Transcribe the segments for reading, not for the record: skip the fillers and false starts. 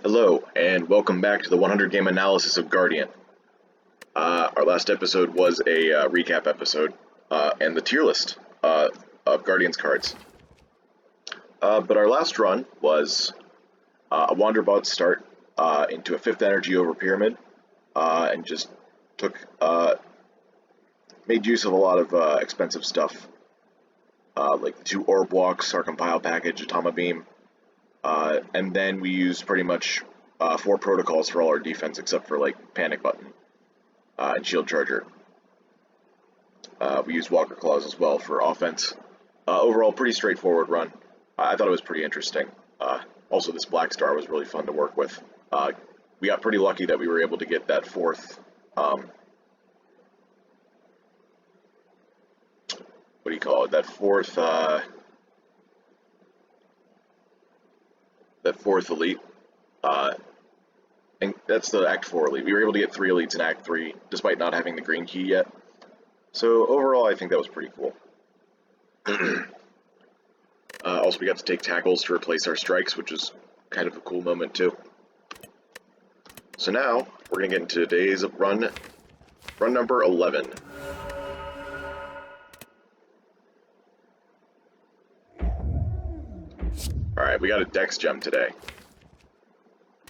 Hello, and welcome back to the 100 game analysis of Guardian. Our last episode was a recap episode, and the tier list of Guardian's cards. But our last run was a Wanderbot start into a 5th energy over Pyramid, and just made use of a lot of expensive stuff, like the 2 Orb Walks, our Compile package, Atoma Beam, and then we used pretty much 4 protocols for all our defense except for like Panic Button and Shield Charger. We used Walker Claws as well for offense. Overall, pretty straightforward run. I thought it was pretty interesting. Also, this Black Star was really fun to work with. We got pretty lucky that we were able to get that 4th. What do you call it? That fourth elite. And that's the Act 4 elite. We were able to get 3 elites in Act 3, despite not having the green key yet. So overall, I think that was pretty cool. Also, we got to take tackles to replace our strikes, which is kind of a cool moment too. So now, we're going to get into today's run number 11. Alright, we got a Dex Gem today.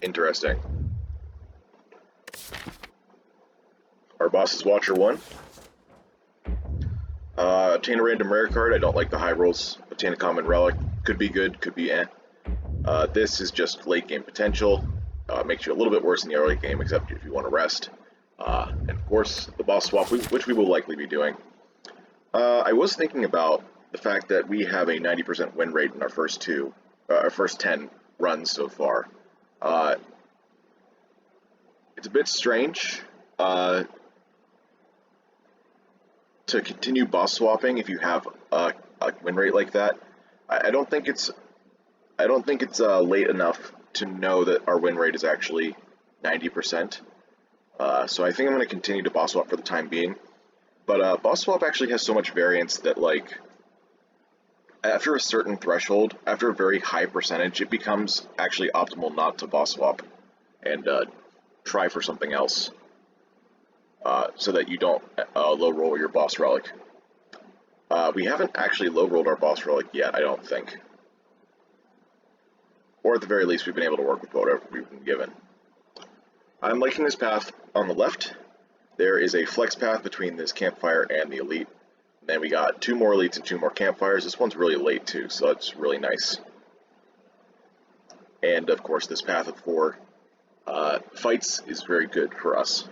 Interesting. Our boss is Watcher 1. Obtain a random rare card. I don't like the high rolls. Obtain a common relic. Could be good, could be eh. This is just late game potential. Makes you a little bit worse in the early game, except if you want to rest. And of course, the boss swap, which we will likely be doing. I was thinking about the fact that we have a 90% win rate in our first 10 runs so far. It's a bit strange to continue boss swapping if you have a win rate like that. I don't think it's late enough to know that our win rate is actually 90%. So I think I'm going to continue to boss swap for the time being. But boss swap actually has so much variance that, like, after a certain threshold, after a very high percentage, it becomes actually optimal not to boss swap and try for something else, so that you don't low roll your boss relic. We haven't actually low rolled our boss relic yet, I don't think. Or at the very least, we've been able to work with whatever we've been given. I'm liking this path on the left. There is a flex path between this campfire and the elite. And then we got 2 more elites and 2 more campfires. This one's really late too, so that's really nice. And of course, this path of 4 fights is very good for us.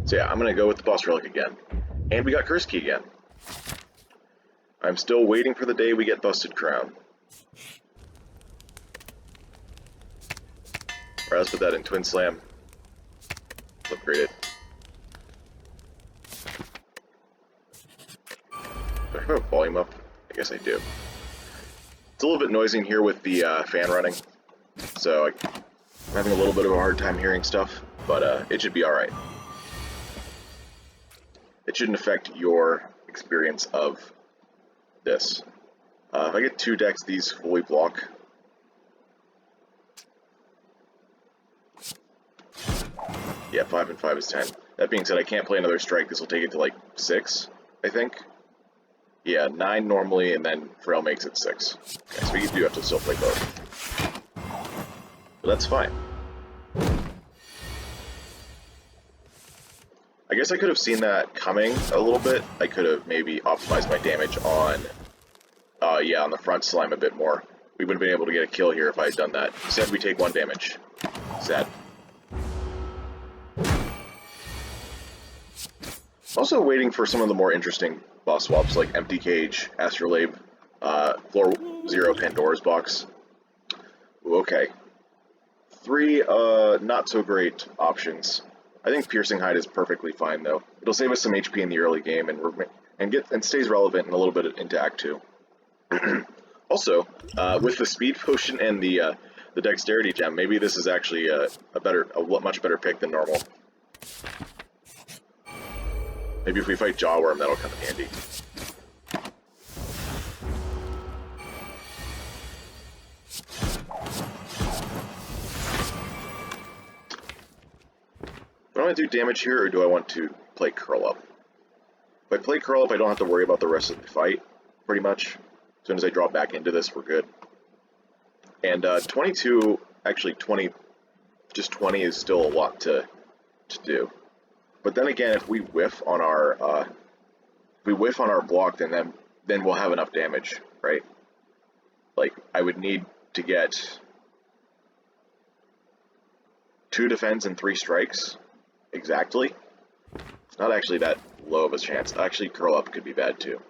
So yeah, I'm going to go with the boss relic again. And we got Curse Key again. I'm still waiting for the day we get Busted Crown. Alright, let's put that in Twin Slam. Upgrade it. Do I have volume up? I guess I do. It's a little bit noisy in here with the fan running, so I'm having a little bit of a hard time hearing stuff, but it should be alright. It shouldn't affect your experience of this. If I get 2 decks, these fully block. Yeah, 5 and 5 is 10. That being said, I can't play another strike. This will take it to like 6, I think. Yeah, 9 normally, and then Frail makes it 6. Okay, so we do have to still play both. But that's fine. I guess I could have seen that coming a little bit. I could have maybe optimized my damage on, on the front slime a bit more. We would have been able to get a kill here if I had done that. Instead, we take 1 damage. Sad. Also waiting for some of the more interesting boss swaps like Empty Cage, Astrolabe, Floor 0 Pandora's Box. Ooh, okay. 3 not so great options. I think Piercing Hide is perfectly fine though. It'll save us some HP in the early game and stays relevant in a little bit into Act 2. Also, with the Speed Potion and the Dexterity Gem, maybe this is actually a much better pick than normal. Maybe if we fight Jawworm, that'll come in handy. Do I want to do damage here, or do I want to play curl up? If I play curl up, I don't have to worry about the rest of the fight, pretty much. As soon as I drop back into this, we're good. And 22, actually 20, just 20 is still a lot to do. But then again, if we whiff on our block, then we'll have enough damage, right? Like, I would need to get 2 defense and 3 strikes, exactly. It's not actually that low of a chance. Actually, curl up could be bad too.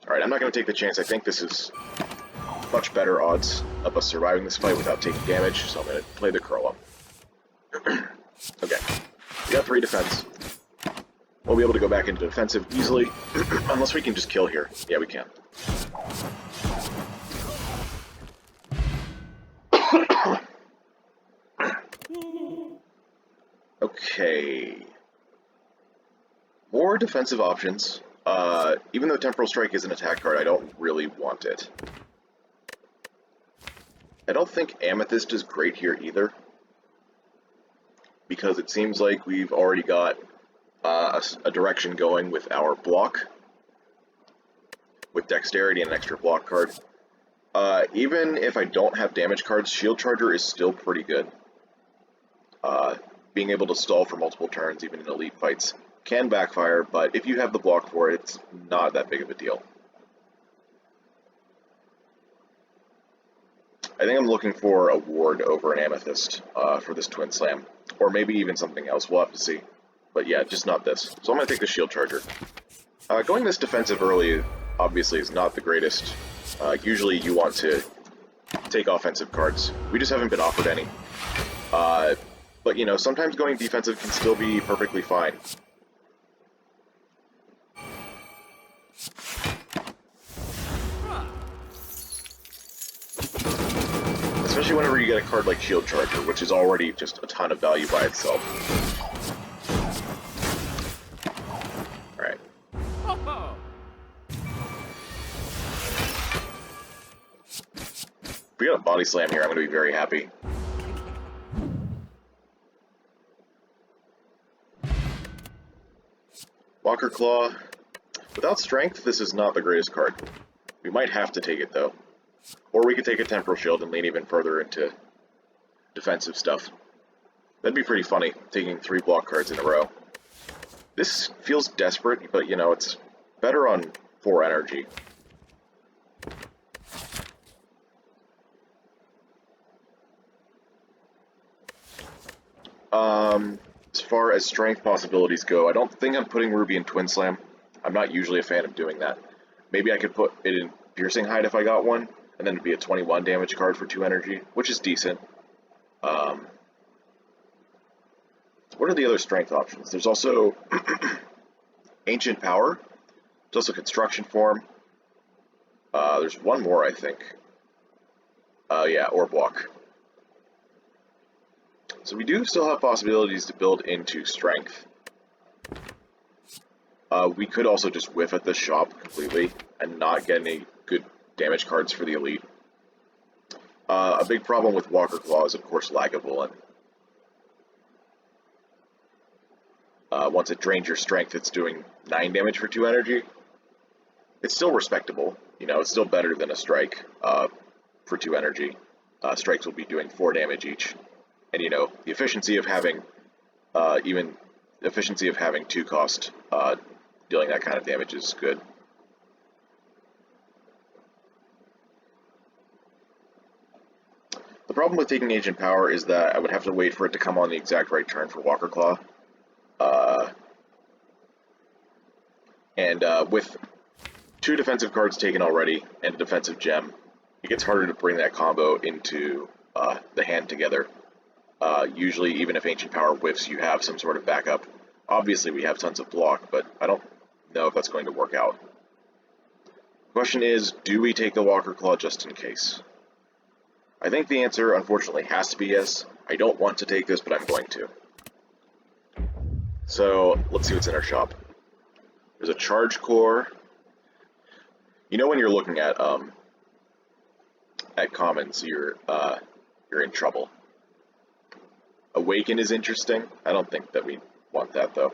Alright, I'm not going to take the chance. I think this is much better odds of us surviving this fight without taking damage, so I'm going to play the curl up. Okay, we got 3 defense. We'll be able to go back into defensive easily, unless we can just kill here. Yeah, we can. Okay. More defensive options. Even though Temporal Strike is an attack card, I don't really want it. I don't think Amethyst is great here either, because it seems like we've already got a direction going with our block, with Dexterity and an extra block card. Even if I don't have damage cards, Shield Charger is still pretty good. Being able to stall for multiple turns, even in elite fights, can backfire, but if you have the block for it, it's not that big of a deal. I think I'm looking for a ward over an Amethyst for this Twin Slam, or maybe even something else. We'll have to see. But yeah, just not this. So I'm going to take the Shield Charger. Going this defensive early, obviously, is not the greatest. Usually you want to take offensive cards. We just haven't been offered any. But, you know, sometimes going defensive can still be perfectly fine. Especially whenever you get a card like Shield Charger, which is already just a ton of value by itself. Alright. If we got a Body Slam here, I'm going to be very happy. Walker Claw. Without Strength, this is not the greatest card. We might have to take it, though. Or we could take a Temporal Shield and lean even further into defensive stuff. That'd be pretty funny, taking 3 block cards in a row. This feels desperate, but, you know, it's better on 4 energy. As far as strength possibilities go, I don't think I'm putting Ruby in Twin Slam. I'm not usually a fan of doing that. Maybe I could put it in Piercing Hide if I got one, and then it'd be a 21 damage card for 2 energy, which is decent. What are the other strength options? There's also Ancient Power. There's also Construction Form. There's one more, I think. Yeah, or Block. So we do still have possibilities to build into Strength. We could also just whiff at this shop completely and not get any good damage cards for the elite. A big problem with Walker Claw is, of course, Lagavulin. Once it drains your strength, it's doing 9 damage for 2 energy. It's still respectable. You know, it's still better than a strike for 2 energy. Strikes will be doing 4 damage each. And, you know, the efficiency of having, even the efficiency of having 2 cost dealing that kind of damage is good. The problem with taking Ancient Power is that I would have to wait for it to come on the exact right turn for Walker Claw. With 2 defensive cards taken already and a defensive gem, it gets harder to bring that combo into the hand together. Usually, even if Ancient Power whiffs, you have some sort of backup. Obviously, we have tons of block, but I don't know if that's going to work out. The question is, do we take the Walker Claw just in case? I think the answer, unfortunately, has to be yes. I don't want to take this, but I'm going to. So, let's see what's in our shop. There's a Charge Core. You know when you're looking at at commons, you're in trouble. Awaken is interesting. I don't think that we want that though.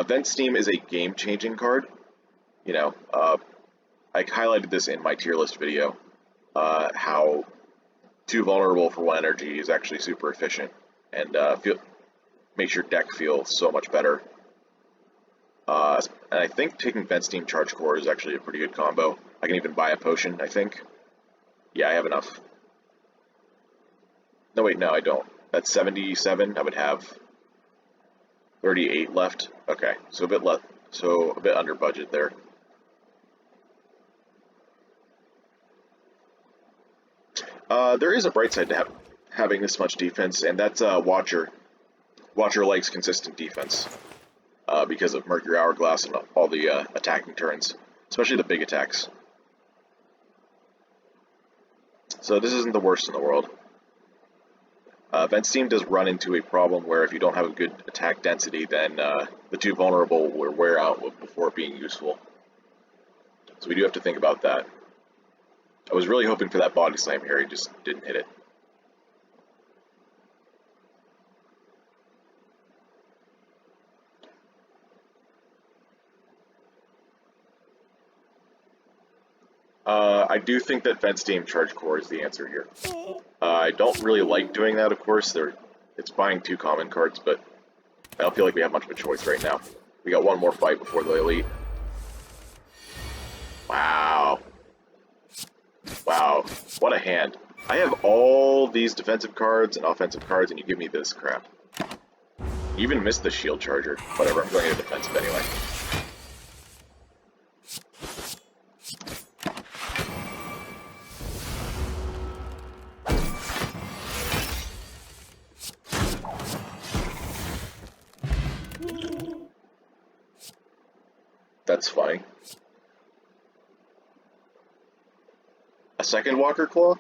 Vent Steam is a game-changing card. You know, I highlighted this in my tier list video. How 2 vulnerable for 1 energy is actually super efficient and makes your deck feel so much better. And I think taking Vent Steam Charge Core is actually a pretty good combo. I can even buy a potion, I think. Yeah, I have enough. No, wait, no, I don't. That's 77. I would have 38 left. Okay, so a bit under budget there. There is a bright side to having this much defense, and that's Watcher. Watcher likes consistent defense because of Mercury Hourglass and all the attacking turns, especially the big attacks. So this isn't the worst in the world. Vent Steam does run into a problem where if you don't have a good attack density, then the 2 vulnerable will wear out before being useful. So we do have to think about that. I was really hoping for that body slam here, he just didn't hit it. I do think that Vent Steam Charge Core is the answer here. I don't really like doing that, of course. It's buying 2 common cards, but I don't feel like we have much of a choice right now. We got one more fight before the Elite. Wow. Wow, what a hand. I have all these defensive cards and offensive cards, and you give me this crap. You even missed the shield charger. Whatever, I'm going to defensive anyway. That's funny. A second Walker Claw?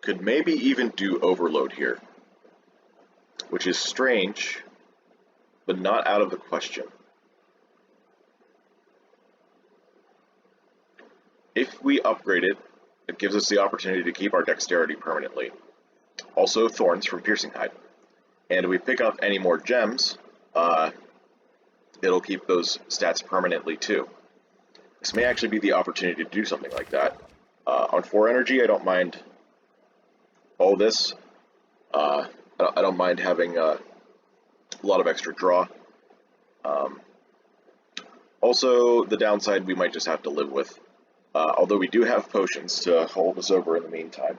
Could maybe even do Overload here, which is strange, but not out of the question. If we upgrade it, it gives us the opportunity to keep our Dexterity permanently. Also Thorns from Piercing Hide. And if we pick up any more gems, it'll keep those stats permanently too. This may actually be the opportunity to do something like that. On 4 energy, I don't mind all this. I don't mind having a lot of extra draw. Also, the downside we might just have to live with. Although we do have potions to hold us over in the meantime.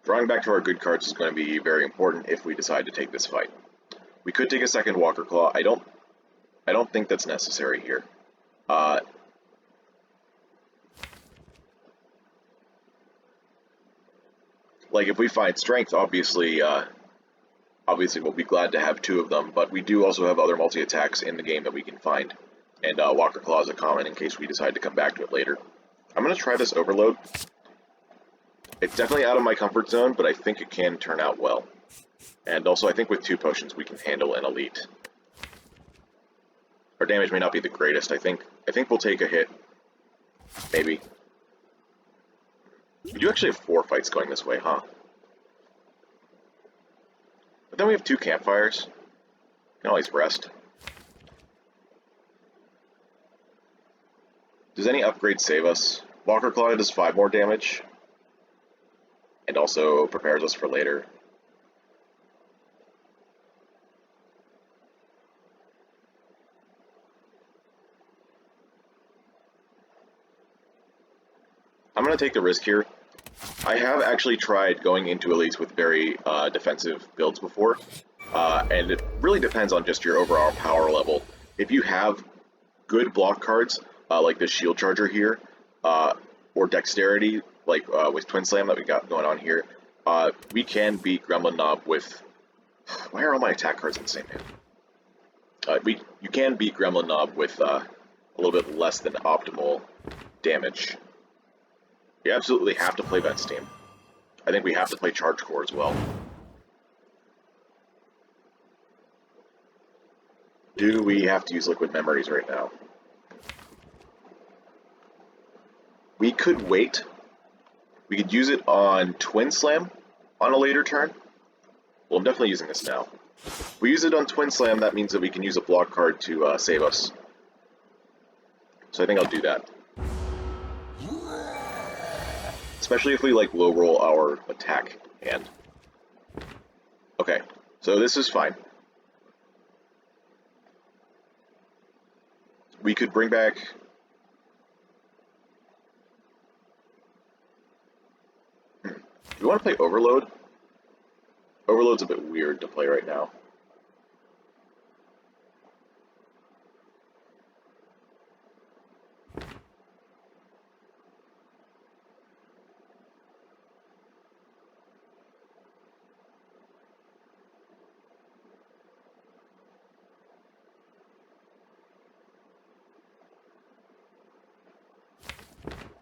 Drawing back to our good cards is going to be very important if we decide to take this fight. We could take a second Walker Claw. I don't think that's necessary here. Like if we find strength, obviously we'll be glad to have 2 of them, but we do also have other multi-attacks in the game that we can find, and Walker Claw is a common in case we decide to come back to it later. I'm going to try this Overload. It's definitely out of my comfort zone, but I think it can turn out well. And also, I think with 2 potions we can handle an Elite. Our damage may not be the greatest. I think we'll take a hit. Maybe. We do actually have 4 fights going this way, huh? But then we have 2 campfires. We can always rest. Does any upgrade save us? Walker Claw does 5 more damage. And also prepares us for later. I'm going to take the risk here. I have actually tried going into Elites with very defensive builds before, and it really depends on just your overall power level. If you have good block cards, like this Shield Charger here, or Dexterity, like with Twin Slam that we got going on here, we can beat Gremlin Knob with... Why are all my attack cards in the same hand? You can beat Gremlin Knob with a little bit less than optimal damage. You absolutely have to play Vent Steam. I think we have to play Charge Core as well. Do we have to use Liquid Memories right now? We could wait. We could use it on Twin Slam on a later turn. Well, I'm definitely using this now. If we use it on Twin Slam, that means that we can use a block card to save us. So I think I'll do that. Especially if we like low roll our attack hand. Okay, so this is fine. We could bring back... Do we want to play Overload? Overload's a bit weird to play right now.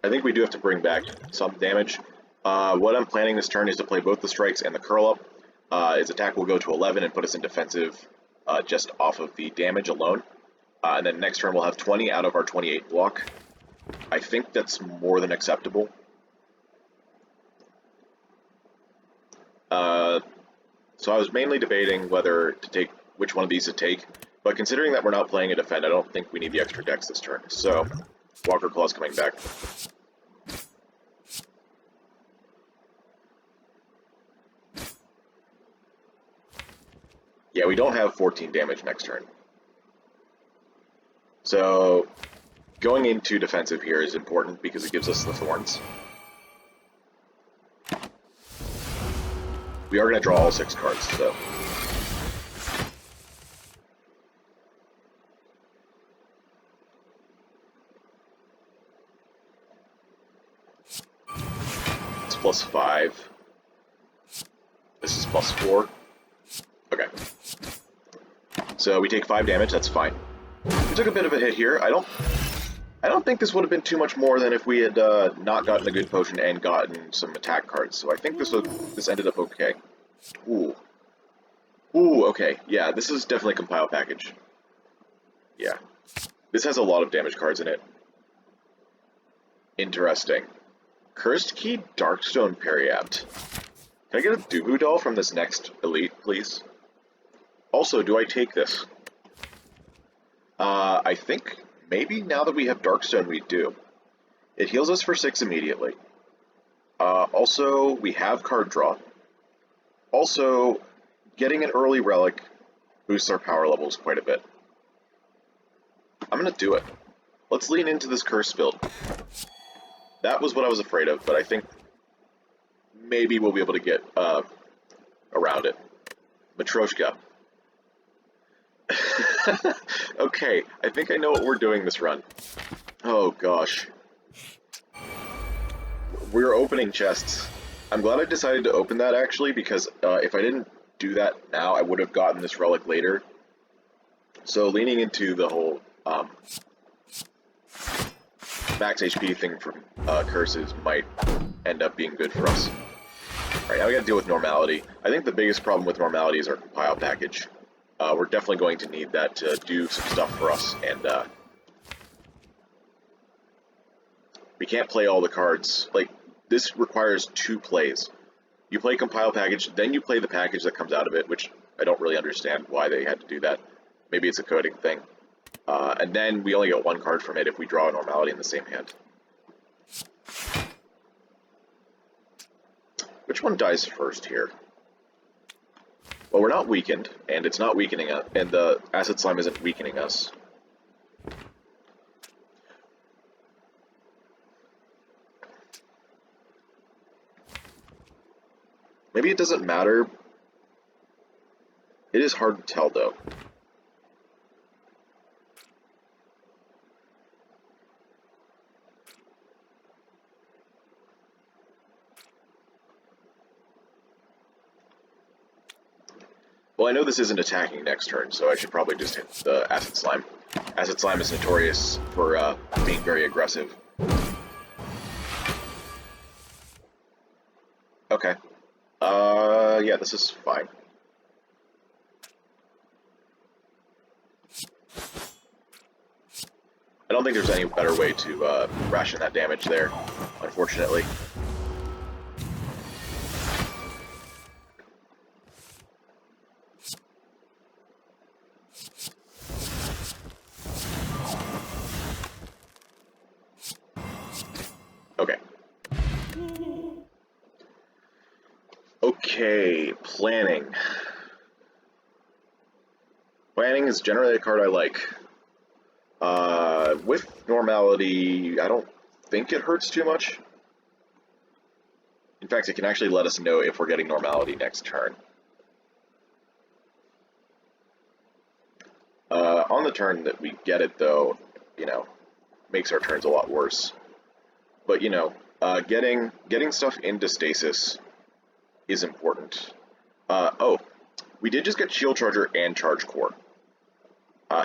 I think we do have to bring back some damage. What I'm planning this turn is to play both the strikes and the curl up. His attack will go to 11 and put us in defensive just off of the damage alone. And then next turn we'll have 20 out of our 28 block. I think that's more than acceptable. So I was mainly debating whether to take which one of these to take, but considering that we're not playing a defend, I don't think we need the extra decks this turn. So Walker Claw's coming back. Yeah, we don't have 14 damage next turn. So going into defensive here is important because it gives us the thorns. We are going to draw all 6 cards, so... It's +5. This is +4. Okay. So we take 5 damage, that's fine. We took a bit of a hit here. I don't think this would have been too much more than if we had not gotten a good potion and gotten some attack cards. So I think this ended up okay. Ooh. Ooh, okay. Yeah, this is definitely a compile package. Yeah. This has a lot of damage cards in it. Interesting. Cursed Key Darkstone Periapt. Can I get a Dubu doll from this next elite, please? Also, do I take this? I think maybe now that we have Darkstone, we do. It heals us for 6 immediately. Also, we have card draw. Also, getting an early relic boosts our power levels quite a bit. I'm gonna do it. Let's lean into this curse build. That was what I was afraid of, but I think maybe we'll be able to get around it. Matryoshka. Okay, I think I know what we're doing this run. Oh gosh. We're opening chests. I'm glad I decided to open that actually, because if I didn't do that now, I would have gotten this relic later. So leaning into the whole max HP thing from curses might end up being good for us. Alright, now we gotta deal with normality. I think the biggest problem with normality is our compile package. We're definitely going to need that to do some stuff for us, and we can't play all the cards. Like, this requires 2 plays. You play compile package, then you play the package that comes out of it, which I don't really understand why they had to do that. Maybe it's a coding thing. And then we only get 1 card from it if we draw a normality in the same hand. Which one dies first here? Well, we're not weakened, and it's not weakening us, and the acid slime isn't weakening us. Maybe it doesn't matter. It is hard to tell, though. Well, I know this isn't attacking next turn, so I should probably just hit the Acid Slime. Acid Slime is notorious for being very aggressive. Okay. yeah, this is fine. I don't think there's any better way to ration that damage there, unfortunately. Okay. Okay, planning. Planning is generally a card I like. With normality, I don't think it hurts too much. In fact, it can actually let us know if we're getting normality next turn. On the turn that we get it, though, you know, makes our turns a lot worse. But, you know, getting stuff into stasis is important. Oh, we did just get Shield Charger and Charge Core.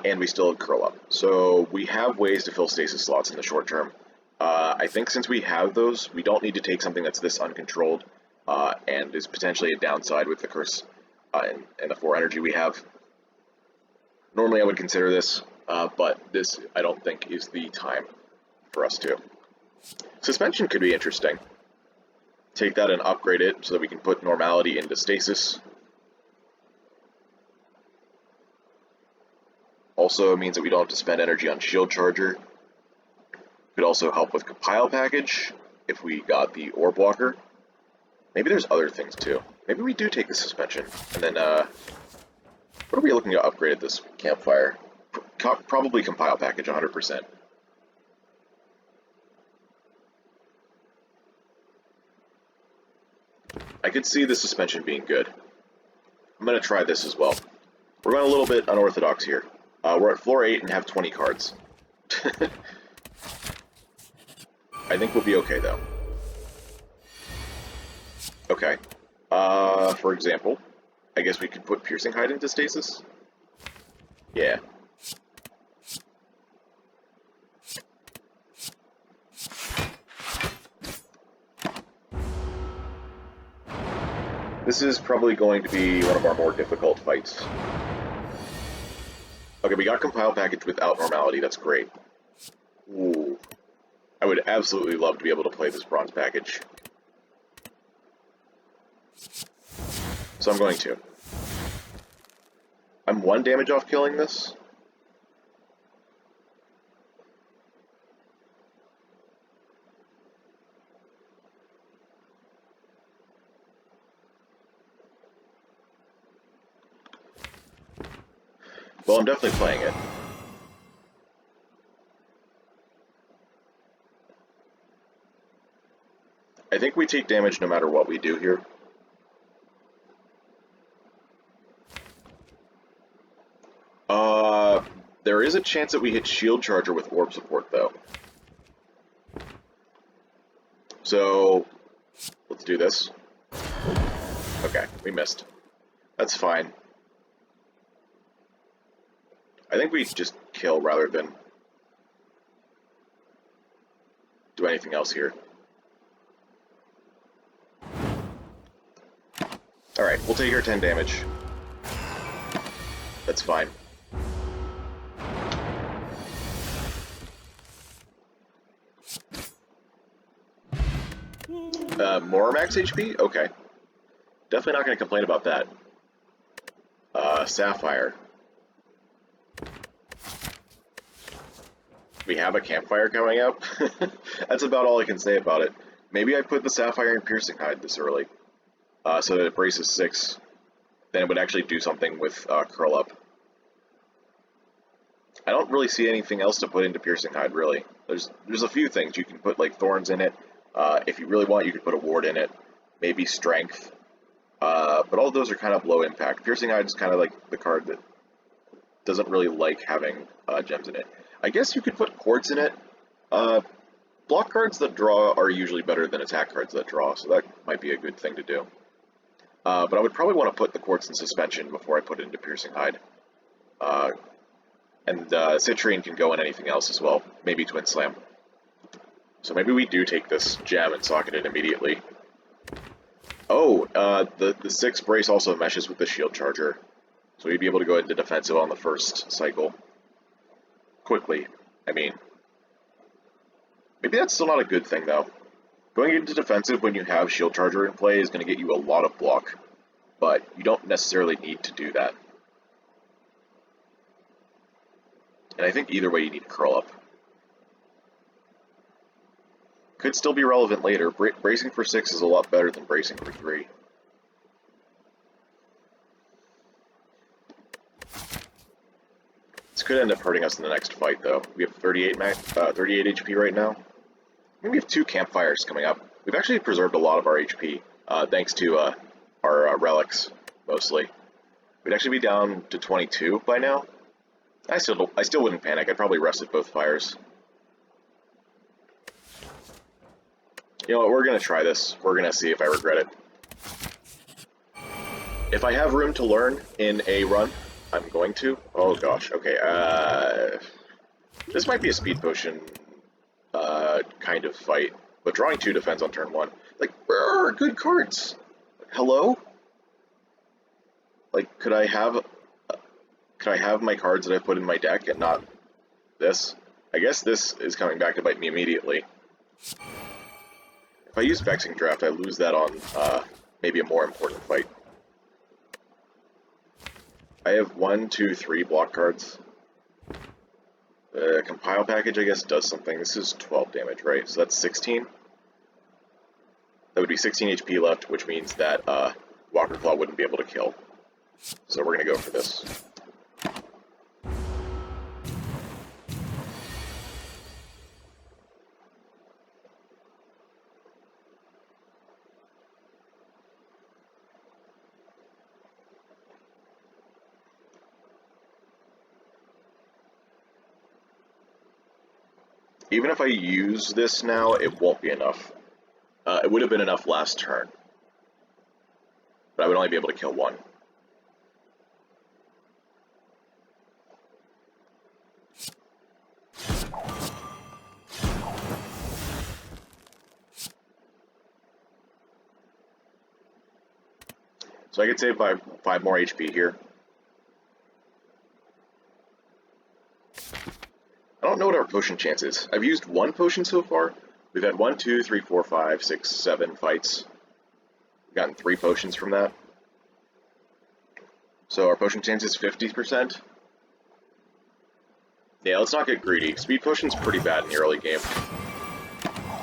And we still have Curl Up. So we have ways to fill stasis slots in the short term. I think since we have those, we don't need to take something that's this uncontrolled and is potentially a downside with the Curse and the 4 energy we have. Normally I would consider this, but this I don't think is the time for us to. Suspension could be interesting. Take that and upgrade it so that we can put normality into stasis. Also means that we don't have to spend energy on Shield Charger. Could also help with Compile Package if we got the Orb Walker. Maybe there's other things too. Maybe we do take the suspension. And then, what are we looking to upgrade at this campfire? Probably Compile Package, 100%. I could see the suspension being good. I'm going to try this as well. We're going a little bit unorthodox here. We're at floor 8 and have 20 cards. I think we'll be okay, though. Okay. For example, I guess we could put Piercing Hide into stasis? Yeah. This is probably going to be one of our more difficult fights. Okay, we got Compile Package without normality, that's great. Ooh. I would absolutely love to be able to play this Bronze Package. So I'm going to. I'm 1 damage off killing this. Well, I'm definitely playing it. I think we take damage no matter what we do here. There is a chance that we hit Shield Charger with Orb Support, though. So, let's do this. Okay, we missed. That's fine. I think we just kill rather than do anything else here. Alright, we'll take our 10 damage. That's fine. More max HP? Okay. Definitely not going to complain about that. Sapphire. We have a campfire coming up? That's about all I can say about it. Maybe I put the Sapphire and Piercing Hide this early. So that it braces 6. Then it would actually do something with Curl Up. I don't really see anything else to put into Piercing Hide, really. There's a few things. You can put, like, Thorns in it. If you really want, you could put a Ward in it. Maybe Strength. But all of those are kind of low impact. Piercing Hide is kind of like the card that doesn't really like having gems in it. I guess you could put Quartz in it. Block cards that draw are usually better than attack cards that draw, so that might be a good thing to do. But I would probably want to put the Quartz in suspension before I put it into Piercing Hide. And Citrine can go in anything else as well, maybe Twin Slam. So maybe we do take this gem and socket it immediately. Oh, the 6 brace also meshes with the shield charger. So you'd be able to go into defensive on the first cycle. Quickly, I mean. Maybe that's still not a good thing, though. Going into defensive when you have shield charger in play is going to get you a lot of block, but you don't necessarily need to do that. And I think either way you need to curl up. Could still be relevant later. Bracing for 6 is a lot better than bracing for 3. This could end up hurting us in the next fight, though. We have 38 HP right now. Maybe we have 2 campfires coming up. We've actually preserved a lot of our HP, thanks to our relics, mostly. We'd actually be down to 22 by now. I still wouldn't panic. I'd probably rest at both fires. You know what? We're gonna try this. We're gonna see if I regret it. If I have room to learn in a run, I'm going to. Oh gosh. Okay. This might be a speed potion kind of fight, but drawing 2 defends on turn 1. Like, good cards. Hello? Like, could I have my cards that I put in my deck and not this? I guess this is coming back to bite me immediately. If I use Vexing Draft, I lose that on maybe a more important fight. I have 1, 2, 3 block cards. The Compile package, I guess, does something. This is 12 damage, right? So that's 16. That would be 16 HP left, which means that Walker Claw wouldn't be able to kill. So we're going to go for this. Even if I use this now, it won't be enough. It would have been enough last turn. But I would only be able to kill 1. So I could save by 5 more HP here. I don't know what our potion chance is. I've used 1 potion so far. We've had 1, 2, 3, 4, 5, 6, 7 fights. We've gotten 3 potions from that. So our potion chance is 50%. Yeah, let's not get greedy. Speed potion's pretty bad in the early game.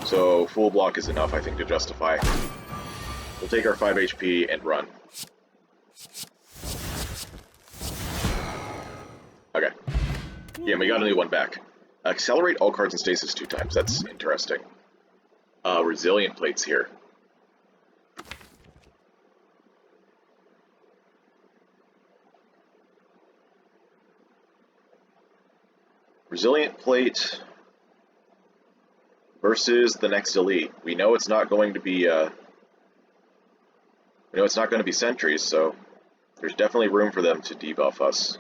So full block is enough, I think, to justify. We'll take our 5 HP and run. Okay. Yeah, we got a new one back. Accelerate all cards in stasis 2 times. That's interesting. Resilient plates here. Resilient plate versus the next elite. We know it's not going to be sentries, so there's definitely room for them to debuff us.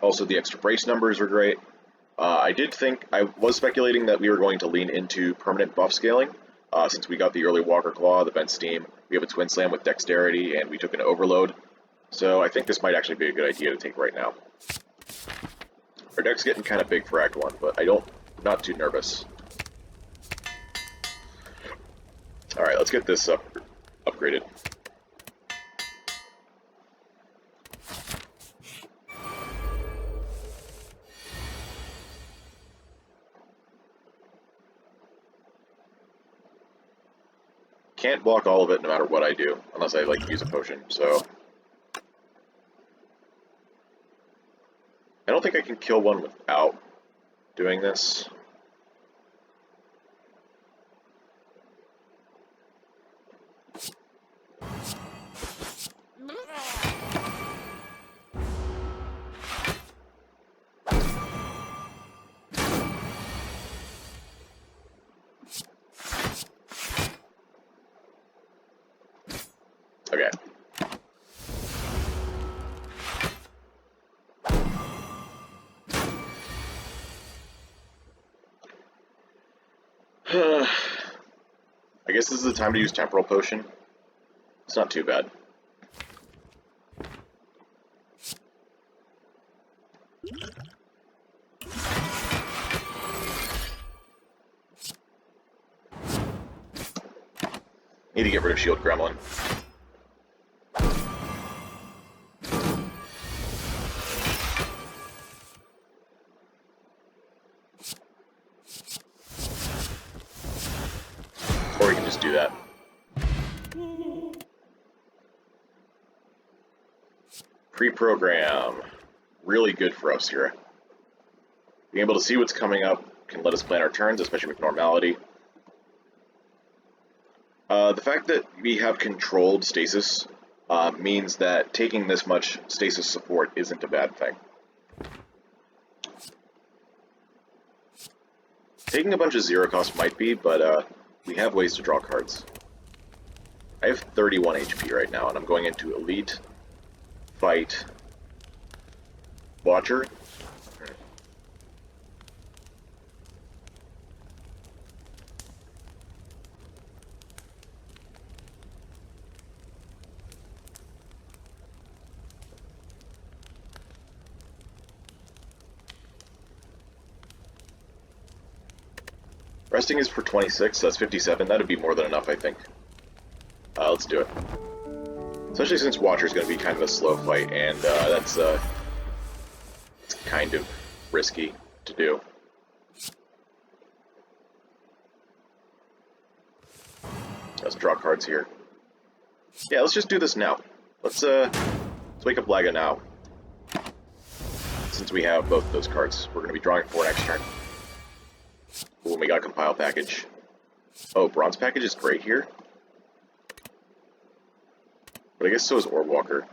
Also, the extra brace numbers are great. I was speculating that we were going to lean into permanent buff scaling, since we got the early Walker Claw, the Bent Steam, we have a Twin Slam with Dexterity, and we took an Overload. So I think this might actually be a good idea to take right now. Our deck's getting kind of big for Act 1, but I'm not too nervous. Alright, let's get this upgraded. Can't block all of it no matter what I do, unless I use a potion, so... I don't think I can kill one without doing this. Okay. I guess this is the time to use Temporal Potion. It's not too bad. Need to get rid of Shield Gremlin. Or we can just do that. Pre-program. Really good for us here. Being able to see what's coming up can let us plan our turns, especially with normality. The fact that we have controlled stasis means that taking this much stasis support isn't a bad thing. Taking a bunch of zero cost might be, but we have ways to draw cards. I have 31 HP right now, and I'm going into Elite, Fight, Watcher. Resting is for 26, so that's 57. That'd be more than enough, I think. Let's do it. Especially since Watcher's going to be kind of a slow fight, and that's it's kind of risky to do. Let's draw cards here. Yeah, let's just do this now. Let's wake up Laga now. Since we have both of those cards, we're going to be drawing 4 next turn. Ooh, we got a Compile package. Oh, Bronze package is great here. But I guess so is Orb Walker.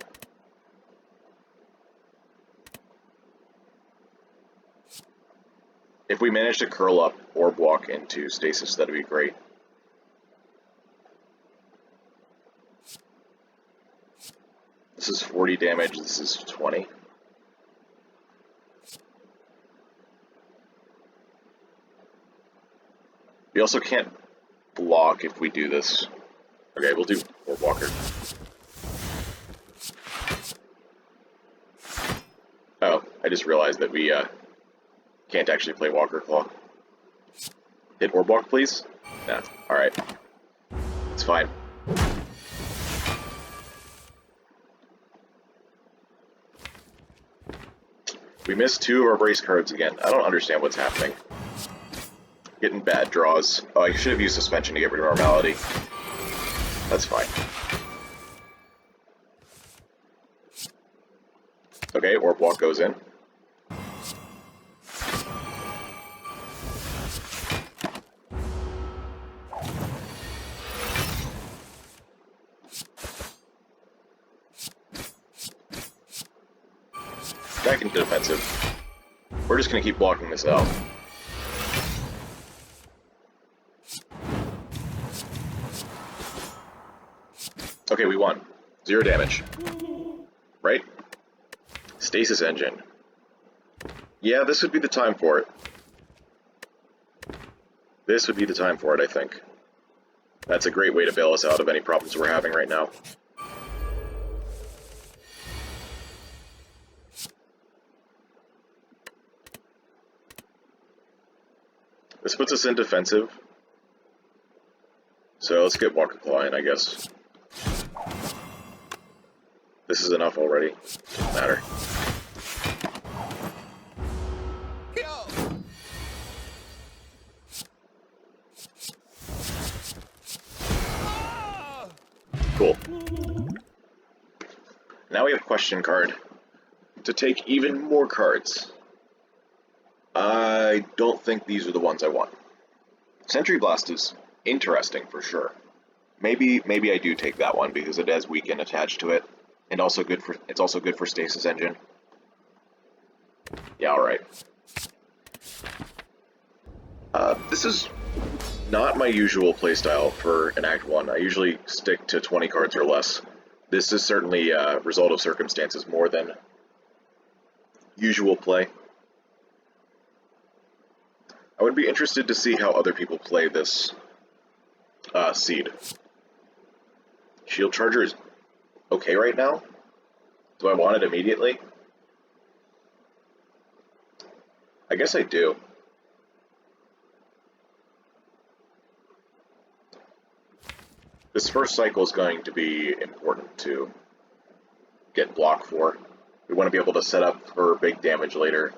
If we manage to curl up Orb Walk into Stasis, that'd be great. This is 40 damage, this is 20. We also can't block if we do this. Okay, we'll do Orb Walker. Oh, I just realized that we can't actually play Walker Claw. Hit Orb Walk, please? Nah, alright. It's fine. We missed 2 of our brace cards again. I don't understand what's happening. Getting bad draws. Oh, I should have used Suspension to get rid of Normality. That's fine. Okay, Orb Walk goes in. Back into defensive. We're just going to keep blocking this out. Okay, we won. 0 damage. Right? Stasis Engine. Yeah, this would be the time for it. This would be the time for it, I think. That's a great way to bail us out of any problems we're having right now. This puts us in defensive. So let's get Walker Claw in, I guess. This is enough already. Doesn't matter. Cool. Now we have Question Card to take even more cards. I don't think these are the ones I want. Sentry Blast is interesting for sure. Maybe I do take that one because it has Weaken attached to it, and also it's also good for Stasis Engine. Yeah, all right. This is not my usual playstyle for an Act 1. I usually stick to 20 cards or less. This is certainly a result of circumstances more than usual play. I would be interested to see how other people play this Seed. Shield Charger is okay right now. Do I want it immediately? I guess I do. This first cycle is going to be important to get block for. We want to be able to set up for big damage later.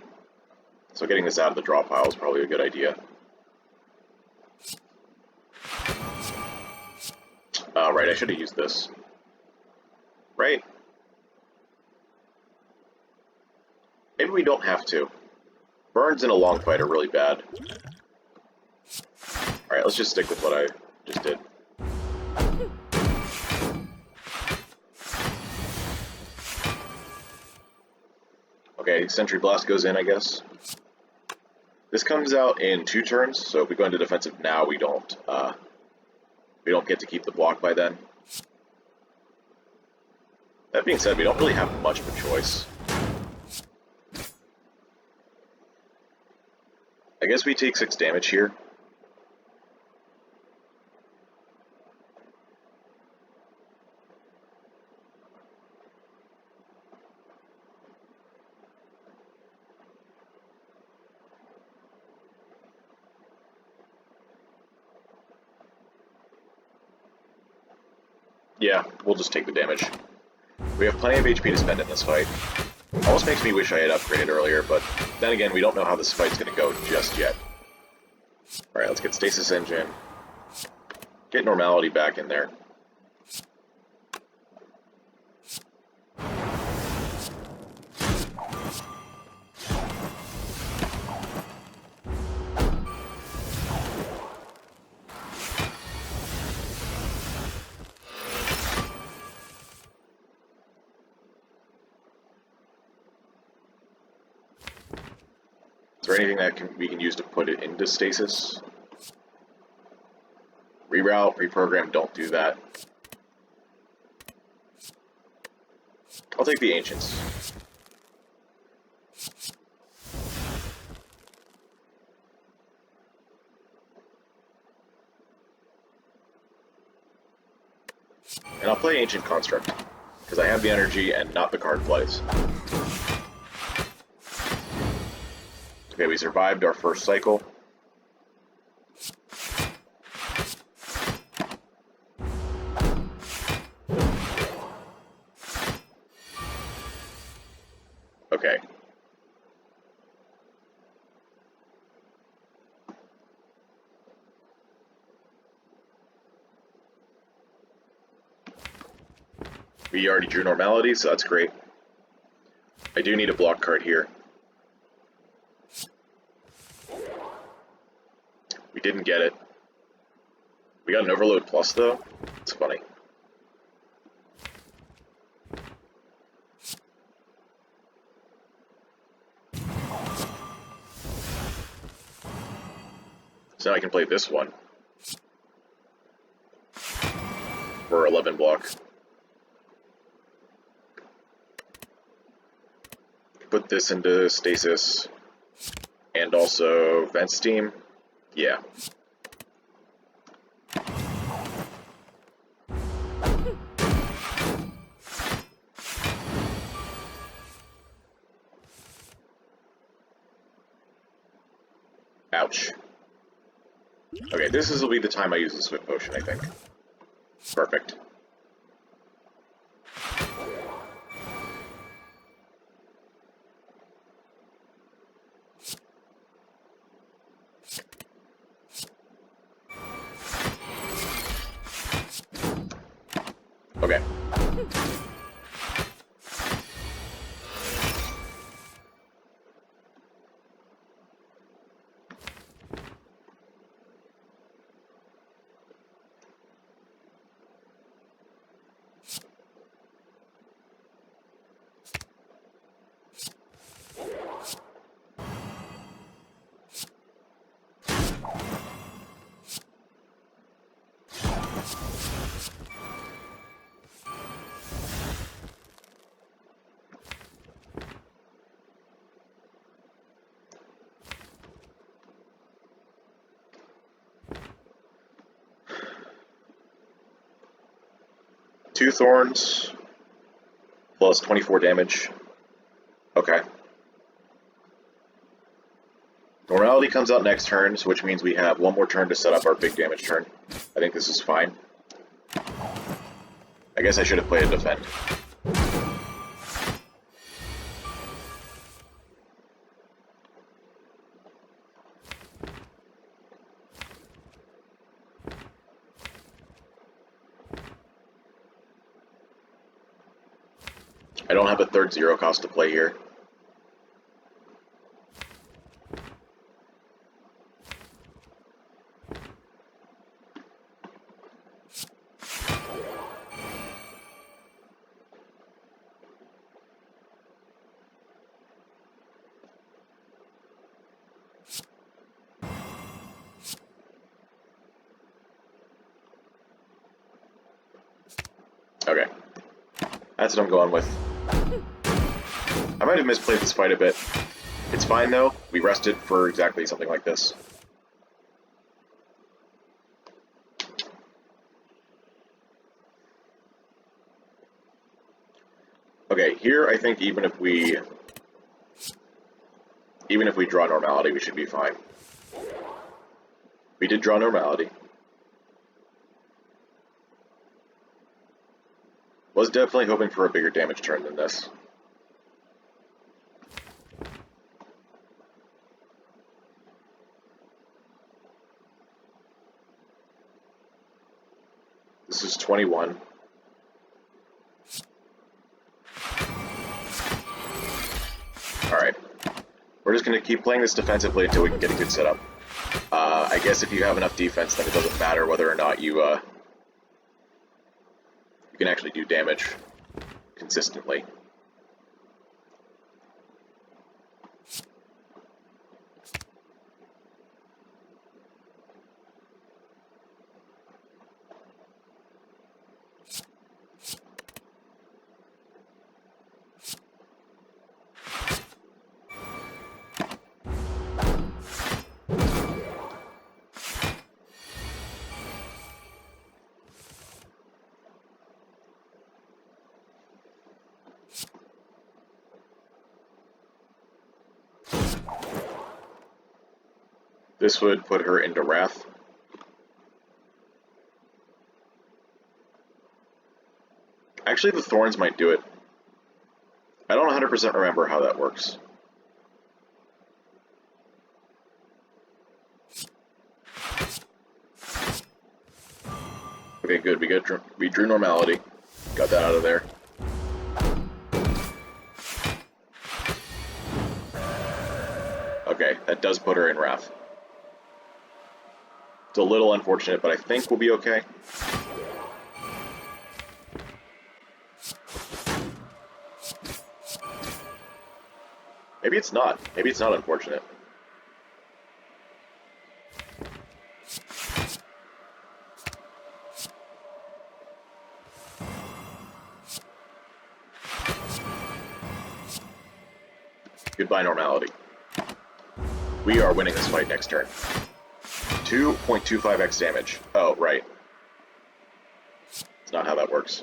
So getting this out of the draw pile is probably a good idea. Right, I should have used this. Right? Maybe we don't have to. Burns in a long fight are really bad. Alright, let's just stick with what I just did. Okay, Sentry Blast goes in, I guess. This comes out in 2 turns, so if we go into defensive now, we don't get to keep the block by then. That being said, we don't really have much of a choice. I guess we take 6 damage here. Yeah, we'll just take the damage. We have plenty of HP to spend in this fight. Almost makes me wish I had upgraded earlier, but then again, we don't know how this fight's going to go just yet. Alright, let's get Stasis Engine. Get Normality back in there. Is there anything that we can use to put it into stasis? Reroute, reprogram, don't do that. I'll take the Ancients. And I'll play Ancient Construct, because I have the energy and not the card plays. Okay, we survived our first cycle. Okay. We already drew Normality, so that's great. I do need a block card here. We didn't get it. We got an Overload Plus, though. It's funny. So now I can play this one. For 11 block. Put this into stasis. And also Vent Steam. Yeah. Ouch. Okay, this will be the time I use the Swift Potion, I think. Perfect. Okay. 2 thorns plus 24 damage. Okay. Normality comes out next turn, which means we have 1 more turn to set up our big damage turn. I think this is fine. I guess I should have played a defend. I don't have a third 0 cost to play here. Okay. That's what I'm going with. I might have misplayed this fight a bit. It's fine though, we rested for exactly something like this. Okay, here I think even if we draw normality, we should be fine. We did draw normality. Was definitely hoping for a bigger damage turn than this. This is 21. Alright. We're just going to keep playing this defensively until we can get a good setup. I guess if you have enough defense, then it doesn't matter whether or not you can actually do damage consistently. This would put her into Wrath. Actually, the Thorns might do it. I don't 100% remember how that works. Okay, good. We drew normality. Got that out of there. Okay, that does put her in Wrath. It's a little unfortunate, but I think we'll be okay. Maybe it's not. Maybe it's not unfortunate. Goodbye, normality. We are winning this fight next turn. 2.25x damage. Oh, right. That's not how that works.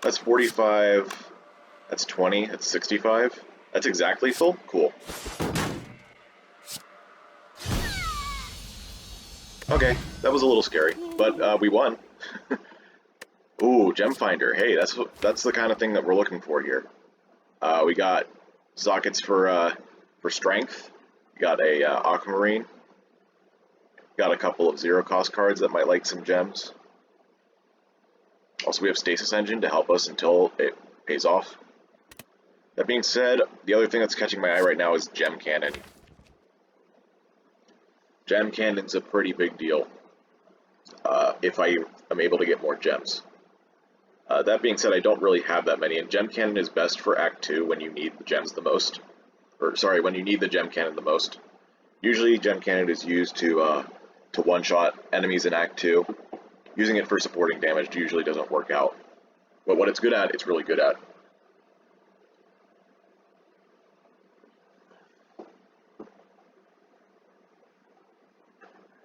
That's 45. That's 20. That's 65. That's exactly full? Cool. Okay, that was a little scary, but we won. Ooh, Gem Finder. Hey, that's the kind of thing that we're looking for here. We got sockets for strength. We got a Aquamarine. Got a couple of 0 cost cards that might like some gems. Also, we have Stasis Engine to help us until it pays off. That being said, the other thing that's catching my eye right now is Gem Cannon. Gem Cannon's a pretty big deal if I am able to get more gems. That being said, I don't really have that many, and Gem Cannon is best for Act 2 when you need the gems the most. Or, sorry, when you need the Gem Cannon the most. Usually, Gem Cannon is used to one-shot enemies in Act 2. Using it for supporting damage usually doesn't work out. But what it's good at, it's really good at.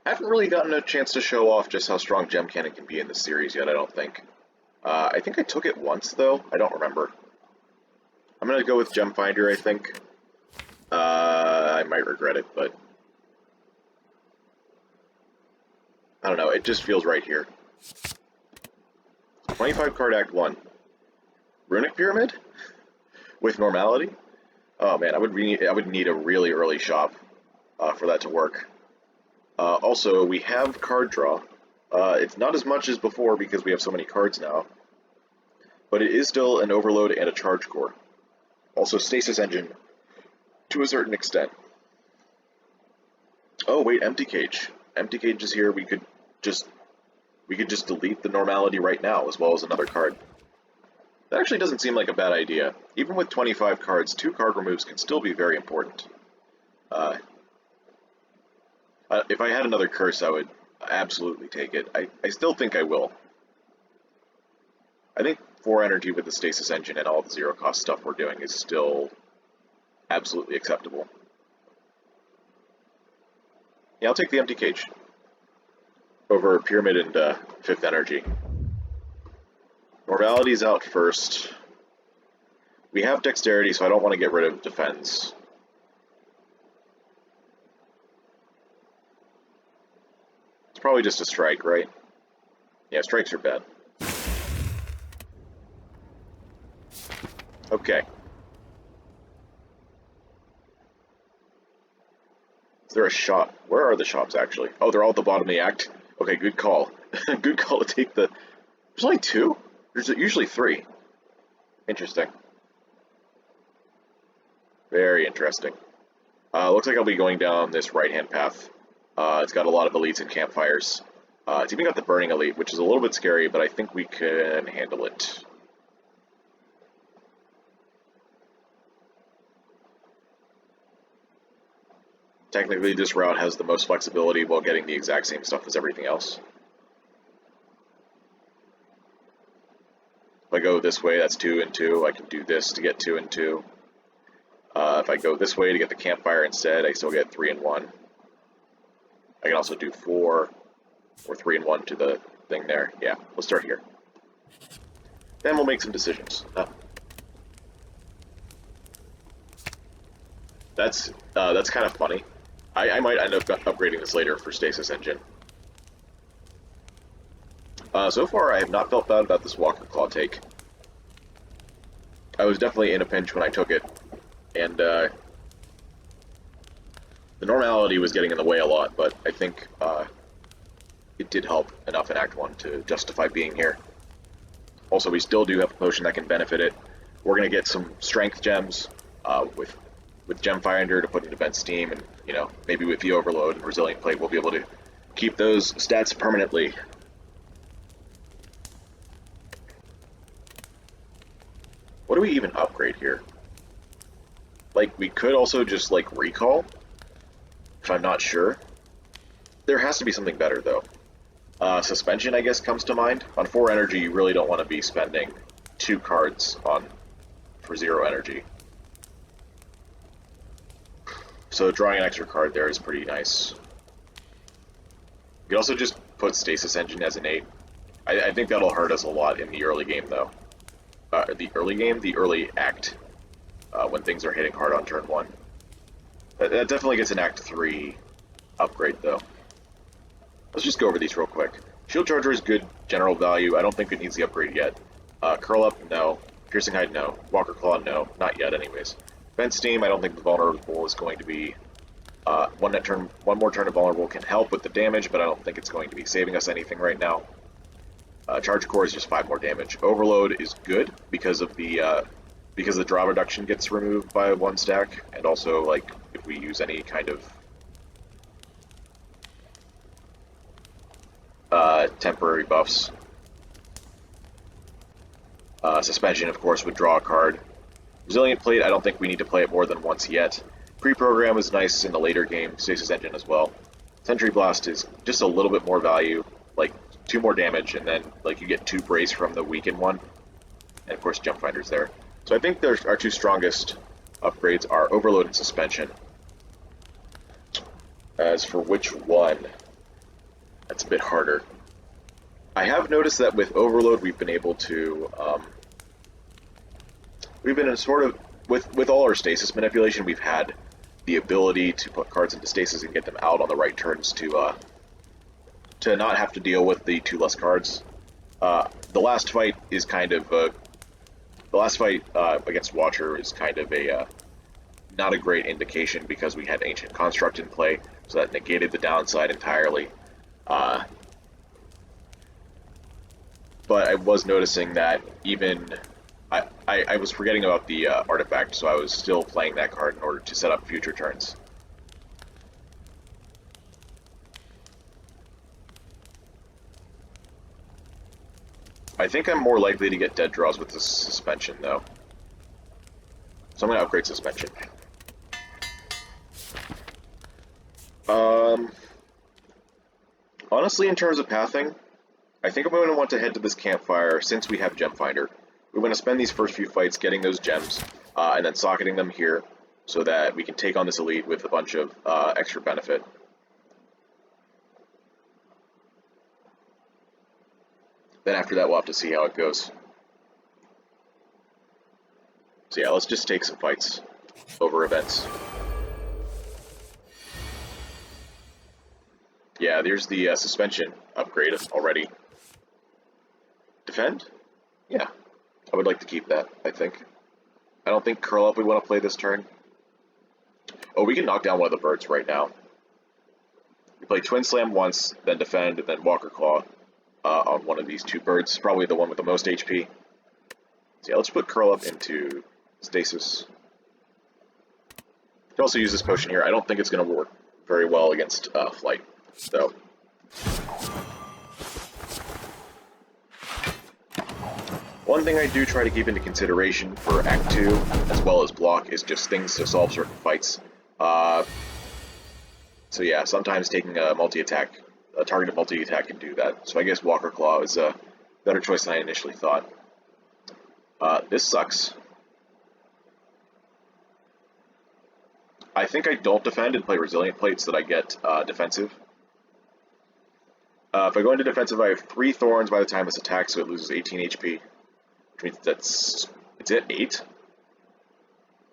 I haven't really gotten a chance to show off just how strong Gem Cannon can be in this series yet, I don't think. I think I took it once, though. I don't remember. I'm going to go with Gem Finder, I think. I might regret it, but... I don't know, it just feels right here. 25 card Act 1. Runic Pyramid? With Normality? Oh man, I would need a really early shop for that to work. Also, we have card draw. It's not as much as before because we have so many cards now, but it is still an Overload and a Charge Core. Also, Stasis Engine to a certain extent. Oh wait, Empty Cage. Empty Cage is here. We could just delete the Normality right now as well as another card. That actually doesn't seem like a bad idea. Even with 25 cards, 2 card removes can still be very important. If I had another curse, I would absolutely take it. I still think I will. I think 4 energy with the Stasis Engine and all the zero-cost stuff we're doing is still absolutely acceptable. Yeah, I'll take the Empty Cage over Pyramid and 5th energy. Normality's out first. We have Dexterity, so I don't want to get rid of Defense. It's probably just a strike, right? Yeah, strikes are bad. Okay. Is there a shop? Where are the shops, actually? Oh, they're all at the bottom of the act? Okay, good call. Good call to take the... There's only 2? There's usually 3. Interesting. Very interesting. Looks like I'll be going down this right-hand path. It's got a lot of elites and campfires. It's even got the Burning Elite, which is a little bit scary, but I think we can handle it. Technically, this route has the most flexibility while getting the exact same stuff as everything else. If I go this way, that's 2 and 2. I can do this to get 2 and 2. If I go this way to get the campfire instead, I still get 3 and 1. I can also do 4 or 3 and 1 to the thing there. Yeah, we'll start here. Then we'll make some decisions. That's kind of funny. I might end up upgrading this later for Stasis Engine. So far, I have not felt bad about this Walker Claw take. I was definitely in a pinch when I took it, and the Normality was getting in the way a lot, but I think it did help enough in Act 1 to justify being here. Also, we still do have a potion that can benefit it. We're going to get some Strength Gems with Gem Finder to put into Vent Steam, and maybe with the Overload and Resilient Plate, we'll be able to keep those stats permanently. What do we even upgrade here? Like, we could also just, like, Recall, if I'm not sure. There has to be something better, though. Suspension, I guess, comes to mind. On 4 energy, you really don't want to be spending 2 cards for 0 energy. So drawing an extra card there is pretty nice. You can also just put Stasis Engine as an 8. I think that'll hurt us a lot in the early game, though. The early act, when things are hitting hard on turn 1. That definitely gets an Act 3 upgrade, though. Let's just go over these real quick. Shield Charger is good general value. I don't think it needs the upgrade yet. Curl Up, no. Piercing Hide, no. Walker Claw, no. Not yet, anyways. Vent Steam, I don't think the Vulnerable is going to be... one more turn of Vulnerable can help with the damage, but I don't think it's going to be saving us anything right now. Charge Core is just 5 more damage. Overload is good because the draw reduction gets removed by 1 stack, and also, like, if we use any kind of temporary buffs. Suspension, of course, would draw a card. Resilient Plate, I don't think we need to play it more than once yet. Pre-program is nice in the later game, Stasis Engine as well. Sentry Blast is just a little bit more value, like 2 more damage, and then like you get 2 brace from the weakened one. And of course Jump Finder's there. So I think our 2 strongest upgrades are Overload and Suspension. As for which one, That's a bit harder. I have noticed that with Overload, we've been able to, we've been in sort of, with all our stasis manipulation, we've had the ability to put cards into stasis and get them out on the right turns to not have to deal with the 2 less cards. The last fight is kind of, the last fight against Watcher is kind of a, not a great indication because we had Ancient Construct in play, so that negated the downside entirely. But I was noticing that even I was forgetting about the artifact, so I was still playing that card in order to set up future turns. I think I'm more likely to get dead draws with the suspension, though. So I'm going to upgrade suspension. Honestly, in terms of pathing, I think I'm going to want to head to this campfire since we have Gem Finder. We want to spend these first few fights getting those gems, and then socketing them here, so that we can take on this elite with a bunch of extra benefit. Then after that, we'll have to see how it goes. So yeah, let's just take some fights over events. Yeah, there's the suspension upgrade already. Defend? Yeah, I would like to keep that, I think. I don't think Curl Up we want to play this turn. Oh, we can knock down one of the birds right now. We play Twin Slam once, then defend, and then Walker Claw on one of these 2 birds, probably the one with the most HP. So yeah, let's put Curl Up into Stasis. You can also use this potion here. I don't think it's going to work very well against Flight, though. One thing I do try to keep into consideration for Act 2, as well as block, is just things to solve certain fights. So yeah, sometimes taking a multi-attack, a targeted multi-attack can do that. So I guess Walker Claw is a better choice than I initially thought. This sucks. I think I don't defend and play Resilient Plate so that I get defensive. If I go into defensive, I have 3 Thorns by the time this attacks, so it loses 18 HP. Which means it's at 8.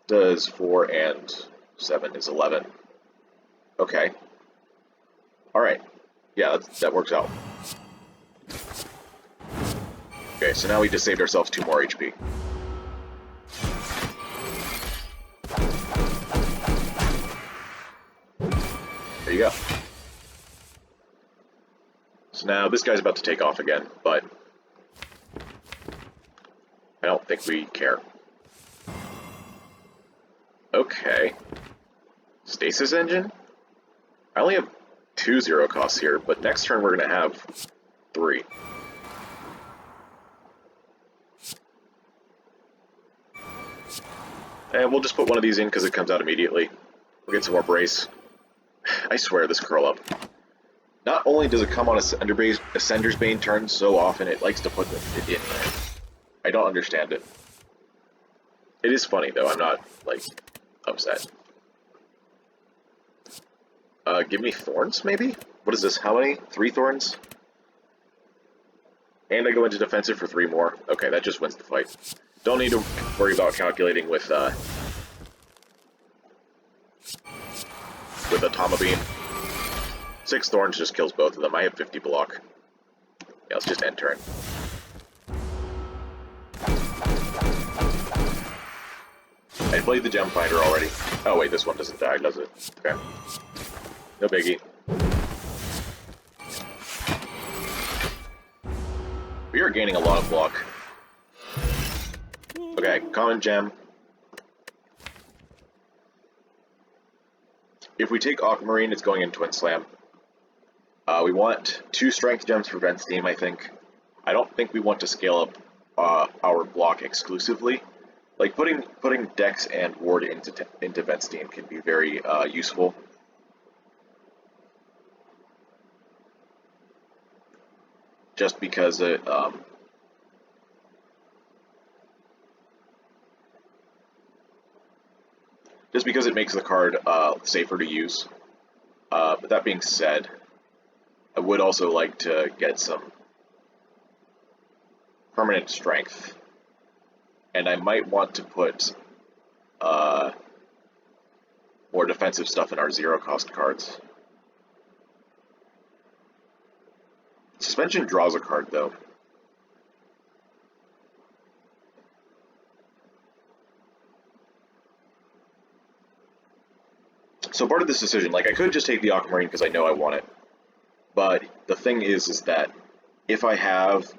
Does 4 and 7 is 11. Okay. Alright. Yeah, that works out. Okay, so now we just saved ourselves 2 more HP. There you go. So now this guy's about to take off again, but I don't think we care. Okay. Stasis Engine? I only have 2 0 costs here, but next turn we're going to have 3. And we'll just put one of these in because it comes out immediately. We'll get some more brace. I swear this Curl Up. Not only does it come on Ascender's Bane turn so often, it likes to put it in there. I don't understand it. It is funny though, I'm not, like, upset. Give me Thorns, maybe? What is this, how many? 3 Thorns? And I go into defensive for 3 more. Okay, that just wins the fight. Don't need to worry about calculating with Atoma Beam. 6 Thorns just kills both of them. I have 50 block. Yeah, let's just end turn. I played the Gem Finder already. Oh wait, this one doesn't die, does it? Okay. No biggie. We are gaining a lot of block. Okay, common gem. If we take Aquamarine, it's going in Twin Slam. We want 2 strength gems for Vent Steam, I think. I don't think we want to scale up our block exclusively. Like, putting Dex and Ward into Vent Steam can be very useful. Just because it, makes the card safer to use. But that being said, I would also like to get some permanent strength. And I might want to put more defensive stuff in our zero-cost cards. Suspension draws a card, though. So part of this decision, like, I could just take the Aquamarine because I know I want it. But the thing is that if I've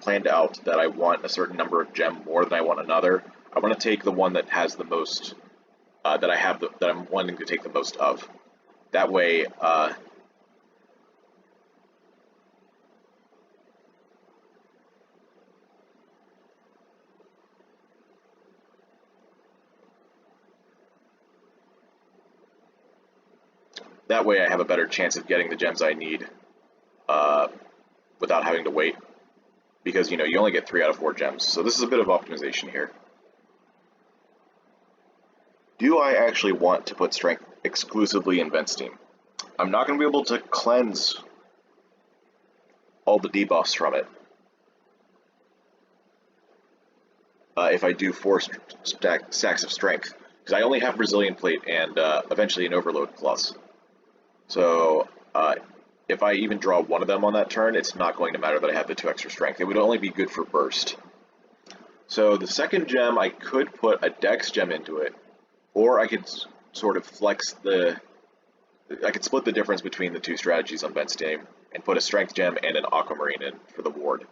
planned out that I want a certain number of gem more than I want another, I want to take the one that has the most, that I'm wanting to take the most of. That way, I have a better chance of getting the gems I need without having to wait. Because, you know, you only get 3 out of 4 gems. So this is a bit of optimization here. Do I actually want to put strength exclusively in Vent Steam? I'm not going to be able to cleanse all the debuffs from it if I do 4 stacks of strength. Because I only have Resilient Plate and eventually an Overload Plus. So if I even draw one of them on that turn, it's not going to matter that I have the 2 extra strength. It would only be good for burst. So the second gem, I could put a Dex gem into it, or I could sort of flex I could split the difference between the 2 strategies on Vent Steam and put a Strength gem and an Aquamarine in for the ward.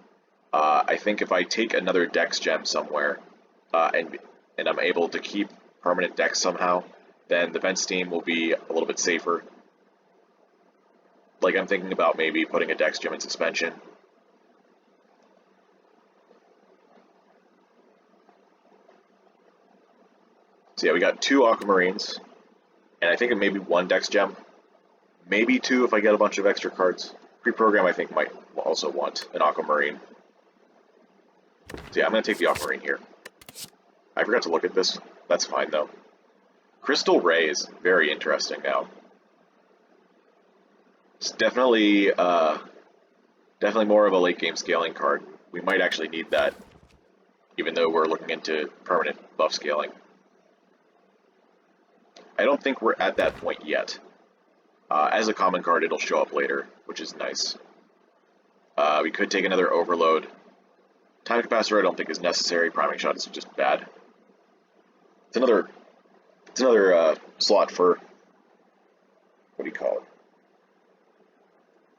I think if I take another Dex gem somewhere, and I'm able to keep permanent Dex somehow, then the Vent Steam will be a little bit safer. Like, I'm thinking about maybe putting a Dex gem in Suspension. So yeah, we got 2 Aquamarines, and I think maybe 1 Dex gem. Maybe 2 if I get a bunch of extra cards. Pre-program, I think, might also want an Aquamarine. So yeah, I'm going to take the Aquamarine here. I forgot to look at this. That's fine, though. Crystal Ray is very interesting now. It's definitely more of a late-game scaling card. We might actually need that, even though we're looking into permanent buff scaling. I don't think we're at that point yet. As a common card, it'll show up later, which is nice. We could take another Overload. Time Capacitor I don't think is necessary. Priming Shot is just bad. It's another slot for, what do you call it?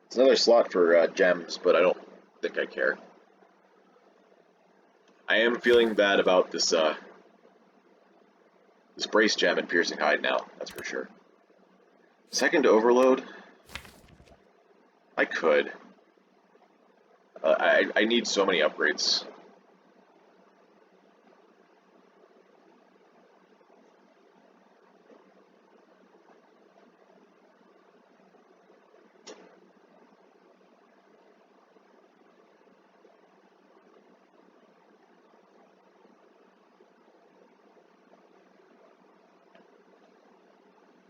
It's another slot for gems, but I don't think I care. I am feeling bad about this this Brace gem and Piercing Hide now, that's for sure. Second Overload, I could. I need so many upgrades.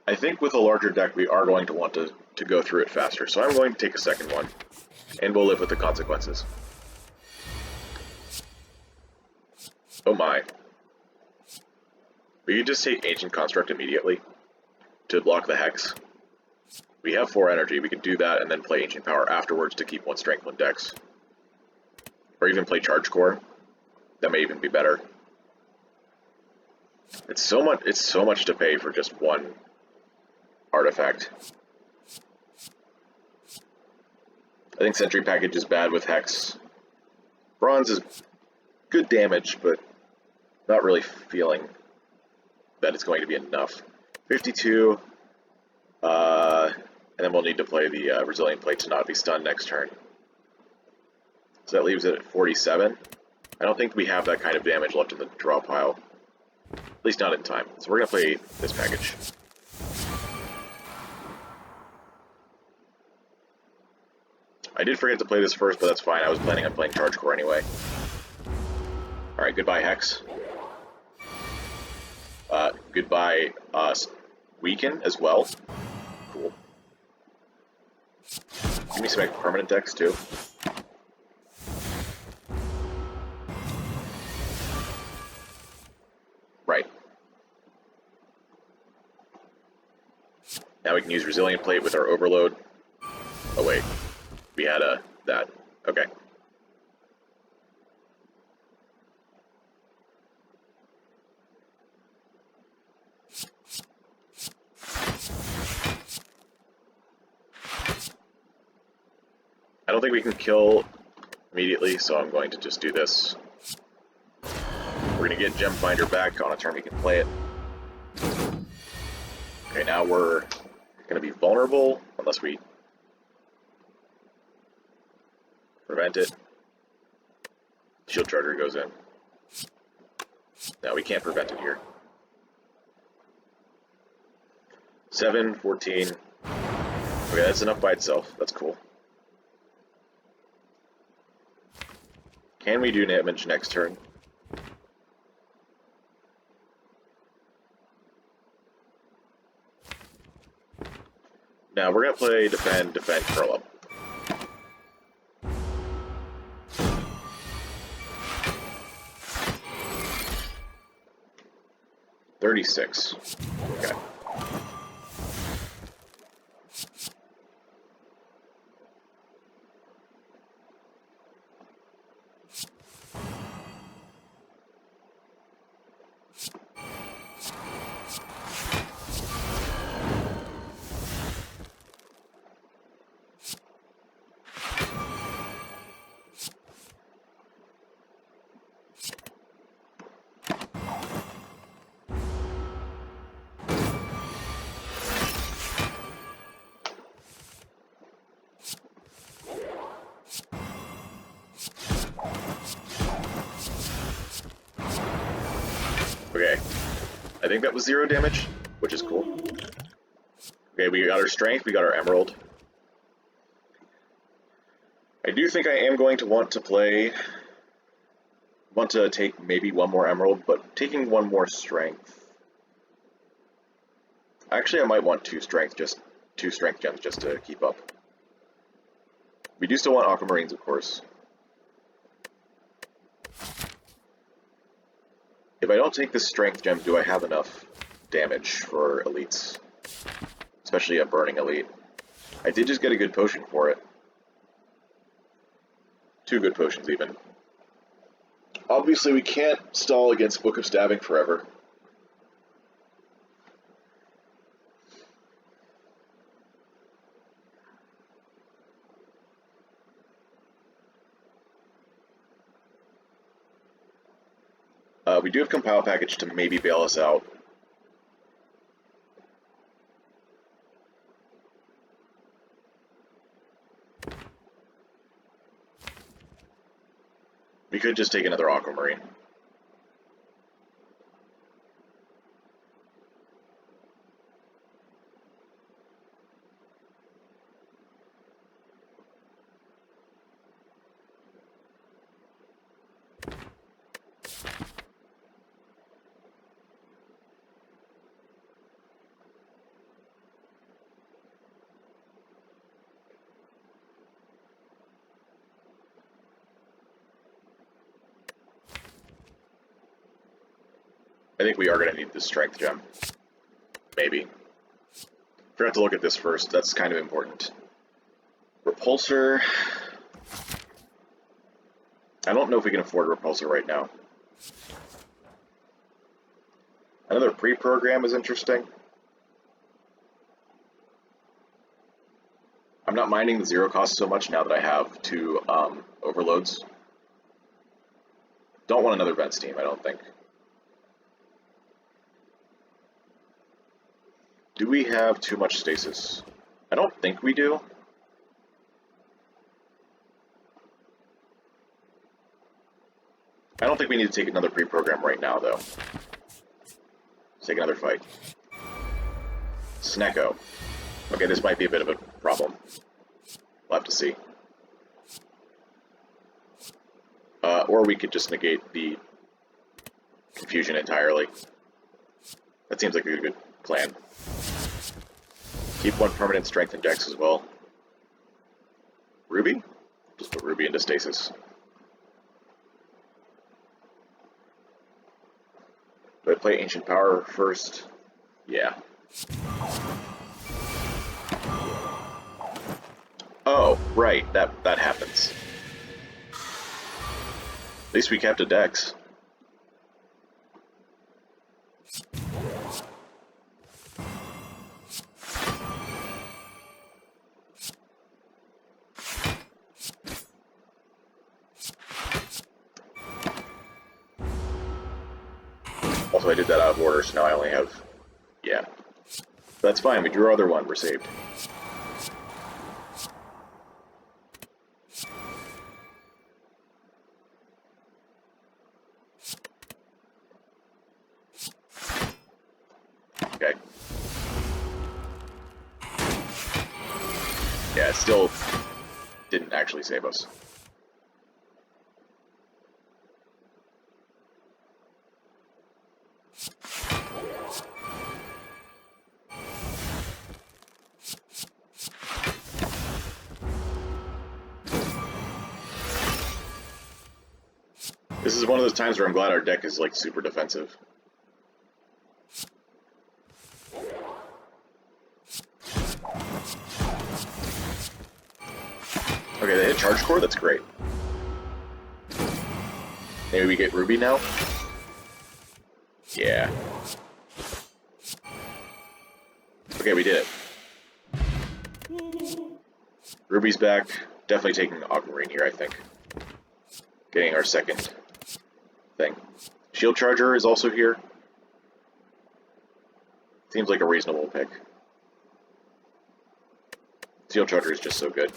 I think with a larger deck we are going to want to go through it faster, so I'm going to take a second one, and we'll live with the consequences. Oh my. We could just take Ancient Construct immediately to block the Hex. We have 4 energy, we could do that and then play Ancient Power afterwards to keep 1 Strength, 1 Dex. Or even play Charge Core. That may even be better. It's so much to pay for just 1 artifact. I think Sentry Package is bad with Hex. Bronze is good damage, but not really feeling that it's going to be enough. 52, and then we'll need to play the Resilient Plate to not be stunned next turn. So that leaves it at 47. I don't think we have that kind of damage left in the draw pile. At least not in time. So we're going to play this package. I did forget to play this first, but that's fine. I was planning on playing Charge Core anyway. Alright, goodbye Hex. Goodbye Weaken as well. Cool. Give me some permanent decks too. Right. Now we can use Resilient Plate with our Overload. Oh wait, we had that. Okay. I don't think we can kill immediately, so I'm going to just do this. We're going to get Gem Finder back on a turn we can play it. Okay, now we're going to be vulnerable unless we prevent it. Shield Charger goes in. No, we can't prevent it here. 7, 14. Okay, that's enough by itself. That's cool. Can we do damage next turn? Now we're going to play defend, defend, curl up. $36. Okay. Okay, I think that was 0 damage, which is cool. Okay, we got our strength, we got our emerald. I do think I am going to want to take maybe one more emerald, but taking one more strength. Actually, I might want two strength gems just to keep up. We do still want aquamarines, of course. If I don't take this strength gem, do I have enough damage for elites? Especially a burning elite. I did just get a good potion for it. 2 good potions, even. Obviously, we can't stall against Book of Stabbing forever. We do have Compile Package to maybe bail us out. We could just take another Aquamarine. I think we are going to need this strength gem. Maybe. Forgot to look at this first. That's kind of important. Repulsor. I don't know if we can afford Repulsor right now. Another pre-program is interesting. I'm not minding the 0 cost so much now that I have 2 overloads. Don't want another vent steam, I don't think. Do we have too much stasis? I don't think we do. I don't think we need to take another pre-program right now, though. Let's take another fight. Snecko. Okay, this might be a bit of a problem. We'll have to see. Or we could just negate the confusion entirely. That seems like a good plan. Keep 1 permanent strength in decks as well. Ruby? Just put Ruby into stasis. Do I play Ancient Power first? Yeah. Oh, right, that happens. At least we kept a dex. Also, I did that out of order, so now I only have... Yeah. That's fine, we drew our other one, we're saved. Okay. Yeah, it still didn't actually save us. This is one of those times where I'm glad our deck is, like, super defensive. Okay, they hit Charge Core? That's great. Maybe we get Ruby now? Yeah. Okay, we did it. Ruby's back. Definitely taking Aquamarine here, I think. Getting our second thing. Shield Charger is also here. Seems like a reasonable pick. Shield Charger is just so good.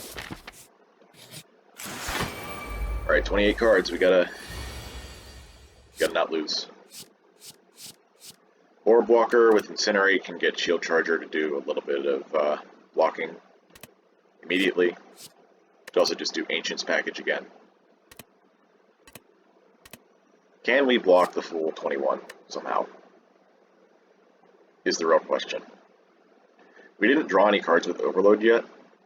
Alright, 28 cards. We gotta not lose. Orb Walker with Incinerate can get Shield Charger to do a little bit of blocking immediately. Could also just do Ancient's package again. Can we block the full 21 somehow? Is the real question. We didn't draw any cards with Overload yet.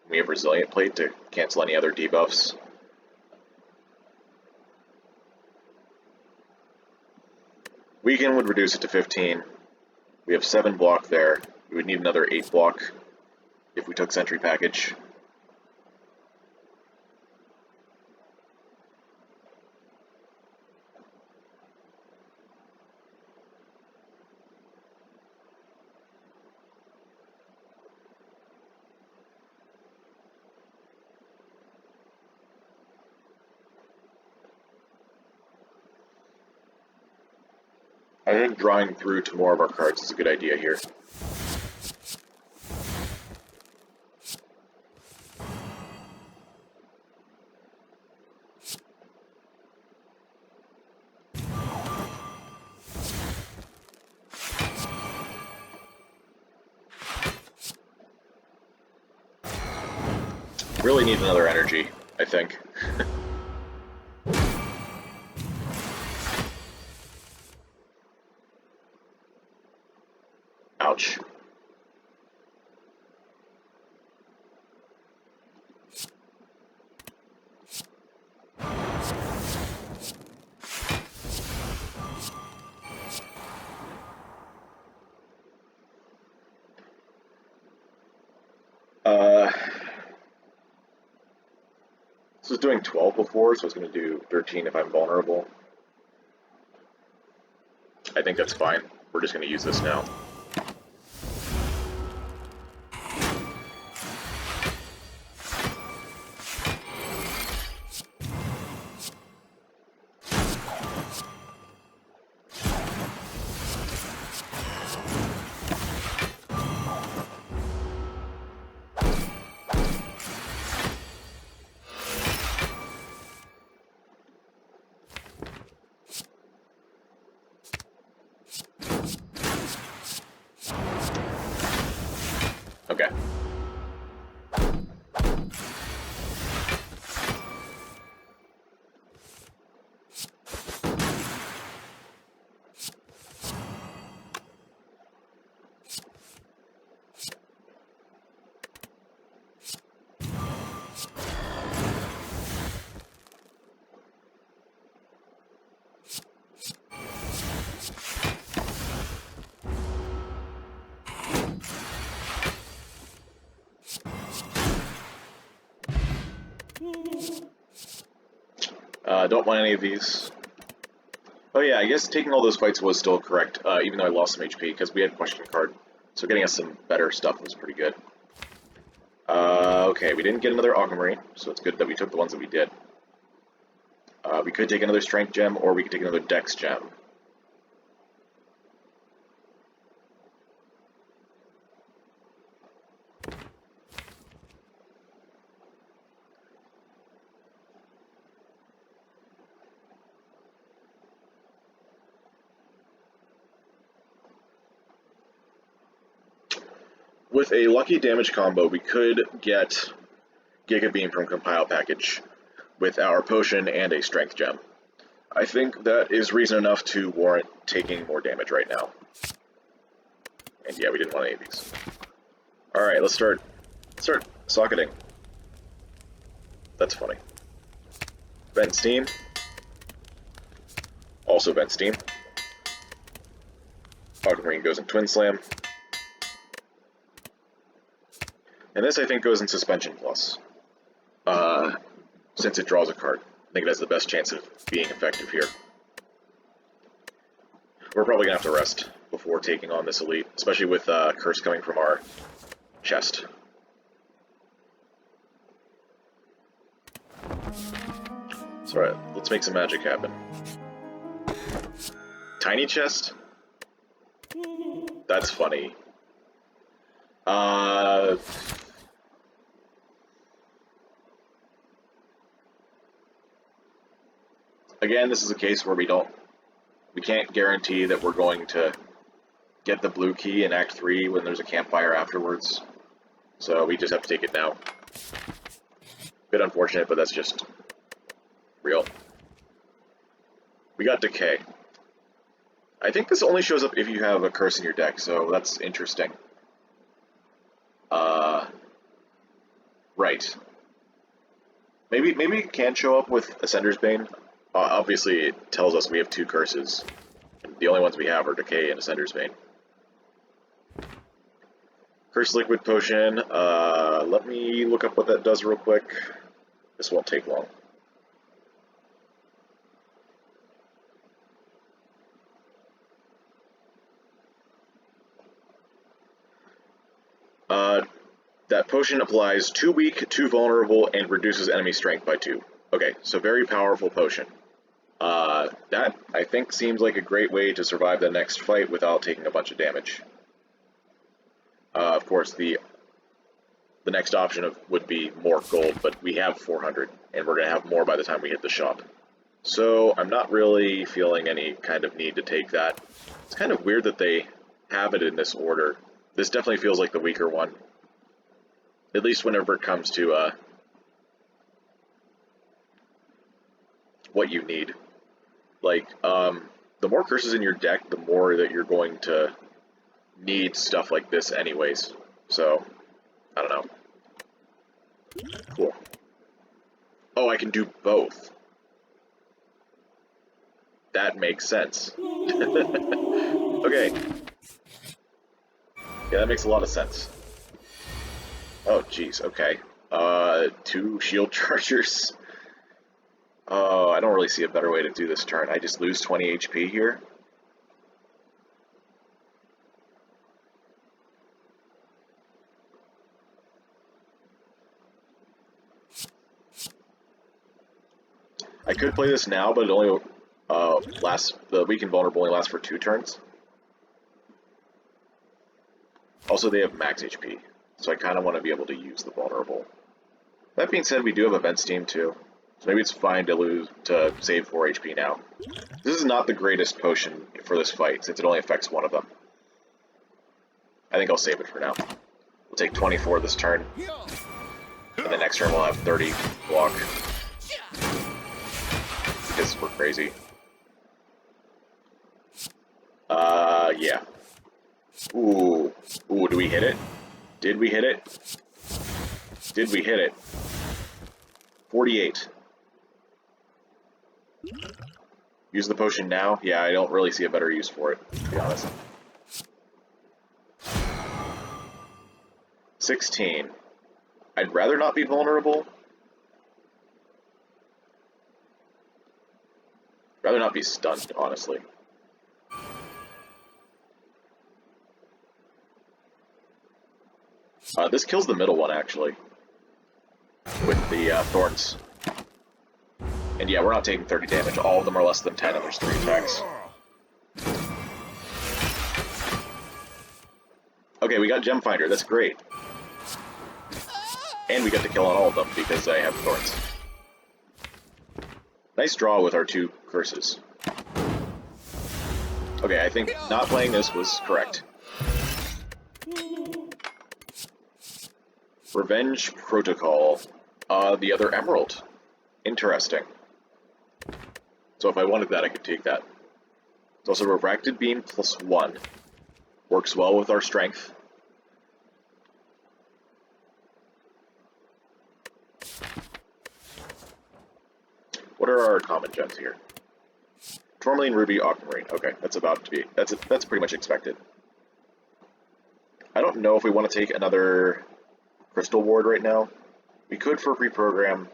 We have Resilient Plate to cancel any other debuffs. Weaken would reduce it to 15. We have 7 block there. We would need another 8 block if we took Sentry Package. I think drawing through to more of our cards is a good idea here. Really need another energy, I think. Ouch. This was doing 12 before, so it's going to do 13 if I'm vulnerable. I think that's fine. We're just going to use this now. Don't want any of these. Oh yeah, I guess taking all those fights was still correct, even though I lost some HP, because we had question card. So getting us some better stuff was pretty good. Okay, we didn't get another Aquamarine, so it's good that we took the ones that we did. We could take another Strength Gem, or we could take another Dex Gem. With a lucky damage combo, we could get Giga Beam from Compile Package with our potion and a Strength Gem. I think that is reason enough to warrant taking more damage right now. And yeah, we didn't want any of these. Alright, let's start socketing. That's funny. Vent Steam. Also Vent Steam. Aquamarine goes in Twin Slam. And this, I think, goes in Suspension Plus. Since it draws a card. I think it has the best chance of being effective here. We're probably going to have to rest before taking on this elite, especially with Curse coming from our chest. That's alright, let's make some magic happen. Tiny chest? That's funny. Again, this is a case where we can't guarantee that we're going to get the blue key in Act 3 when there's a campfire afterwards. So we just have to take it now. Bit unfortunate, but that's just real. We got Decay. I think this only shows up if you have a curse in your deck, so that's interesting. Right. Maybe it can show up with Ascender's Bane. Obviously, it tells us we have 2 curses. The only ones we have are Decay and Ascender's Bane. Curse Liquid Potion. Let me look up what that does real quick. This won't take long. That potion applies 2 weak, 2 vulnerable, and reduces enemy strength by 2. Okay, so very powerful potion. That, I think, seems like a great way to survive the next fight without taking a bunch of damage. Of course, the next option would be more gold, but we have 400, and we're going to have more by the time we hit the shop. So I'm not really feeling any kind of need to take that. It's kind of weird that they have it in this order. This definitely feels like the weaker one. At least whenever it comes to what you need. Like, the more curses in your deck, the more that you're going to need stuff like this anyways. So, I don't know. Cool. Oh, I can do both. That makes sense. Okay. Yeah, that makes a lot of sense. Oh, jeez, okay. 2 shield chargers. Oh, I don't really see a better way to do this turn. I just lose 20 HP here. I could play this now, but it only the weak and vulnerable only lasts for 2 turns. Also, they have max HP, so I kind of want to be able to use the vulnerable. That being said, we do have Event Steam too, so maybe it's fine to save 4 HP now. This is not the greatest potion for this fight, since it only affects one of them. I think I'll save it for now. We'll take 24 this turn, and the next turn we'll have 30 block. Because we're crazy. Yeah. Ooh, do we hit it? Did we hit it? Did we hit it? 48. Use the potion now? Yeah, I don't really see a better use for it, to be honest. 16. I'd rather not be vulnerable. Rather not be stunned, honestly. This kills the middle one, actually, with the thorns. And yeah, we're not taking 30 damage. All of them are less than 10, and there's 3 attacks. Okay, we got Gem Finder. That's great. And we got to kill on all of them because I have thorns. Nice draw with our 2 curses. Okay, I think not playing this was correct. Revenge Protocol. The other emerald. Interesting. So if I wanted that, I could take that. It's also Refracted Beam +1. Works well with our strength. What are our common gems here? Tourmaline, Ruby, Aquamarine. Okay, that's about to be... That's pretty much expected. I don't know if we want to take another Crystal Ward right now. We could for reprogram.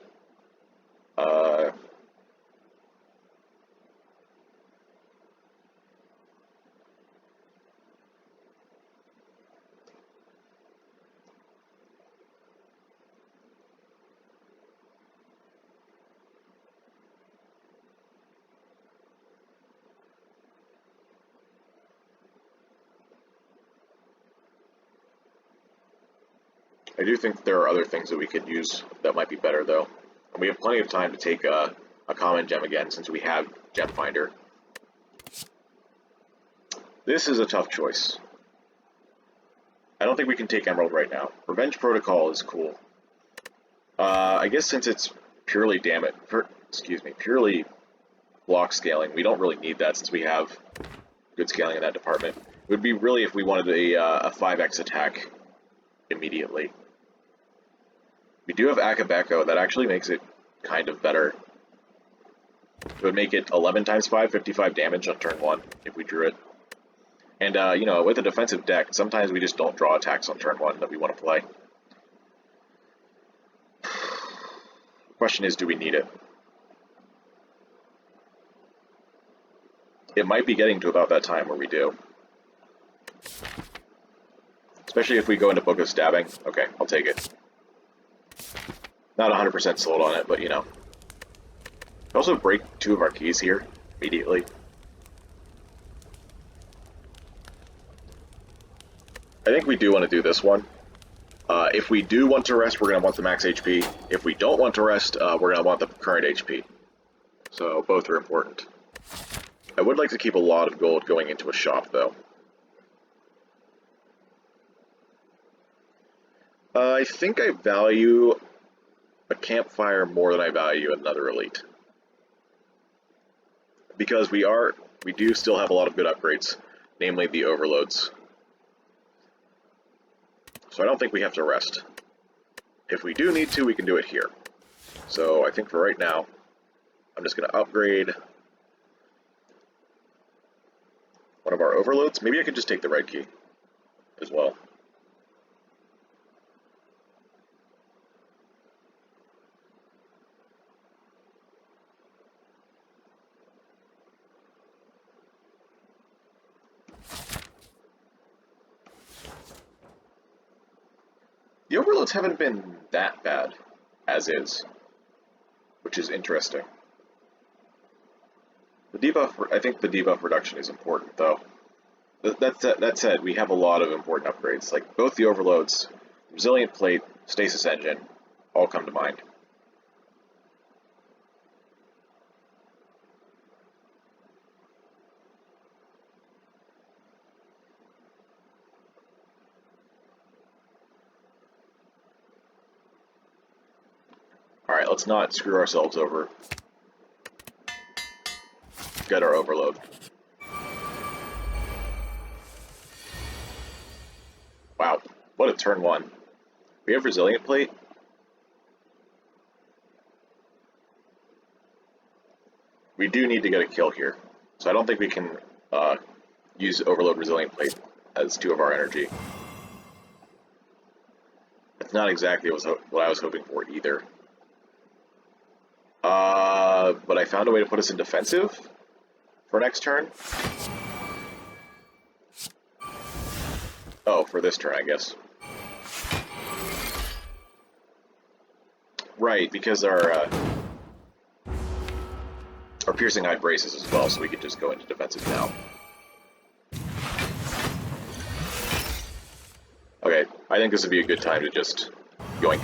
I do think there are other things that we could use that might be better, though. And we have plenty of time to take a common gem again, since we have Gem Finder. This is a tough choice. I don't think we can take Emerald right now. Revenge Protocol is cool. I guess since it's purely purely block scaling, we don't really need that since we have good scaling in that department. It would be really if we wanted a 5x attack immediately. We do have Akabeko, that actually makes it kind of better. It would make it 11 times 5, 55 damage on turn 1 if we drew it. And, you know, with a defensive deck, sometimes we just don't draw attacks on turn 1 that we want to play. The question is, do we need it? It might be getting to about that time where we do. Especially if we go into Book of Stabbing. Okay, I'll take it. Not 100% sold on it, but you know. Also break 2 of our keys here immediately. I think we do want to do this one. If we do want to rest, we're going to want the max HP. If we don't want to rest, we're going to want the current HP. So both are important. I would like to keep a lot of gold going into a shop, though. I think I value a campfire more than I value another elite. Because we do still have a lot of good upgrades, namely the overloads. So I don't think we have to rest. If we do need to, we can do it here. So I think for right now, I'm just going to upgrade one of our overloads. Maybe I could just take the red key as well. The overloads haven't been that bad, as is, which is interesting. The debuff, I think the debuff reduction is important, though. That said, we have a lot of important upgrades, like both the overloads, Resilient Plate, Stasis Engine, all come to mind. Alright, let's not screw ourselves over. Get our overload. Wow, what a turn 1. We have Resilient Plate. We do need to get a kill here, so I don't think we can use Overload Resilient Plate as 2 of our energy. That's not exactly what I was hoping for either. But I found a way to put us in defensive. for next turn. Oh, for this turn, I guess. Right, because our piercing eye braces as well, so we could just go into defensive now. Okay, I think this would be a good time to just yoink.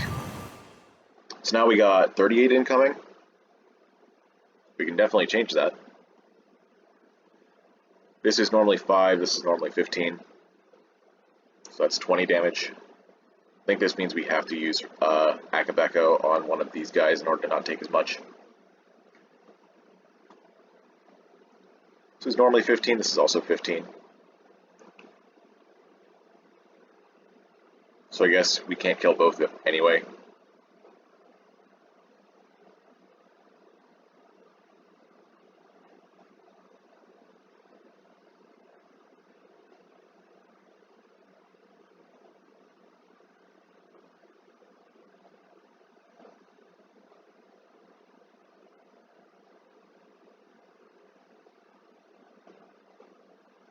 So now we got 38 incoming. We can definitely change that. This is normally 5, this is normally 15. So that's 20 damage. I think this means we have to use Akabeko on one of these guys in order to not take as much. This is normally 15, this is also 15. So I guess we can't kill both anyway.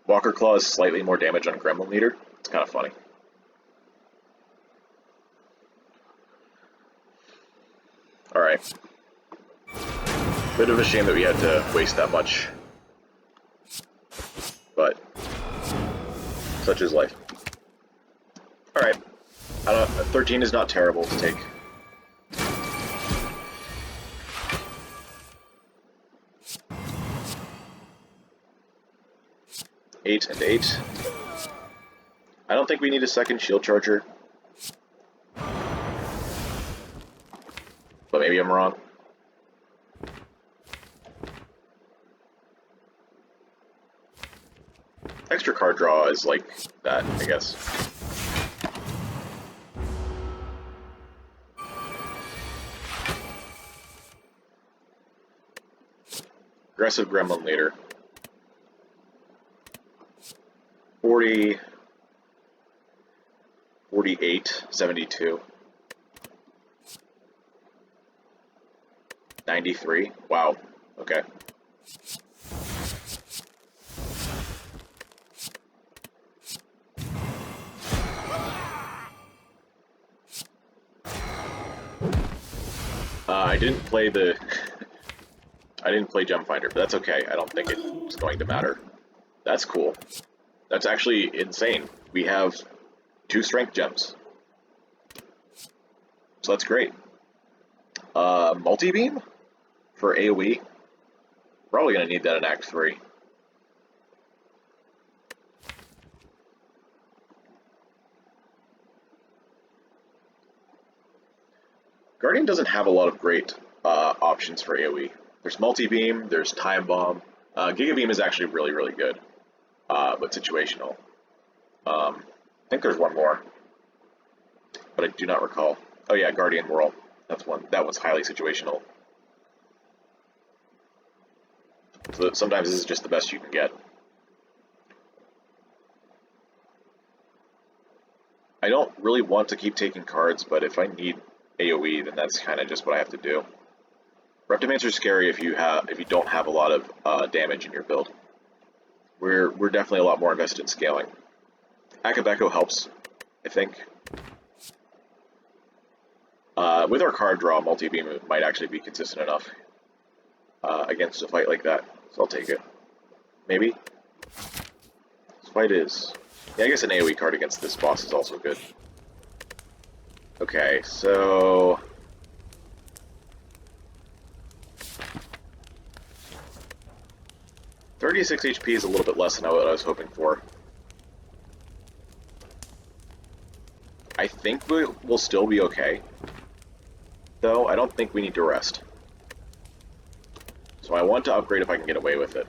Walker Claw is slightly more damage on Gremlin Leader. It's kind of funny. Alright. Bit of a shame that we had to waste that much. But such is life. Alright. 13 is not terrible to take. Eight and 8. I don't think we need a second shield charger. But maybe I'm wrong. Extra card draw is like that, I guess. Aggressive Gremlin Leader. 40, 48, 72, 93. Wow. Okay. I didn't play the I didn't play Gem Finder, but that's okay. I don't think it's going to matter. That's cool. That's actually insane. We have 2 strength gems. So that's great. Multi-beam for AoE. Probably going to need that in Act 3. Guardian doesn't have a lot of great options for AoE. There's multi-beam, there's time bomb. Giga Beam is actually really, really good. But situational. I think there's one more, but I do not recall. Oh yeah, Guardian Whirl. That's one. That one's highly situational. So sometimes this is just the best you can get. I don't really want to keep taking cards, but if I need AoE, then that's kind of just what I have to do. Reptimancer is scary if you don't have a lot of damage in your build. We're definitely a lot more invested in scaling. Akabeko helps, I think. With our card draw, multi-beam might actually be consistent enough against a fight like that, so I'll take it. Maybe? This fight is... Yeah, I guess an AoE card against this boss is also good. Okay, so... $36 HP is a little bit less than what I was hoping for. I think we'll still be okay, though. I don't think we need to rest. So I want to upgrade if I can get away with it.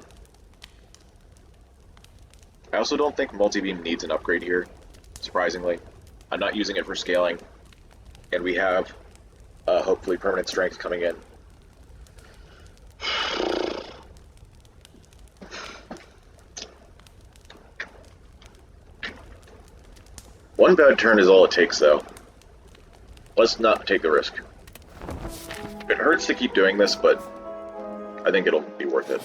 I also don't think multi-beam needs an upgrade here, surprisingly. I'm not using it for scaling, and we have hopefully permanent strength coming in. One bad turn is all it takes, though. Let's not take the risk. It hurts to keep doing this, but I think it'll be worth it.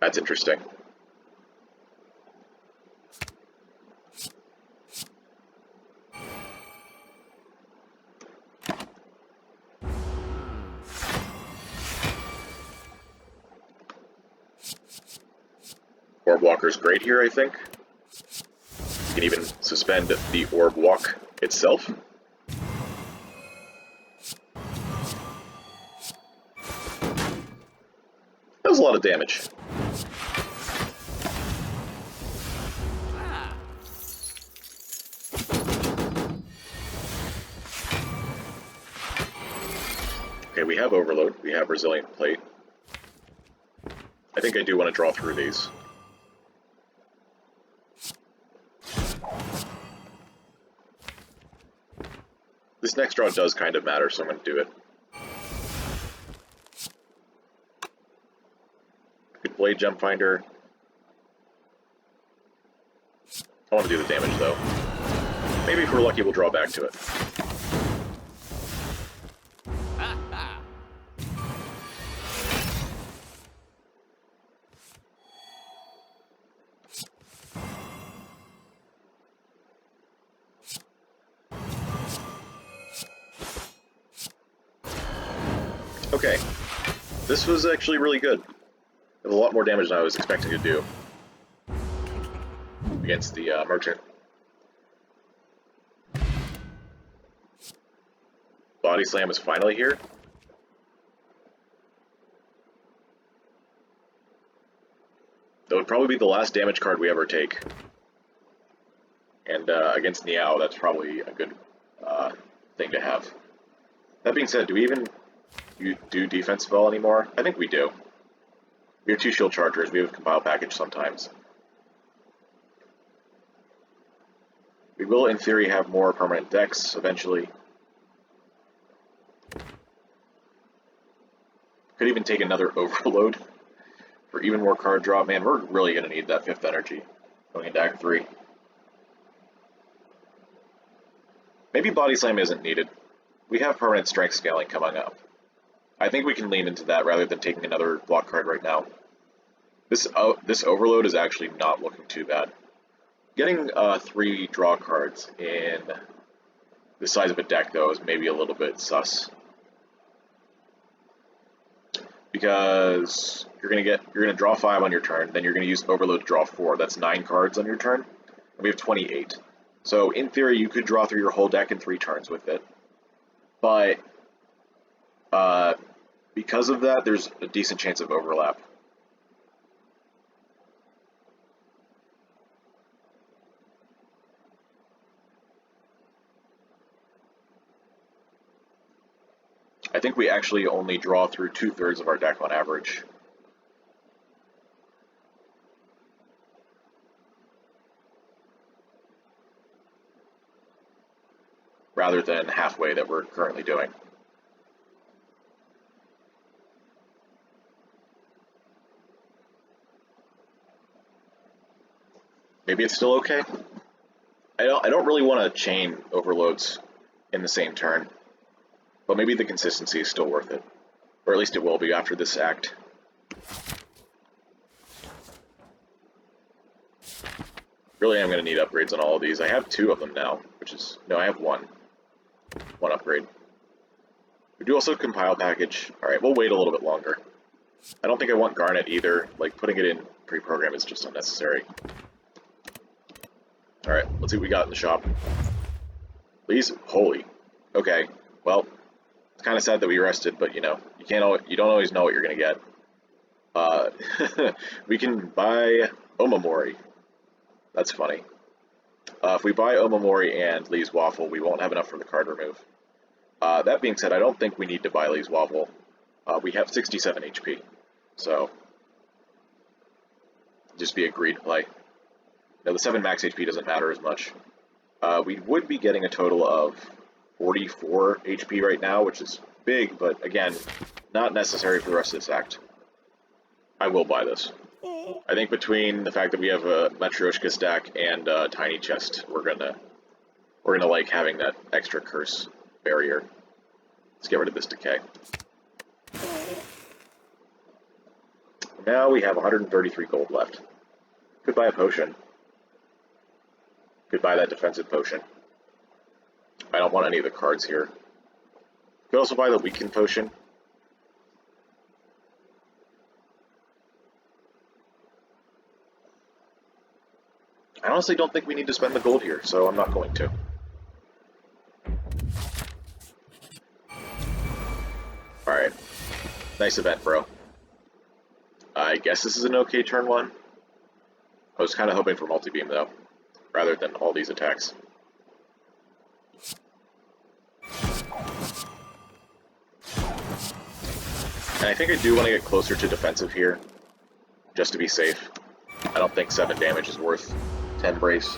That's interesting. Orb Walker's great here, I think. You can even suspend the Orb Walk itself. That was a lot of damage. Okay, we have Overload, we have Resilient Plate. I think I do want to draw through these. This next draw does kind of matter, so I'm going to do it. Good Blade Jump Finder. I want to do the damage, though. Maybe if we're lucky, we'll draw back to it. Okay, this was actually really good. It was a lot more damage than I was expecting to do against the merchant. Body Slam is finally here. That would probably be the last damage card we ever take. And against Niao, that's probably a good thing to have. That being said, do we even do defense spell anymore? I think we do. We have 2 shield chargers, we have a compile package sometimes. We will, in theory, have more permanent decks eventually. Could even take another Overload for even more card draw. Man, we're really going to need that 5th energy going into Act 3. Maybe Body Slam isn't needed. We have permanent strength scaling coming up. I think we can lean into that rather than taking another block card right now. This Overload is actually not looking too bad. Getting 3 draw cards in the size of a deck, though, is maybe a little bit sus. Because you're gonna draw 5 on your turn, then you're gonna use Overload to draw 4. That's 9 cards on your turn, and we have 28. So in theory, you could draw through your whole deck in 3 turns with it. But because of that, there's a decent chance of overlap. I think we actually only draw through 2/3 of our deck on average. Rather than halfway that we're currently doing. Maybe it's still okay. I don't really want to chain overloads in the same turn, but maybe the consistency is still worth it, or at least it will be after this act. Really, I'm going to need upgrades on all of these. I have 2 of them now, no, I have 1 upgrade. We do also compile package. All right, we'll wait a little bit longer. I don't think I want Garnet either. Like, putting it in pre-program is just unnecessary. Alright, let's see what we got in the shop. Please? Holy. Okay, well, it's kind of sad that we rested, but you know, you don't always know what you're going to get. We can buy Omamori. That's funny. If we buy Omamori and Lee's Waffle, we won't have enough for the card remove. That being said, I don't think we need to buy Lee's Waffle. We have 67 HP, so just be a greed play. Now, the 7 max HP doesn't matter as much. We would be getting a total of 44 HP right now, which is big, but again, not necessary for the rest of this act. I will buy this. I think between the fact that we have a Matryoshka stack and a tiny chest, we're gonna like having that extra curse barrier. Let's get rid of this decay. Now we have 133 gold left. Could buy a potion. Could buy that defensive potion. I don't want any of the cards here. Could also buy the weaken potion. I honestly don't think we need to spend the gold here, so I'm not going to. Alright. Nice event, bro. I guess this is an okay turn one. I was kind of hoping for multi-beam, though, rather than all these attacks. And I think I do want to get closer to defensive here, just to be safe. I don't think 7 damage is worth 10 brace.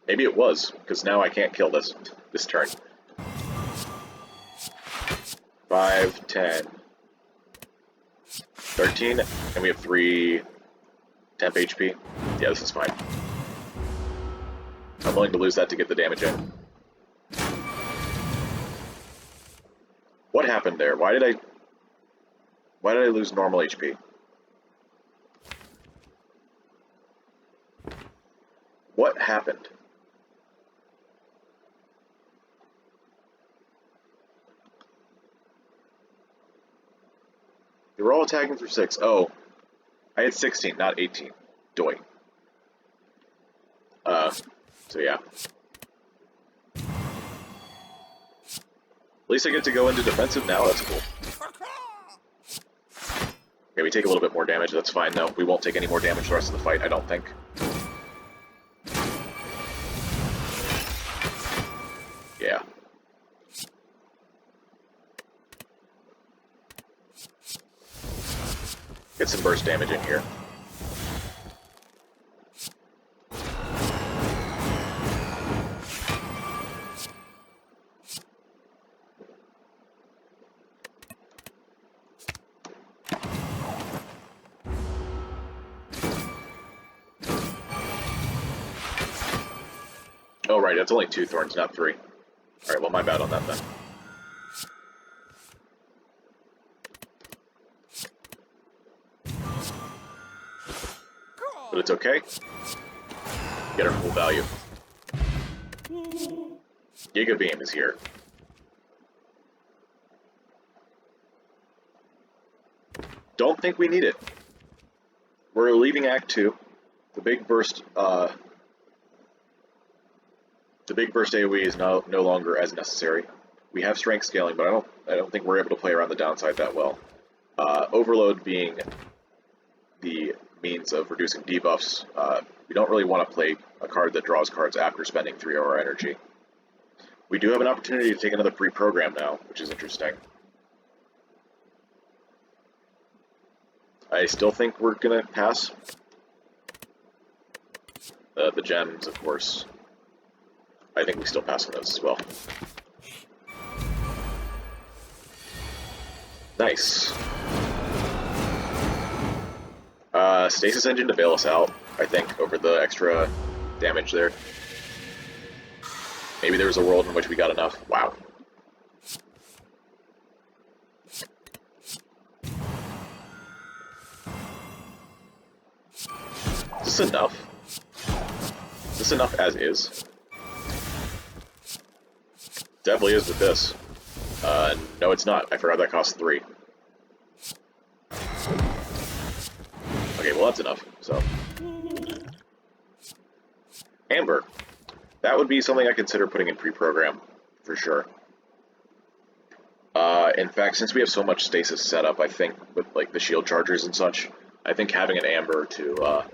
Maybe it was, because now I can't kill this turn. 5, 10, 13, and we have 3 temp HP. Yeah, this is fine. I'm willing to lose that to get the damage in. What happened there? Why did I lose normal HP? What happened? They were all attacking for 6. Oh, I had 16, not 18. Doy. So yeah. At least I get to go into defensive now, that's cool. Okay, we take a little bit more damage, that's fine though. We won't take any more damage the rest of the fight, I don't think. Yeah. Get some burst damage in here. Oh right, that's only 2 thorns, not 3. Alright, well my bad on that then. But it's okay. Get our full value. Giga Beam is here. Don't think we need it. We're leaving Act 2. The big burst AoE is no longer as necessary. We have strength scaling, but I don't think we're able to play around the downside that well. Overload being the means of reducing debuffs, we don't really want to play a card that draws cards after spending 3 of our energy. We do have an opportunity to take another pre-program now, which is interesting. I still think we're gonna pass. The gems, of course. I think we still pass on those as well. Nice. Stasis Engine to bail us out, I think, over the extra damage there. Maybe there was a world in which we got enough. Wow. Is this enough? Is this enough as is? Definitely is with this. No, it's not. I forgot that costs 3. Okay, well that's enough, so. Amber. That would be something I consider putting in pre-program, for sure. In fact, since we have so much stasis set up, I think, with like the shield chargers and such, I think having an Amber to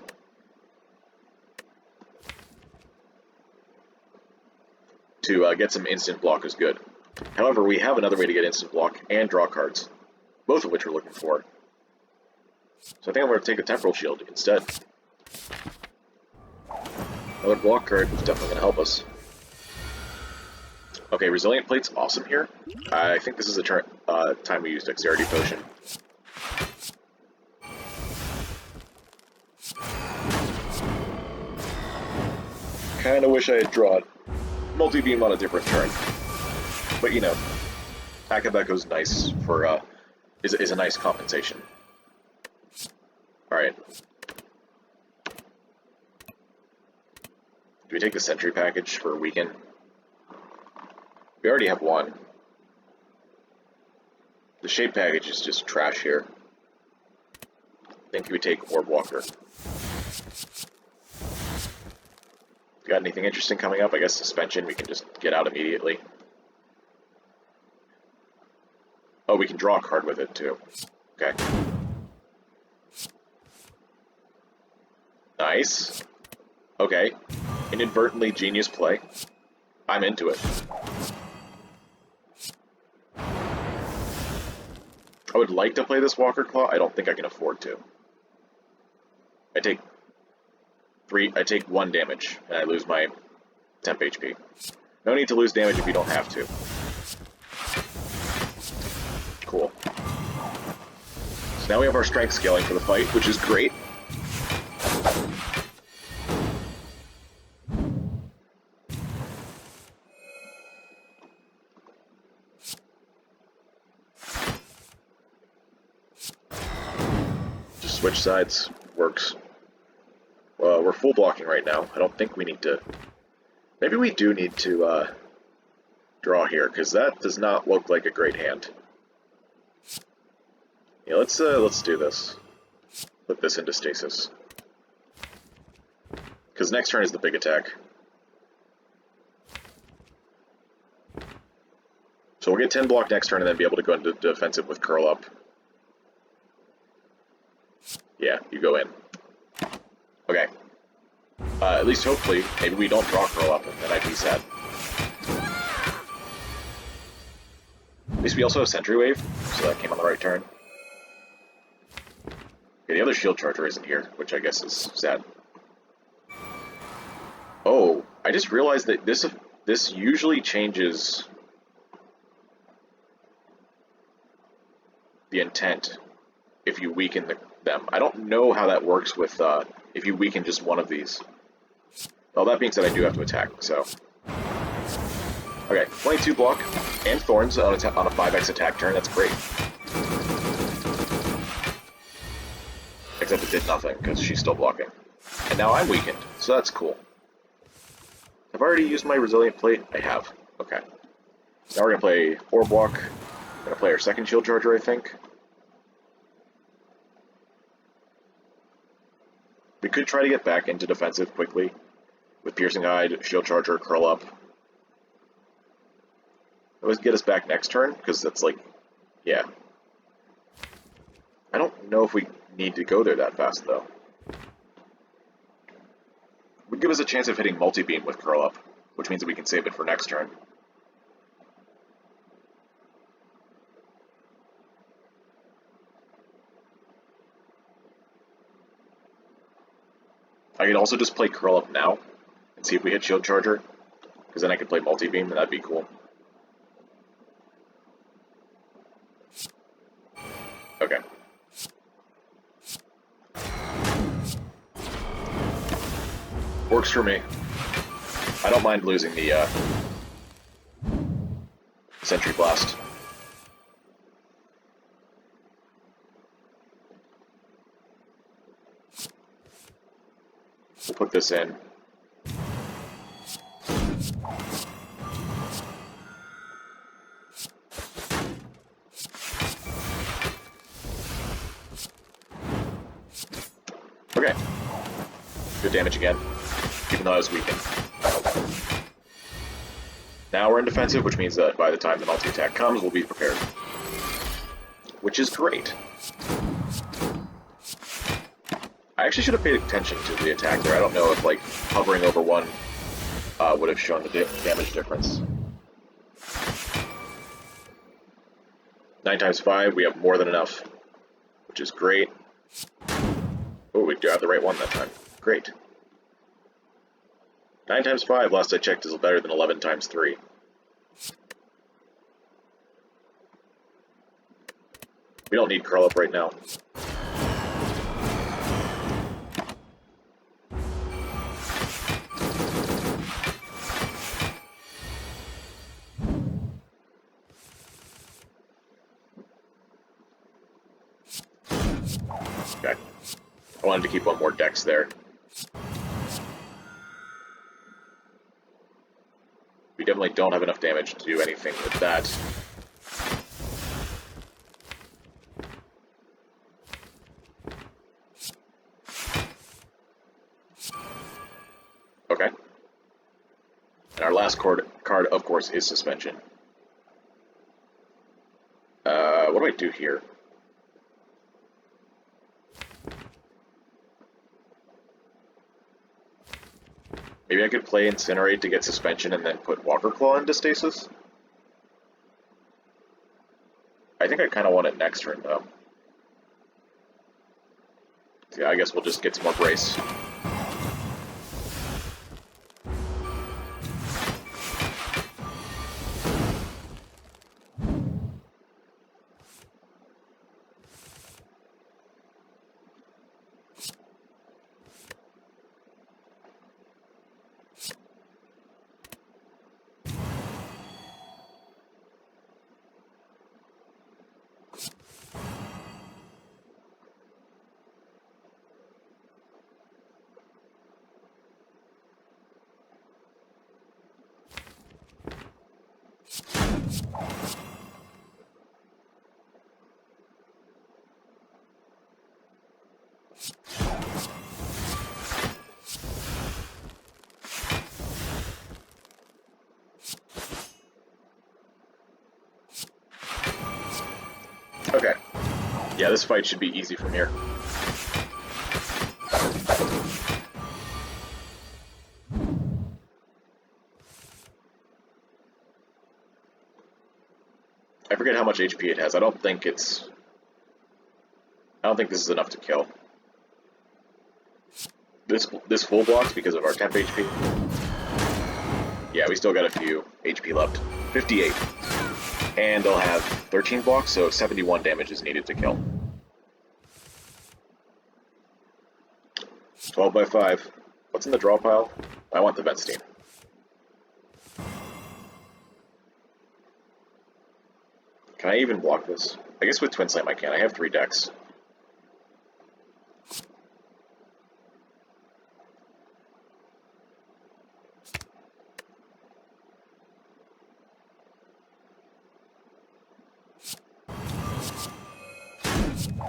get some instant block is good. However, we have another way to get instant block and draw cards, both of which we're looking for. So I think I'm going to take a Temporal Shield instead. Another block card is definitely going to help us. Okay, Resilient Plate's awesome here. I think this is the time we use Dexterity Potion. Kinda wish I had drawn Multi-Beam on a different turn. But But you know, Akabeko's nice for is a nice compensation. All right. Do we take the Sentry package for a weekend? We already have one. The Shape package is just trash here. I think we take Orb Walker. Got anything interesting coming up? I guess Suspension, we can just get out immediately. Oh, we can draw a card with it, too. Okay. Nice. Okay. Inadvertently genius play. I'm into it. I would like to play this Walker Claw. I don't think I can afford to. I take 1 damage, and I lose my temp HP. No need to lose damage if you don't have to. Cool. So now we have our strength scaling for the fight, which is great. Just switch sides works. We're full blocking right now. I don't think we need to... Maybe we do need to draw here, because that does not look like a great hand. Yeah, let's do this. Put this into stasis. Because next turn is the big attack. So we'll get 10 block next turn and then be able to go into defensive with curl up. Yeah, you go in. Okay. At least hopefully, maybe we don't draw curl up, and then I'd be sad. At least we also have Sentry Wave, so that came on the right turn. Okay, the other shield charger isn't here, which I guess is sad. Oh, I just realized that this usually changes the intent if you weaken them. I don't know how that works with if you weaken just one of these. Well, that being said, I do have to attack, so... Okay, 22 block, and Thorns on a 5x attack turn, that's great. Except it did nothing, because she's still blocking. And now I'm weakened, so that's cool. Have I already used my Resilient Plate? I have. Okay. Now we're going to play Orb Walk. We're going to play our second Shield Charger, I think. We could try to get back into defensive quickly with Piercing Hide, Shield Charger, Curl Up. Always get us back next turn, because that's like, yeah. I don't know if we need to go there that fast, though. Would give us a chance of hitting Multi-Beam with Curl Up, which means that we can save it for next turn. I could also just play Curl Up now, and see if we hit Shield Charger, because then I could play Multi-Beam, and that'd be cool. Okay. Works for me. I don't mind losing the Sentry Blast. We'll put this in. Okay. Good damage again, even though I was weakened. Now we're in defensive, which means that by the time the multi-attack comes, we'll be prepared. Which is great. I actually should have paid attention to the attack there. I don't know if, like, hovering over one would have shown the damage difference. 9 times 5, we have more than enough, which is great. Oh, we do have the right one that time. Great. 9 times 5, last I checked, is better than 11 times 3. We don't need curl up right now. Okay. I wanted to keep one more dex there. We definitely don't have enough damage to do anything with that. Okay. And our last card, of course, is Suspension. What do I do here? Maybe I could play Incinerate to get Suspension and then put Walker Claw into Stasis? I think I kind of want it next turn, though. Yeah, I guess we'll just get some more Brace. Okay. Yeah, this fight should be easy from here. I forget how much HP it has. I don't think this is enough to kill. This full blocks because of our temp HP. Yeah, we still got a few HP left. 58. And they'll have 13 blocks, so 71 damage is needed to kill. 12 by 5. What's in the draw pile? I want the Vent Steam. Can I even block this? I guess with Twin Slam I can. I have 3 decks.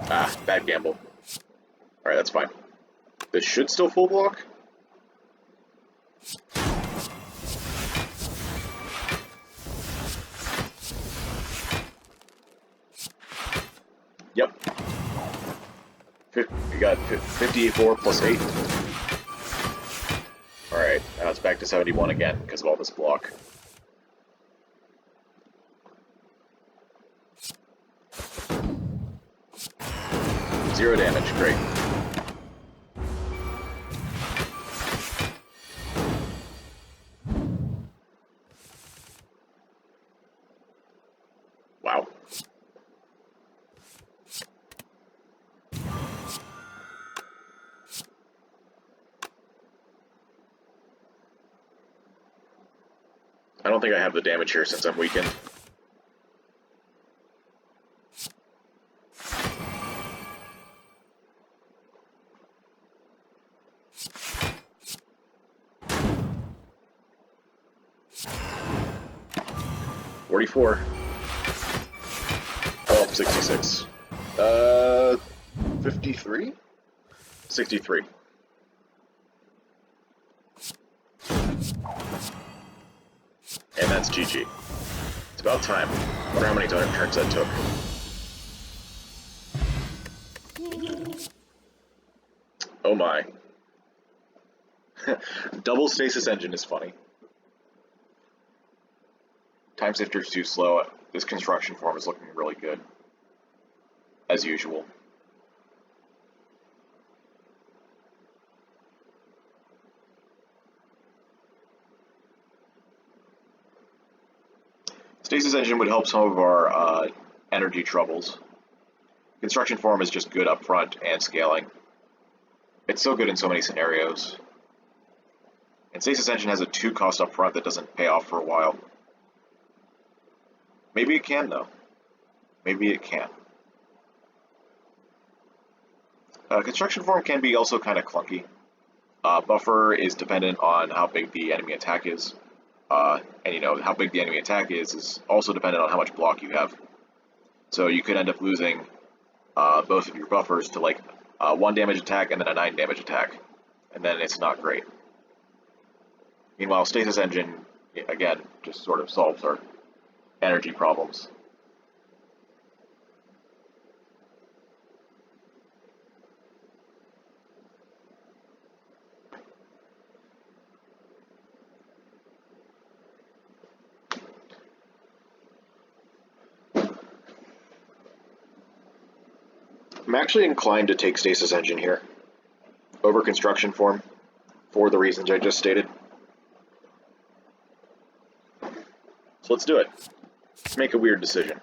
Ah, bad gamble. Alright, that's fine. This should still full block? Yep. We got 54 plus 8. Alright, now it's back to 71 again because of all this block. Zero damage, great. Wow. I don't think I have the damage here since I'm weakened. $44. Oh, 66. 53? 63. And that's GG. It's about time. I wonder how many turns that took. Oh my. Double Stasis Engine is funny. Time Sifter's too slow. This construction form is looking really good. As usual. Stasis Engine would help some of our energy troubles. Construction form is just good up front and scaling. It's so good in so many scenarios. And Stasis Engine has a 2 cost up front that doesn't pay off for a while. Maybe it can, though. Maybe it can. Construction form can be also kind of clunky. Buffer is dependent on how big the enemy attack is. And you know, how big the enemy attack is also dependent on how much block you have. So you could end up losing both of your buffers to like 1 damage attack and then a 9 damage attack. And then it's not great. Meanwhile, Stasis Engine, again, just sort of solves our energy problems. I'm actually inclined to take Stasis Engine here over Construction Form for the reasons I just stated. So let's do it. Let's make a weird decision.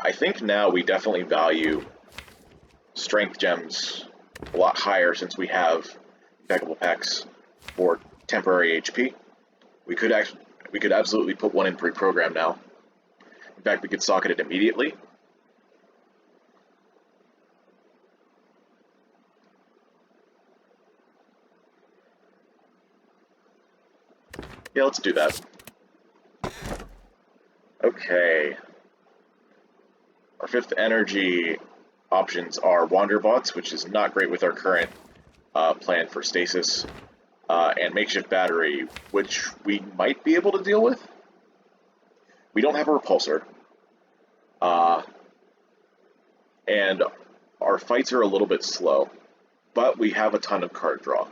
I think now we definitely value Strength Gems a lot higher since we have Impeccable Pecs for temporary HP. We could absolutely put one in pre-program now. In fact, we could socket it immediately. Yeah, let's do that. Okay. Our 5th energy options are Wanderbots, which is not great with our current plan for Stasis, and Makeshift Battery, which we might be able to deal with. We don't have a Repulsor, and our fights are a little bit slow, but we have a ton of card draw.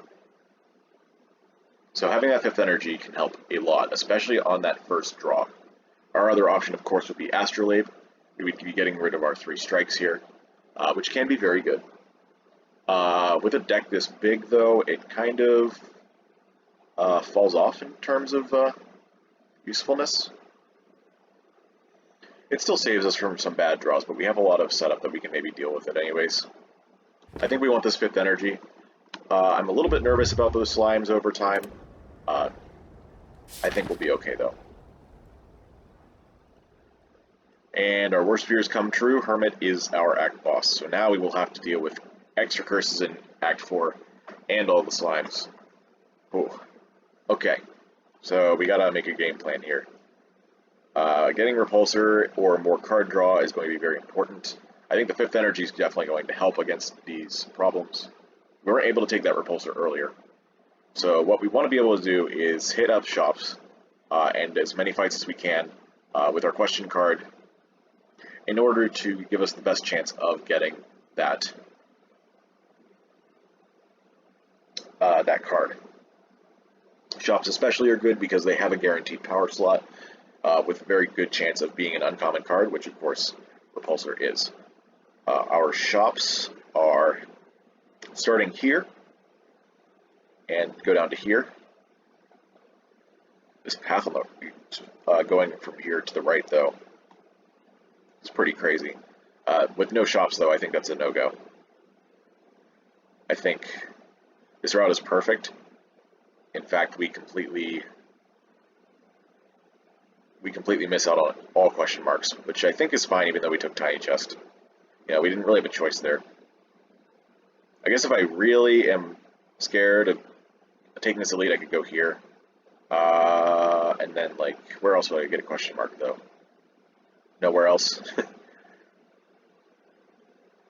So having that 5th energy can help a lot, especially on that first draw. Our other option, of course, would be Astrolabe. We would be getting rid of our 3 strikes here, which can be very good. With a deck this big, though, it kind of falls off in terms of usefulness. It still saves us from some bad draws, but we have a lot of setup that we can maybe deal with it anyways. I think we want this 5th energy. I'm a little bit nervous about those slimes over time. I think we'll be okay, though. And our worst fears come true. Hermit is our Act Boss. So now we will have to deal with extra curses in Act 4 and all the slimes. Ooh. Okay, so we gotta make a game plan here. Getting Repulsor or more card draw is going to be very important. I think the 5th energy is definitely going to help against these problems. We weren't able to take that Repulsor earlier. So what we want to be able to do is hit up shops and as many fights as we can with our question card in order to give us the best chance of getting that that card. Shops especially are good because they have a guaranteed power slot with a very good chance of being an uncommon card, which of course Repulsor is. Our shops are starting here and go down to here. This path on the going from here to the right, though, is pretty crazy. With no shops, though, I think that's a no-go. I think this route is perfect. In fact, we completely miss out on all question marks, which I think is fine, even though we took Tiny Chest. You know, we didn't really have a choice there. I guess if I really am scared of taking this elite, I could go here. And then, like, where else would I get a question mark, though? Nowhere else.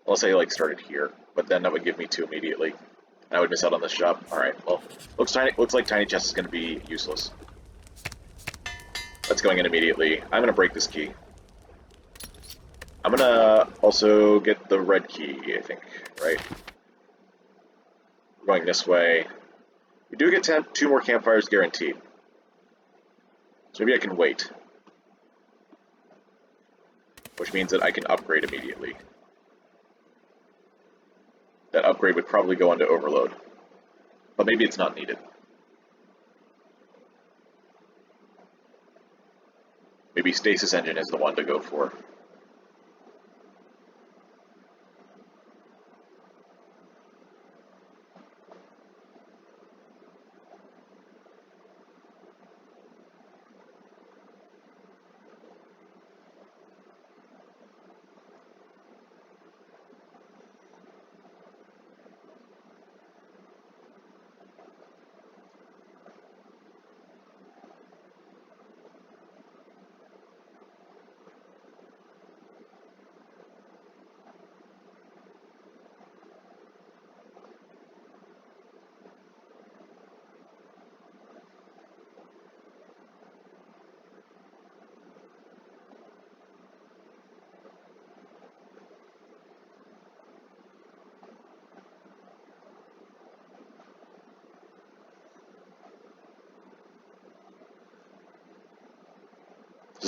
Unless I, like, started here. But then that would give me 2 immediately. And I would miss out on this shop. Alright, well, looks like Tiny Chest is going to be useless. That's going in immediately. I'm going to break this key. I'm going to also get the red key, I think, right? Going this way. We do get 2 more campfires guaranteed. So maybe I can wait. Which means that I can upgrade immediately. That upgrade would probably go into overload. But maybe it's not needed. Maybe Stasis Engine is the one to go for.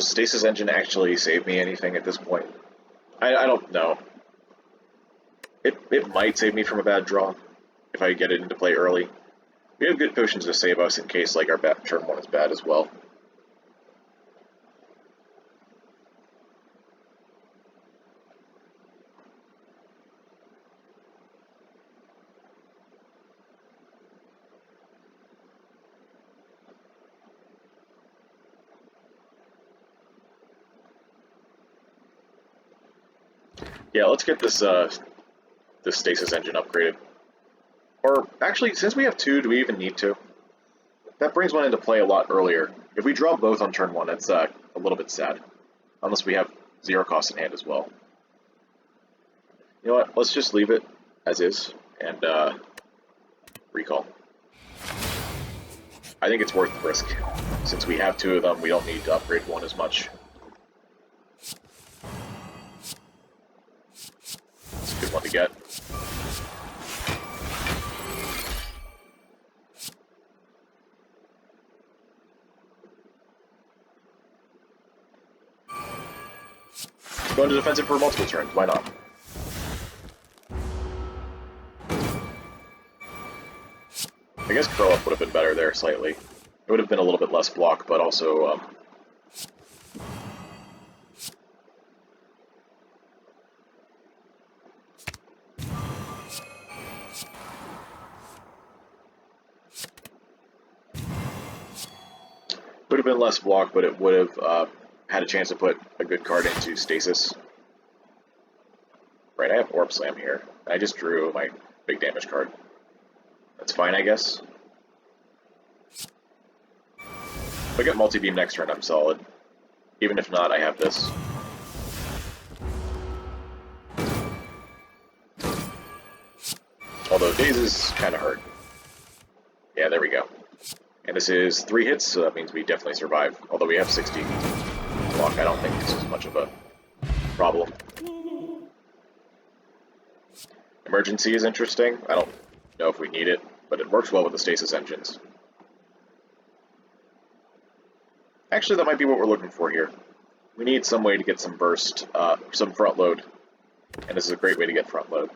Does Stasis Engine actually save me anything at this point? I don't know. It might save me from a bad draw if I get it into play early. We have good potions to save us in case like our turn 1 is bad as well. Yeah, let's get this this Stasis Engine upgraded. Or actually, since we have 2, do we even need to? That brings one into play a lot earlier. If we draw both on turn 1, it's a little bit sad. Unless we have 0 cost in hand as well. You know what, let's just leave it as is, and recall. I think it's worth the risk. Since we have 2 of them, we don't need to upgrade 1 as much. It's a good one to get. Go into defensive for multiple turns, why not? I guess curl up would have been better there slightly. It would have been a little bit less block, but also would have been less block, but it would have had a chance to put a good card into stasis. Right, I have Orb Slam here. I just drew my big damage card. That's fine, I guess. If I get multi-beam next turn, I'm solid. Even if not, I have this. Although Dazes kind of hurt. Yeah, there we go. And this is 3 hits, so that means we definitely survive. Although we have 60 block, I don't think this is much of a problem. Emergency is interesting. I don't know if we need it, but it works well with the stasis engines. Actually, that might be what we're looking for here. We need some way to get some burst, some front load. And this is a great way to get front load.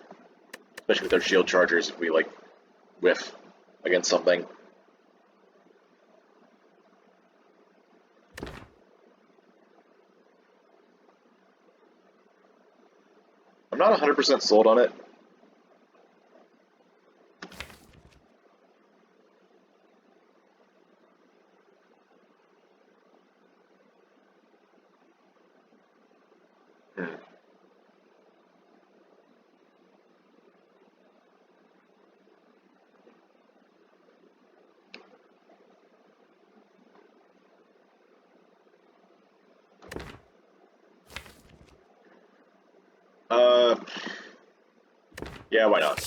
Especially with our shield chargers, if we, like, whiff against something. I'm not 100% sold on it. Yeah, why not?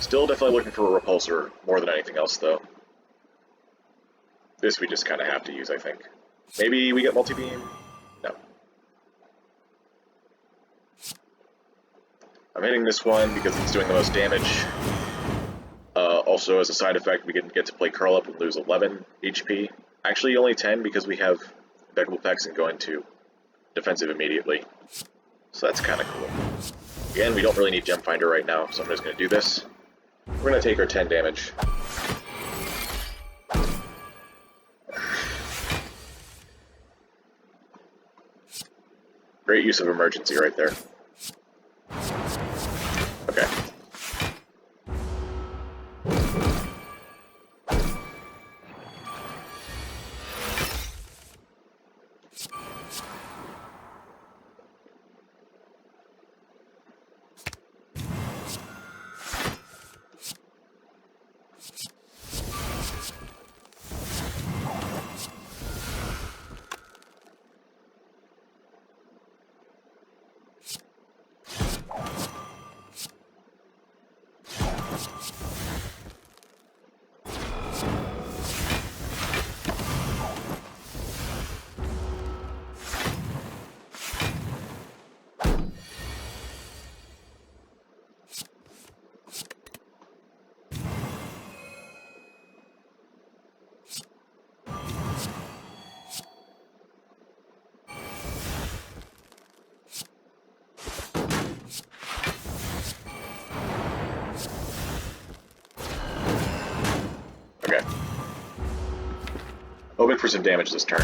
Still definitely looking for a repulsor more than anything else, though. This we just kind of have to use, I think. Maybe we get multi-beam? No. I'm hitting this one because it's doing the most damage. Also, as a side effect, we can get to play Curl Up and lose 11 HP. Actually, only 10 because we have Impeccable Pecs and go into defensive immediately. So that's kind of cool. Again, we don't really need Gem Finder right now, so I'm just going to do this. We're going to take our 10 damage. Great use of emergency right there. Okay. Hoping for some damage this turn.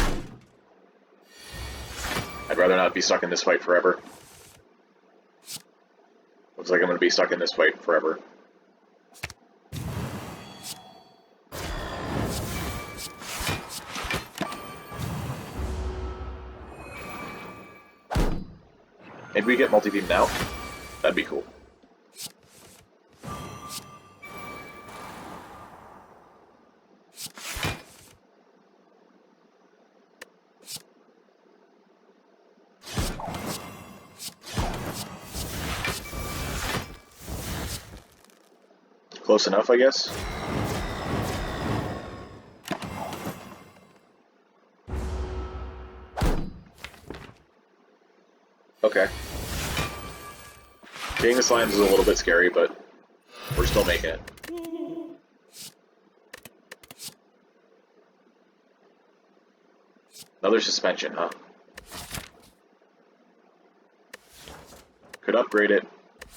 I'd rather not be stuck in this fight forever. Looks like I'm going to be stuck in this fight forever. Maybe we get multi-beam now? That'd be cool. Close enough, I guess. Okay. Being the slimes is a little bit scary, but we're still making it. Another suspension, huh? Could upgrade it.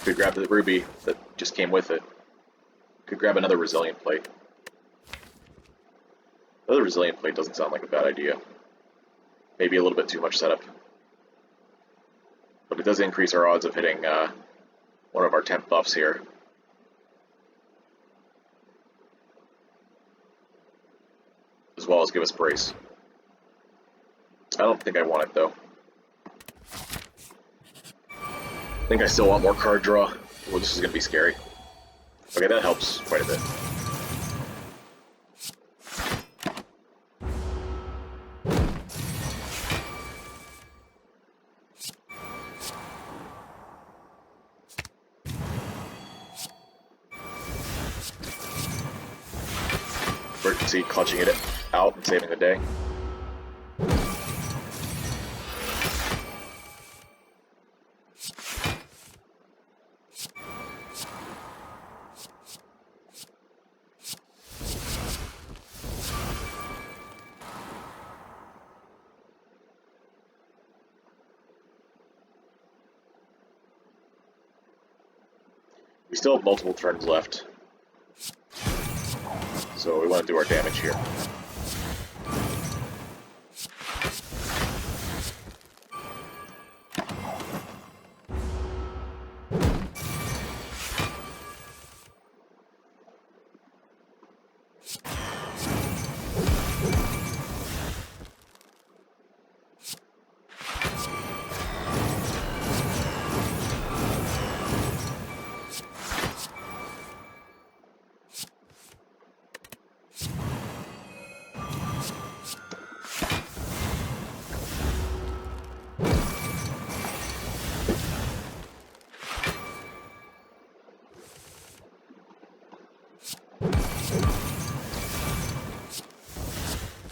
Could grab the ruby that just came with it. Could grab another resilient plate. Another resilient plate doesn't sound like a bad idea. Maybe a little bit too much setup. But it does increase our odds of hitting one of our temp buffs here. As well as give us brace. I don't think I want it though. I think I still want more card draw. Well, this is going to be scary. Okay, that helps quite a bit. Emergency clutching it out and saving the day. We still have multiple turns left, so we want to do our damage here.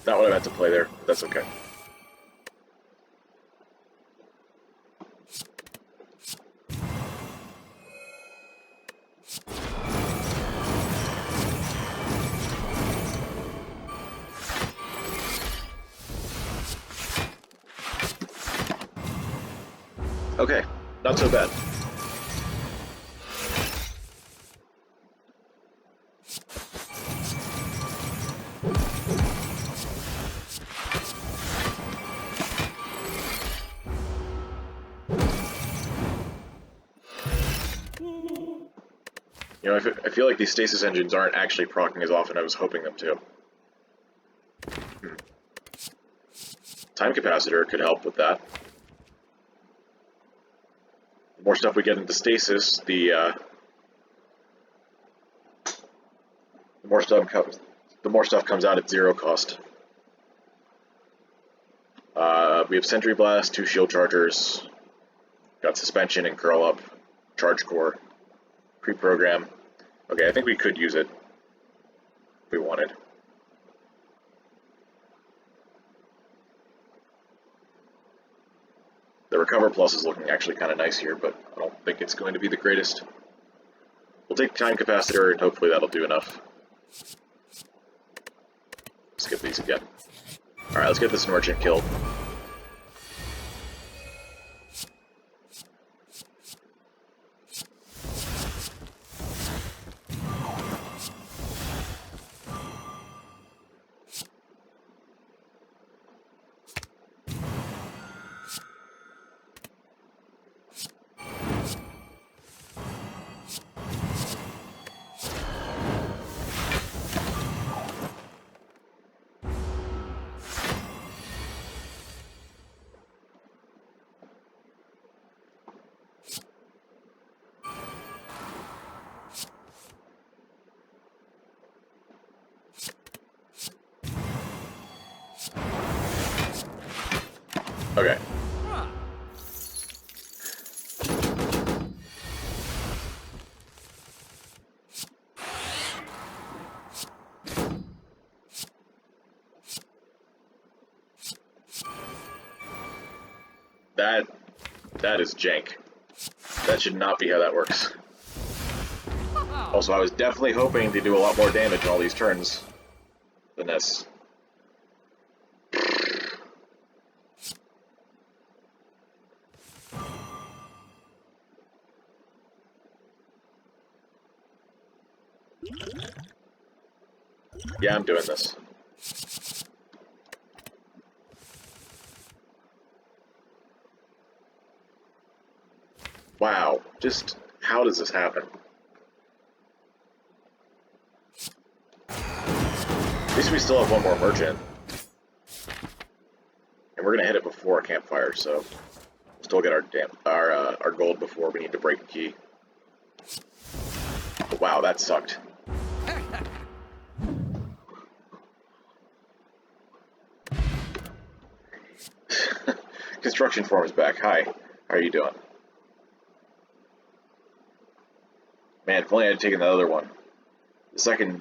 Not what I meant to play there, but that's okay. Okay, not so bad. You know, I feel like these stasis engines aren't actually proccing as often as I was hoping them to. Time capacitor could help with that. The more stuff we get into stasis, the more stuff comes out at zero cost. We have Sentry Blast, 2 shield chargers, got suspension and curl up, charge core, pre-program. Okay, I think we could use it if we wanted. The Recover Plus is looking actually kind of nice here, but I don't think it's going to be the greatest. We'll take Time Capacitor and hopefully that'll do enough. Skip these again. Alright, let's get this merchant killed. Okay. That is jank. That should not be how that works. Also, I was definitely hoping to do a lot more damage in all these turns than this. Yeah, I'm doing this. Wow, just how does this happen? At least we still have one more merchant. And we're gonna hit it before a campfire, so we'll still get our gold before we need to break a key. But wow, that sucked. Construction form is back. Hi, how are you doing? Man, if only I had taken the other one. The second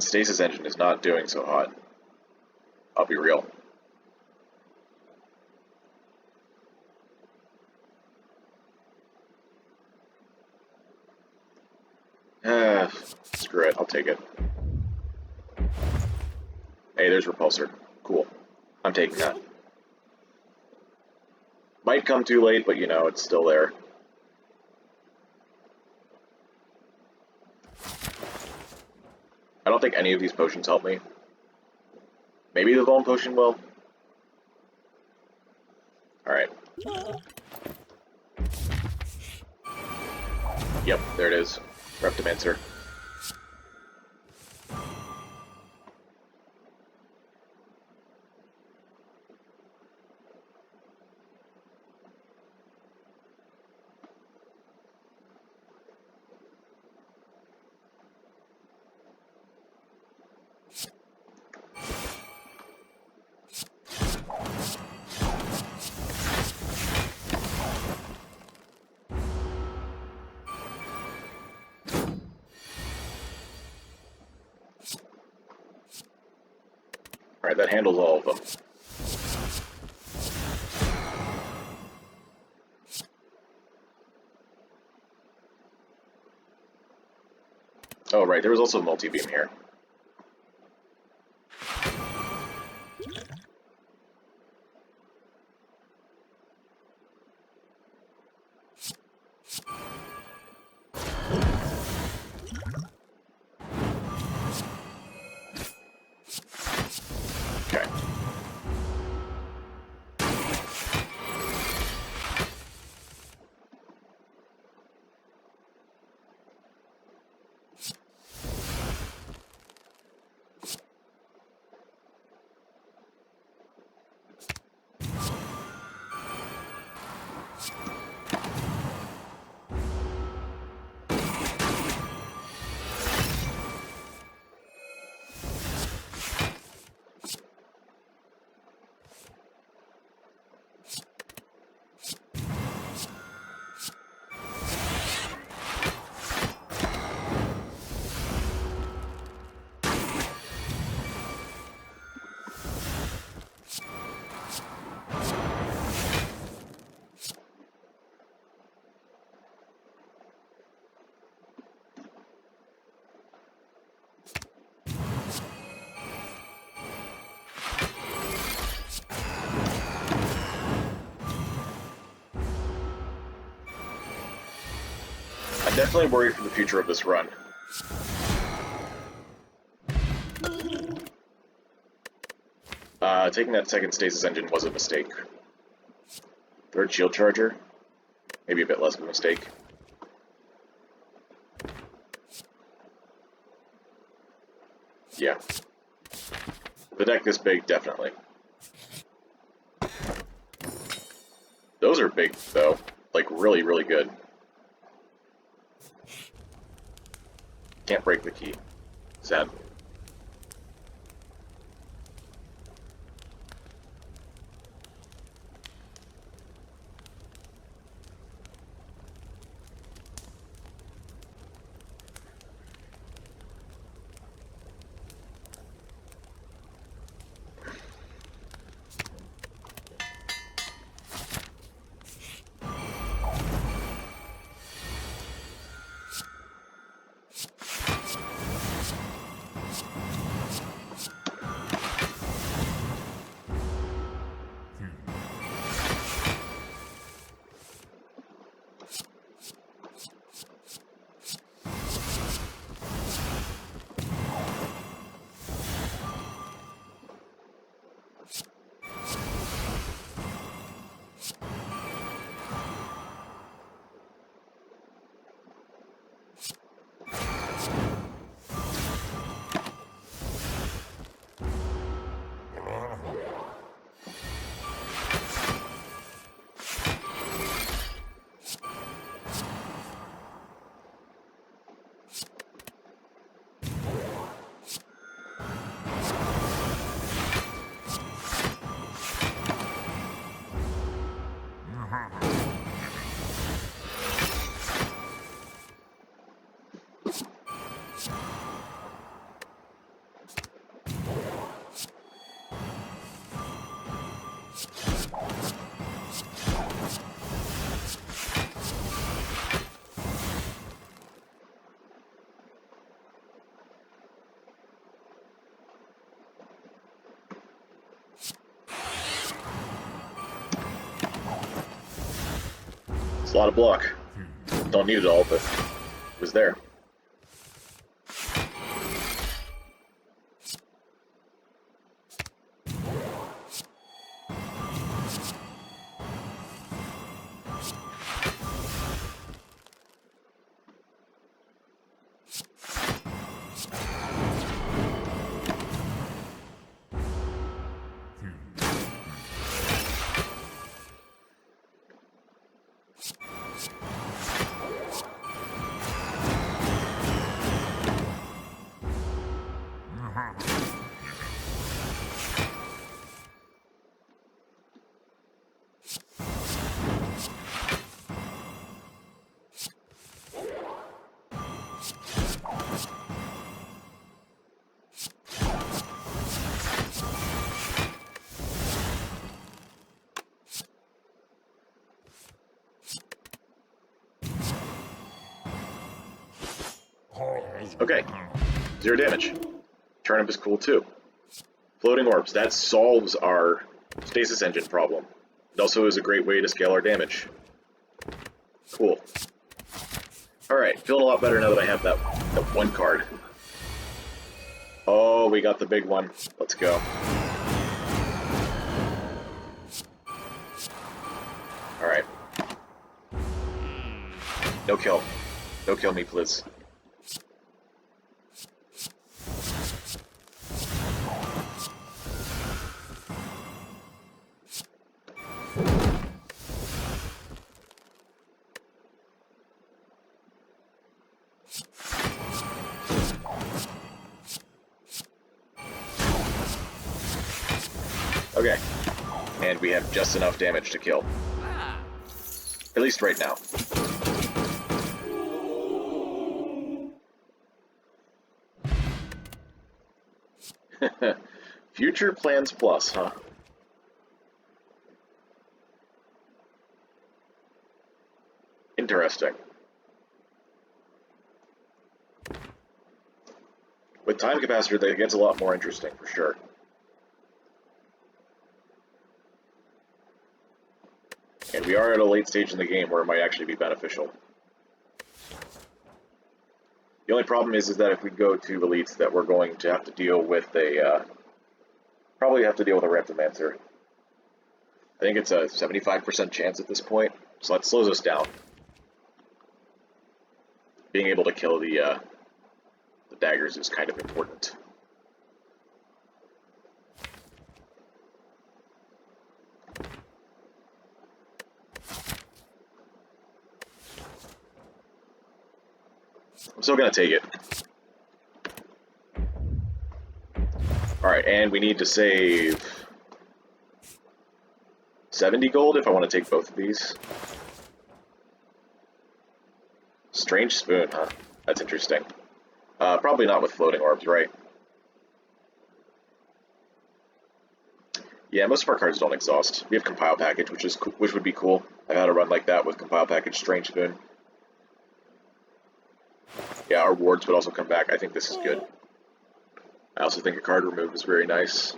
stasis engine is not doing so hot. I'll be real. Screw it, I'll take it. Hey, there's Repulsor. Cool. I'm taking that. Might come too late, but you know, it's still there. I don't think any of these potions help me. Maybe the Vuln potion will? Alright. Yep, there it is. Reptimancer. Alright, that handles all of them. Oh, right, there was also a multi-beam here. Okay. I'm definitely worried for the future of this run. Taking that second stasis engine was a mistake. Third shield charger? Maybe a bit less of a mistake. Yeah. The deck this big, definitely. Those are big, though. Like, really, really good. Can't break the key. Sad. It's a lot of block. Don't need it all, but it was there. Okay, 0 damage. Turnip is cool too. Floating orbs, that solves our stasis engine problem. It also is a great way to scale our damage. Cool. Alright, feeling a lot better now that I have that one card. Oh, we got the big one. Let's go. Alright. No kill. No kill me, please. Okay, and we have just enough damage to kill. At least right now. Future plans plus, huh? Interesting. With time capacitor, that gets a lot more interesting, for sure. And we are at a late stage in the game where it might actually be beneficial. The only problem is that if we go to elites, that we're going to have to deal with a, probably have to deal with a Reptomancer. I think it's a 75% chance at this point, so that slows us down. Being able to kill the daggers is kind of important. I'm still gonna take it. Alright, and we need to save 70 gold if I want to take both of these. Strange spoon, huh? That's interesting. Probably not with floating orbs, right? Yeah, most of our cards don't exhaust. We have compile package, which would be cool. I had a run like that with compile package, strange spoon. Yeah, our wards would also come back. I think this is good. I also think a card remove is very nice.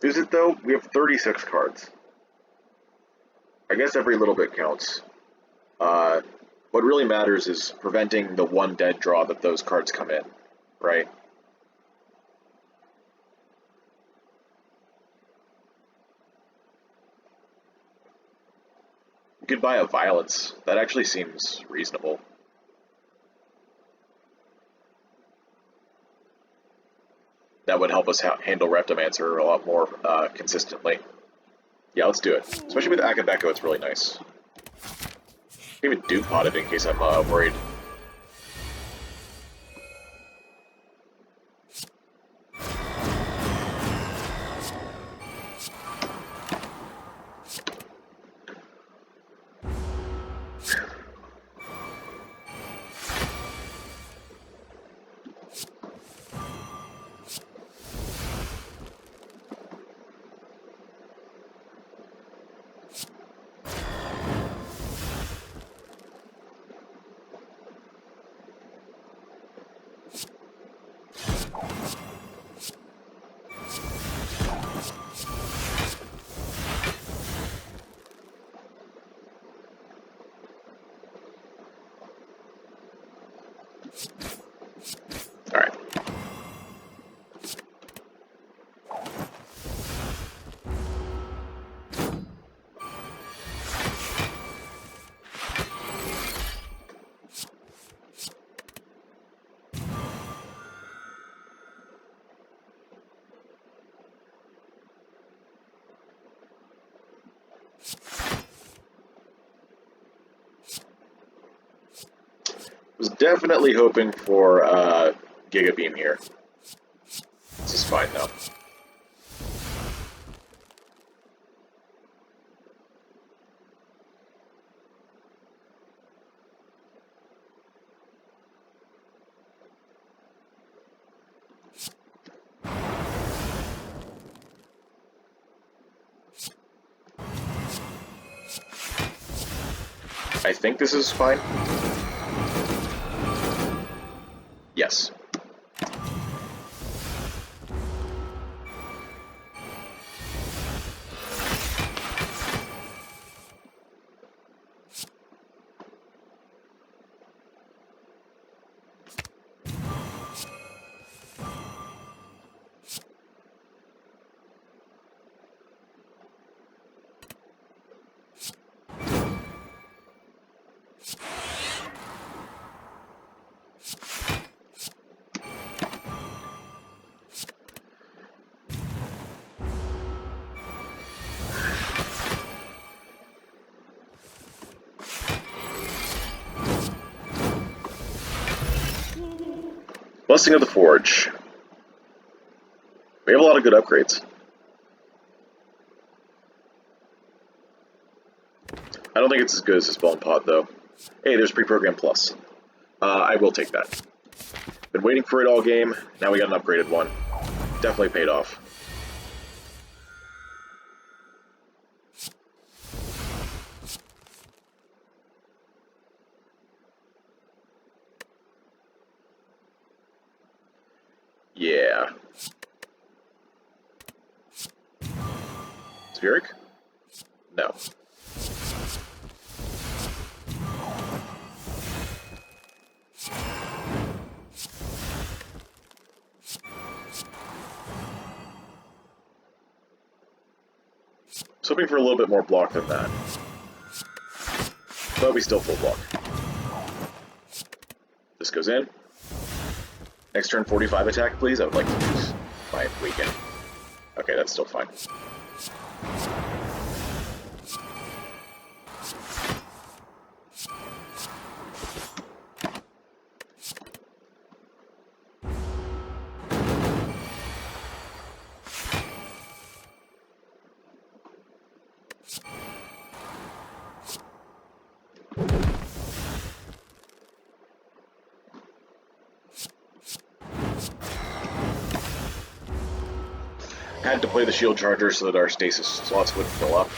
Is it though? We have 36 cards. I guess every little bit counts. What really matters is preventing the one dead draw that those cards come in, right? You could buy a Violence. That actually seems reasonable. That would help us handle Reptomancer a lot more consistently. Yeah, let's do it. Especially with Akabeko, it's really nice. Even Duke Pot it in case I'm worried. Alright. Was definitely hoping for Giga Beam here. This is fine though. I think this is fine. Yes. Blessing of the Forge. We have a lot of good upgrades. I don't think it's as good as this Bone Pod, though. Hey, there's Pre-Program Plus. I will take that. Been waiting for it all game. Now we got an upgraded one. Definitely paid off. Yeah. Spheric? No. I was hoping for a little bit more block than that. But we still full block. This goes in. Next turn 45 attack, please. I would like to use my weaken. Okay, that's still fine. Had to play the shield charger so that our stasis slots wouldn't fill up.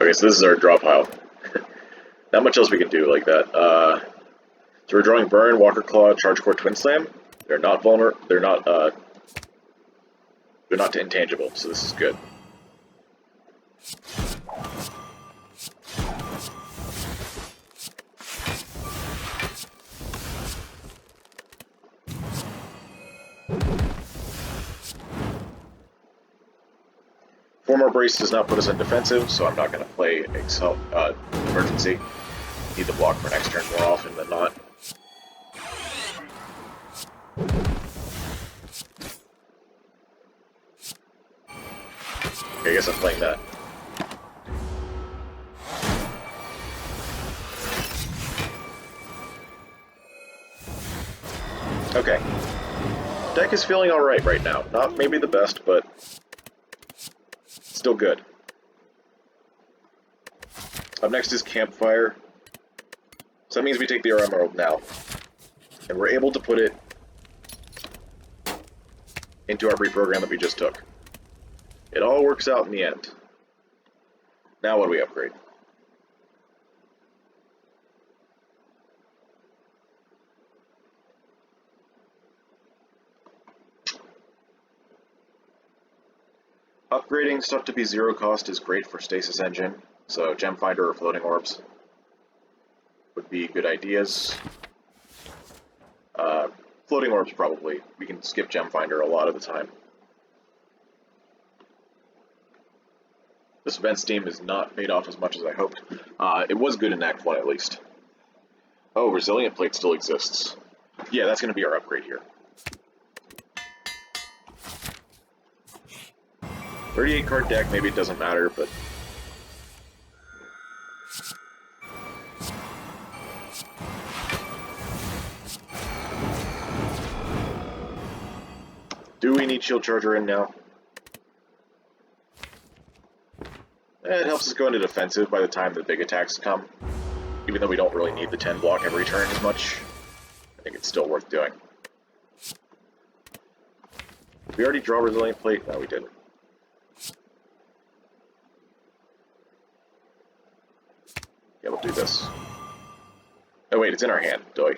Okay, so this is our draw pile. Not much else we can do like that. So we're drawing Burn, Walker Claw, Charge Core, Twin Slam. They're not vulnerable. They're not intangible, so this is good. Former Brace does not put us in defensive, so I'm not going to play Emergency. Need the block for next turn more often than not. Okay, I guess I'm playing that. Okay. Deck is feeling alright right now. Not maybe the best, but still good. Up next is Campfire. So that means we take the Emerald now. And we're able to put it into our reprogram that we just took. It all works out in the end. Now what do we upgrade? Upgrading stuff to be zero cost is great for Stasis Engine, so Gem Finder or Floating Orbs would be good ideas. Floating Orbs probably. We can skip Gem Finder a lot of the time. This event Steam is not paid off as much as I hoped. It was good in Act 1 at least. Oh, Resilient Plate still exists. Yeah, that's going to be our upgrade here. 38 card deck, maybe it doesn't matter, but... Do we need Shield Charger in now? It helps us go into defensive by the time the big attacks come. Even though we don't really need the 10 block every turn as much, I think it's still worth doing. Did we already draw Resilient Plate? No, we didn't. Yeah, we'll do this. Oh wait, it's in our hand, doy.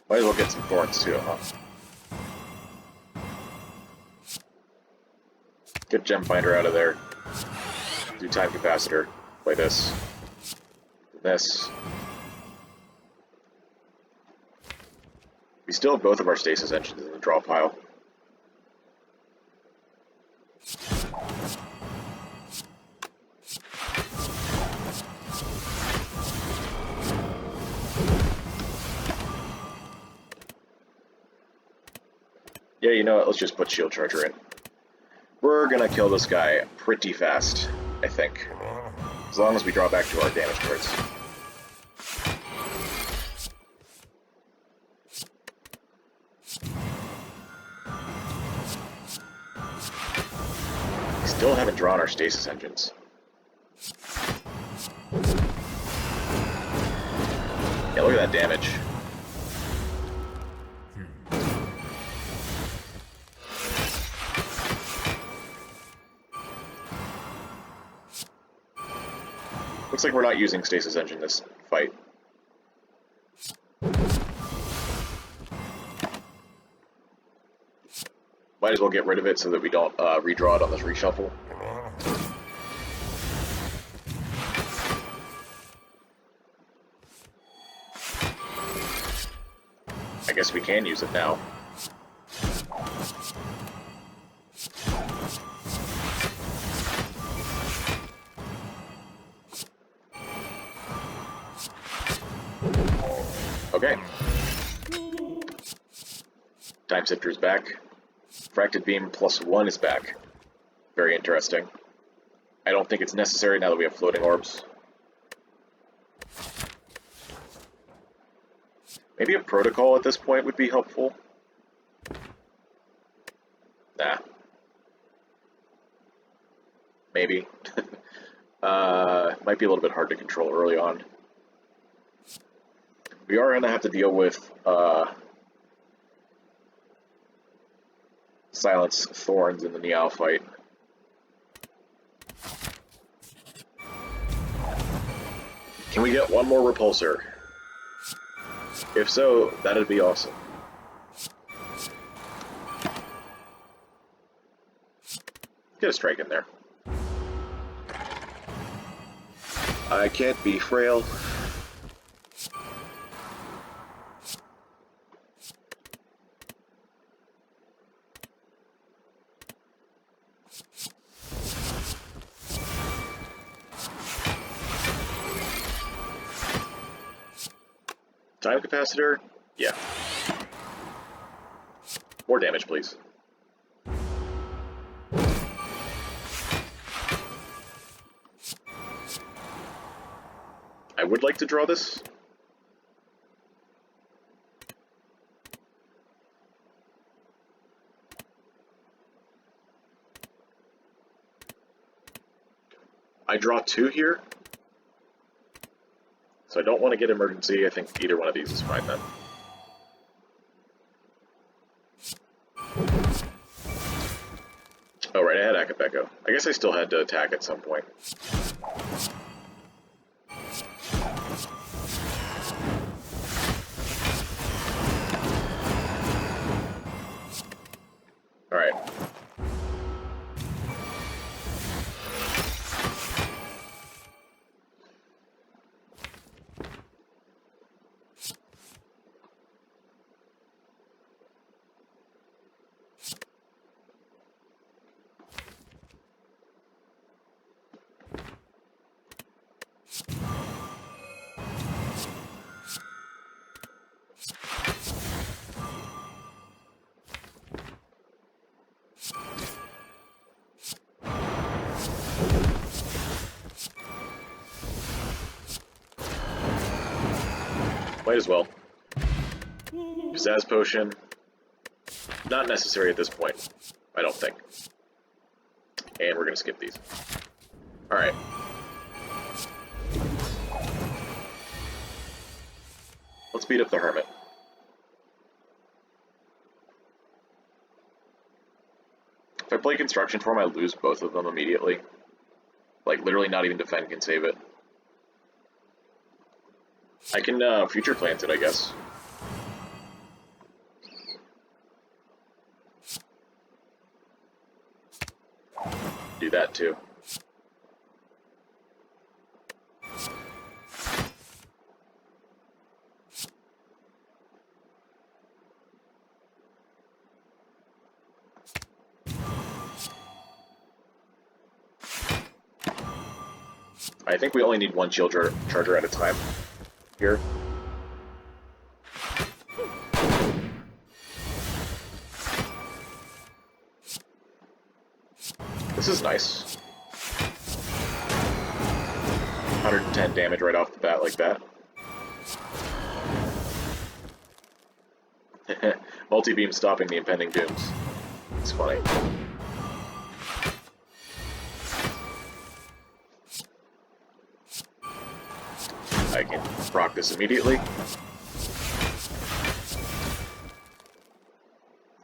Might as well get some thorns too, huh? Get Gem Finder out of there. Do Time Capacitor. Play this. This. We still have both of our Stasis Engines in the draw pile. Yeah, you know what? Let's just put Shield Charger in. We're gonna kill this guy pretty fast, I think. As long as we draw back to our damage cards. We still haven't drawn our Stasis Engines. Yeah, look at that damage. Looks like we're not using Stasis Engine this fight. Might as well get rid of it so that we don't redraw it on this reshuffle. I guess we can use it now. Okay. Time Sifter is back. Fracted Beam +1 is back. Very interesting. I don't think it's necessary now that we have Floating Orbs. Maybe a Protocol at this point would be helpful. Nah. Maybe. Might be a little bit hard to control early on. We are going to have to deal with Silence Thorns in the Niao fight. Can we get one more Repulsor? If so, that'd be awesome. Get a strike in there. I can't be frail. Time Capacitor? Yeah. More damage, please. I would like to draw this. I draw 2 here. So I don't want to get emergency. I think either one of these is fine then. Oh, right, I had Akabeko. I guess I still had to attack at some point. Alright. Might as well. Pizzazz Potion. Not necessary at this point, I don't think. And we're going to skip these. Alright. Let's beat up the Hermit. If I play Construction Form, I lose both of them immediately. Like, literally not even defend can save it. I can Future Plant it, I guess. Do that too. I think we only need one shield charger at a time here. This is nice. 110 damage right off the bat like that. Multi-beam stopping the impending dooms. It's funny. I can proc this immediately.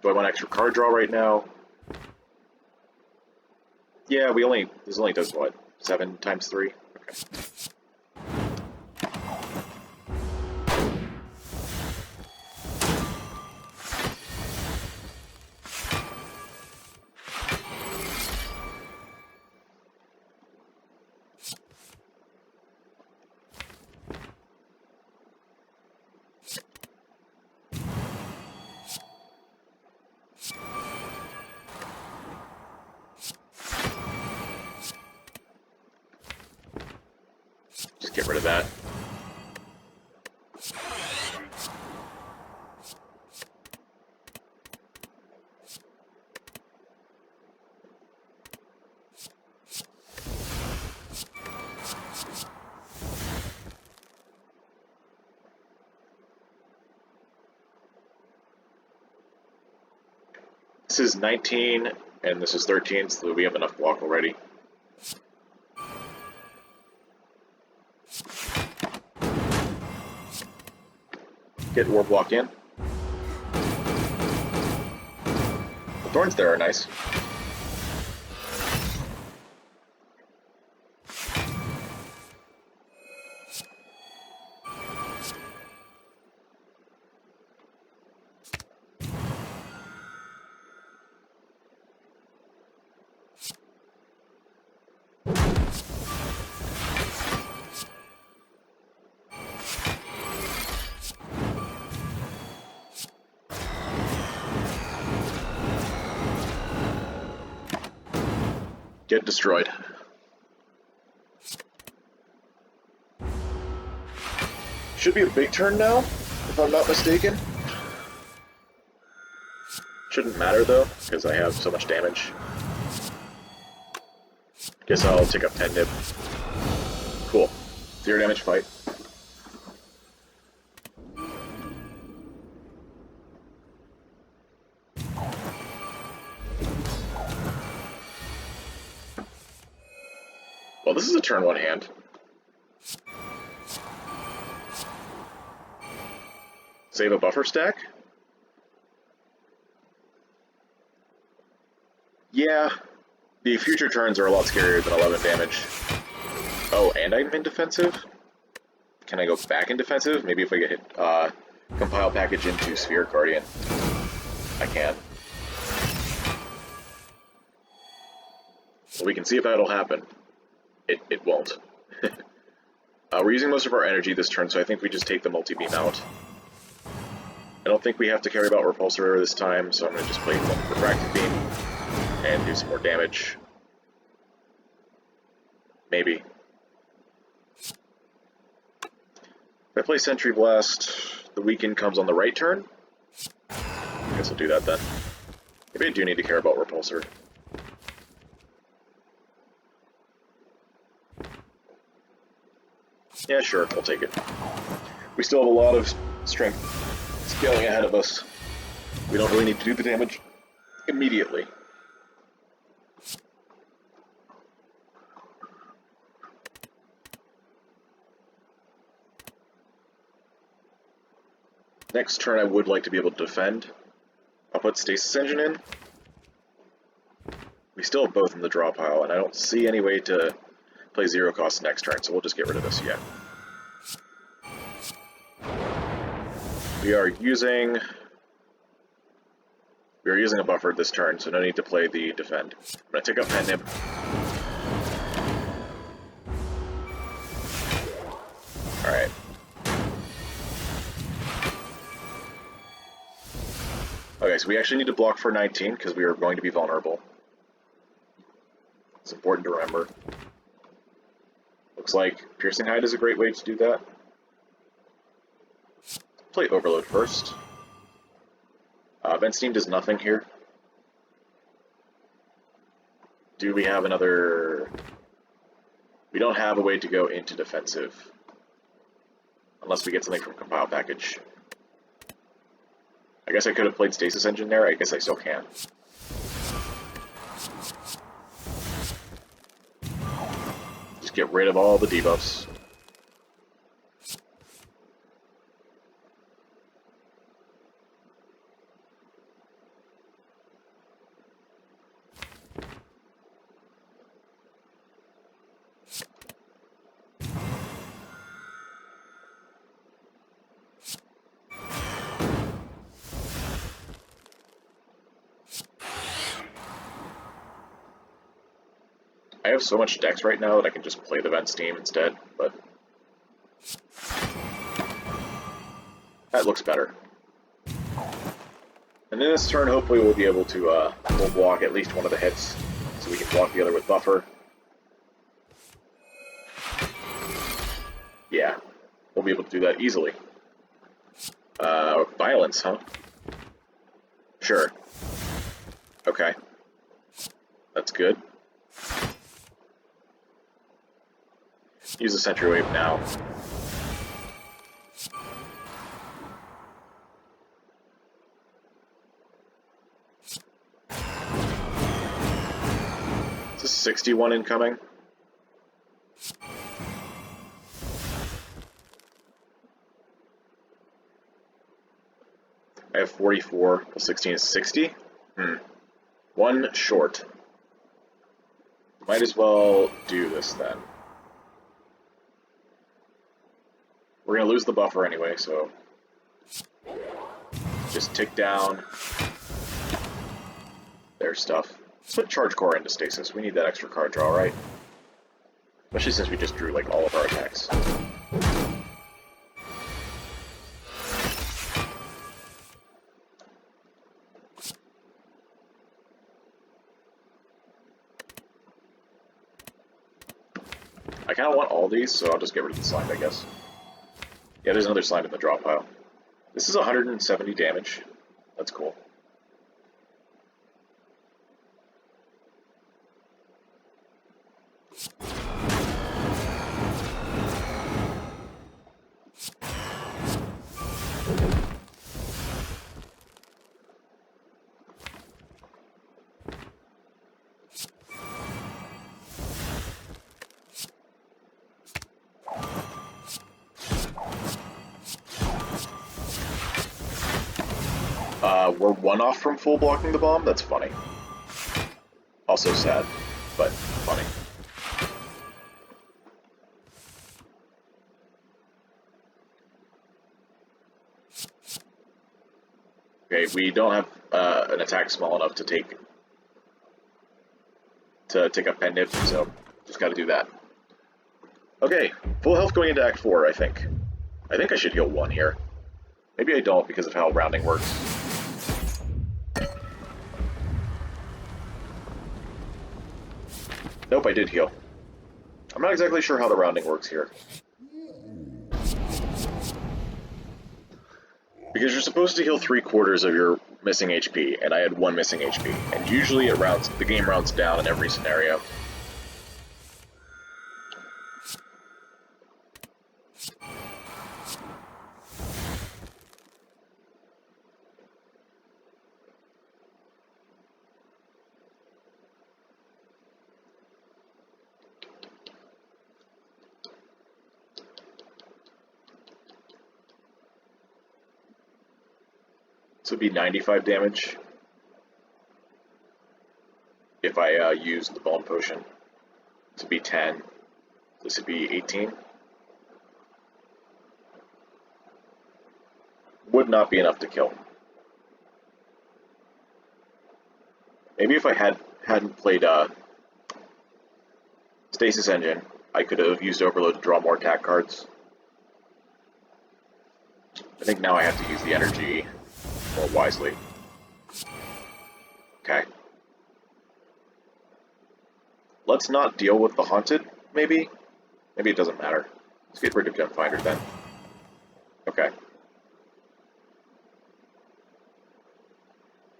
Do I want extra card draw right now? Yeah, this only does what? 7 times 3? Okay. Just get rid of that. This is 19, and this is 13, so we have enough block already. Get War Block in. The thorns there are nice. Get destroyed. Should be a big turn now, if I'm not mistaken. Shouldn't matter though, because I have so much damage. Guess I'll take up 10 nib. Cool. 0 damage fight. Well, this is a turn 1 hand. Save a buffer stack? Yeah, the future turns are a lot scarier than 11 damage. Oh, and I'm in defensive? Can I go back in defensive? Maybe if I get hit, compile package into Sphere Guardian. I can. Well, we can see if that'll happen. It won't. We're using most of our energy this turn, so I think we just take the multi-beam out. I don't think we have to carry about Repulsor this time, so I'm going to just play Refractive Beam and do some more damage. Maybe. If I play Sentry Blast, the weaken comes on the right turn. I guess I'll do that then. Maybe I do need to care about Repulsor. Yeah, sure, we'll take it. We still have a lot of strength scaling ahead of us. We don't really need to do the damage immediately. Next turn I would like to be able to defend. I'll put Stasis Engine in. We still have both in the draw pile, and I don't see any way to play 0 cost next turn, so we'll just get rid of this again. We are using a buffer this turn, so no need to play the defend. I'm going to take up Pen Nib. Alright. Okay, so we actually need to block for 19, because we are going to be vulnerable. It's important to remember. Looks like Piercing Hide is a great way to do that. Play Overload first. Vent Steam does nothing here. Do we have another... We don't have a way to go into defensive. Unless we get something from Compile Package. I guess I could have played Stasis Engine there, I guess I still can. Just get rid of all the debuffs. I have so much dex right now that I can just play the Vent Steam instead, but that looks better. And then this turn, hopefully we'll be able to we'll block at least one of the hits, so we can block the other with buffer. Yeah, we'll be able to do that easily. Violence, huh? Sure. Okay. That's good. Use the Sentry Wave now. Is this 61 incoming? I have 44, plus 16 is 60. One short. Might as well do this then. We're going to lose the buffer anyway, so just tick down their stuff. Let's put Charge Core into Stasis. We need that extra card draw, right? Especially since we just drew like all of our attacks. I kind of want all these, so I'll just get rid of the slime, I guess. Yeah, there's another slime in the draw pile. This is 170 damage. That's cool. We're one off from full blocking the bomb. That's funny. Also sad, but funny. Okay, we don't have an attack small enough to take up Pen Nib, so just got to do that. Okay, full health going into Act 4, I think. I think I should heal 1 here. Maybe I don't because of how rounding works. Nope, I did heal. I'm not exactly sure how the rounding works here. Because you're supposed to heal 3/4 of your missing HP, and I had 1 missing HP. And usually the game rounds down in every scenario. This would be 95 damage if I use the Bone Potion. This would be 10. This would be 18. Would not be enough to kill. Maybe if I hadn't played Stasis Engine, I could have used Overload to draw more attack cards. I think now I have to use the energy more wisely. Okay. Let's not deal with the Haunted, maybe? Maybe it doesn't matter. Let's get rid of Gemfinder then. Okay.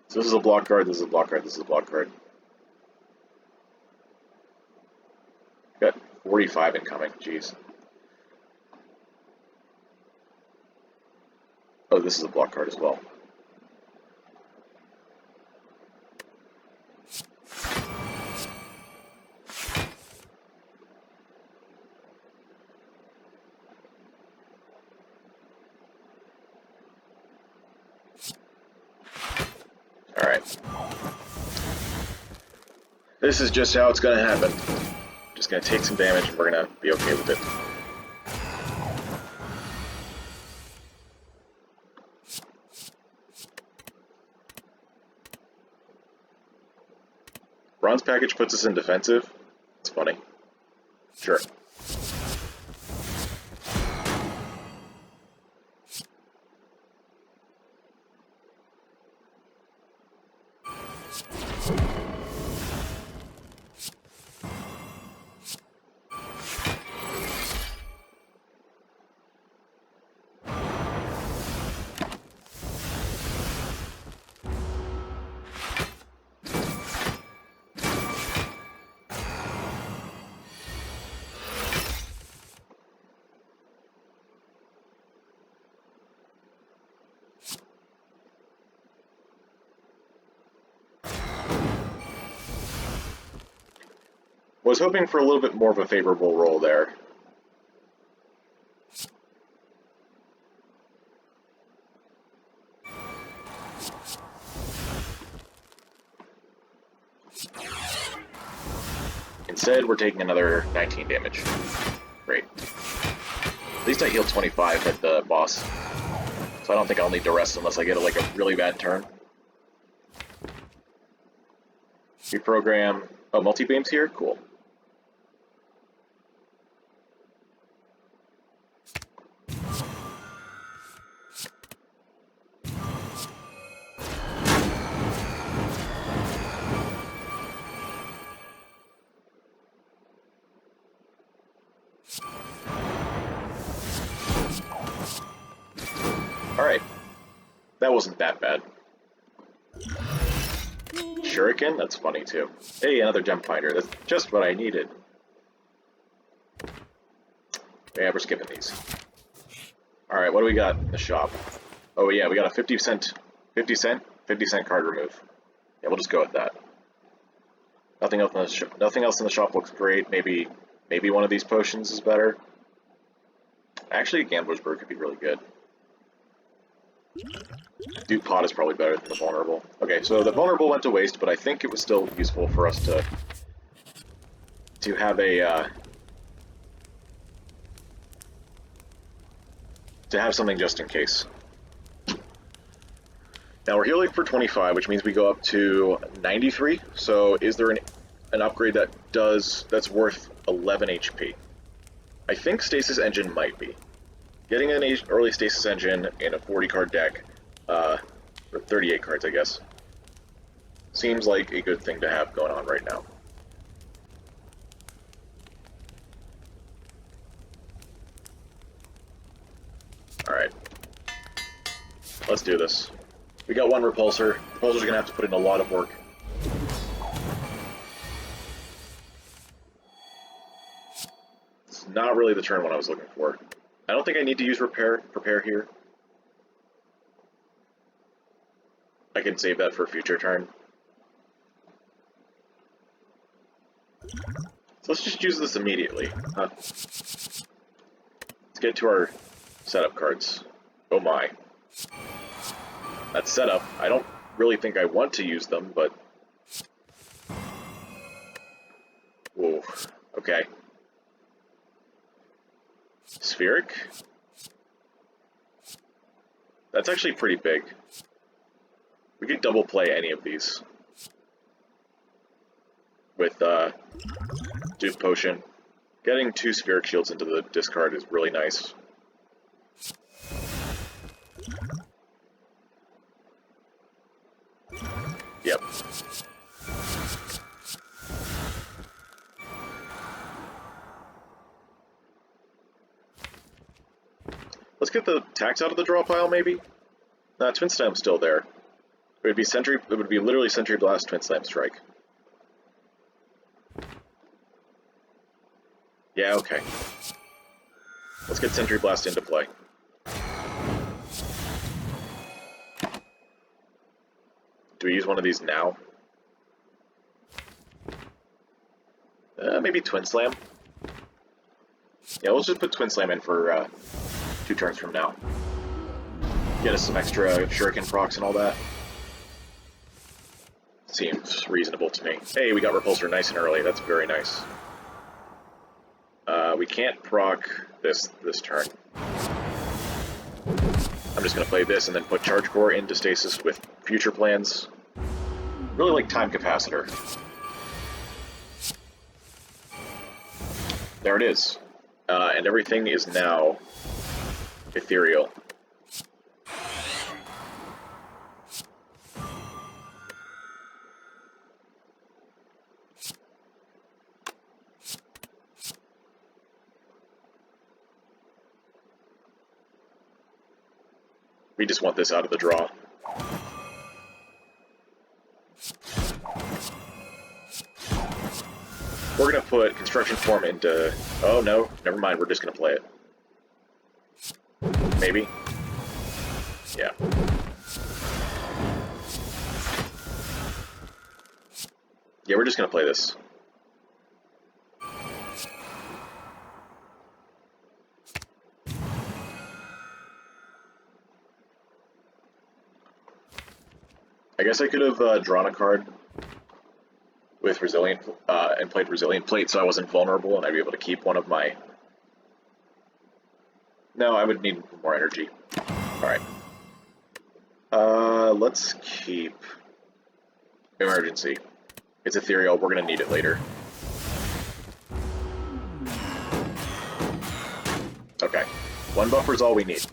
So this is a block card, this is a block card, this is a block card. Got 45 incoming, jeez. Oh, this is a block card as well. Alright. This is just how it's going to happen. Just going to take some damage and we're going to be okay with it. Bronze package puts us in defensive. It's funny. Sure. Was hoping for a little bit more of a favorable roll there. Instead, we're taking another 19 damage. Great. At least I healed 25 at the boss. So I don't think I'll need to rest unless I get like a really bad turn. Reprogram. Oh, multi-beam's here? Cool. Alright. That wasn't that bad. Shuriken? That's funny too. Hey, another gem finder. That's just what I needed. Yeah, we're skipping these. Alright, what do we got in the shop? Oh yeah, we got a 50 cent card remove. Yeah, we'll just go with that. Nothing else in the shop looks great. Maybe one of these potions is better. Actually, a Gambler's Brew could be really good. Dupe Pod is probably better than the Vulnerable. Okay, so the Vulnerable went to waste, but I think it was still useful for us to have a to have something just in case. Now we're healing for 25, which means we go up to 93. So is there an upgrade that's worth 11 HP? I think Stasis Engine might be. Getting an early Stasis Engine in a 40 card deck, or 38 cards I guess, seems like a good thing to have going on right now. Alright. Let's do this. We got one Repulsor. Repulsor's gonna have to put in a lot of work. It's not really the turn one I was looking for. I don't think I need to use prepare here. I can save that for a future turn. So let's just use this immediately. Let's get to our setup cards. Oh my. That's setup. I don't really think I want to use them, but... Whoa. Okay. Spheric? That's actually pretty big. We could double play any of these. With, Dupe Potion. Getting 2 Spheric Shields into the discard is really nice. Yep. Let's get the tax out of the draw pile, maybe? Nah, Twin Slam's still there. It would be literally Sentry Blast, Twin Slam Strike. Yeah, okay. Let's get Sentry Blast into play. Do we use one of these now? Maybe Twin Slam? Yeah, we'll just put Twin Slam in for 2 turns from now. Get us some extra Shuriken procs and all that. Seems reasonable to me. Hey, we got Repulsor nice and early. That's very nice. We can't proc this turn. I'm just going to play this and then put Charge Core into stasis with future plans. Really like Time Capacitor. There it is. And everything is now ethereal. We just want this out of the draw. We're gonna put Construction Form into... Oh no, never mind, we're just gonna play it. Maybe? Yeah. Yeah, we're just gonna play this. I guess I could have drawn a card with Resilient, and played Resilient Plate so I wasn't vulnerable and I'd be able to keep one of my... No, I would need more energy. Alright. Let's keep Emergency. It's ethereal, we're gonna need it later. Okay. 1 buffer is all we need.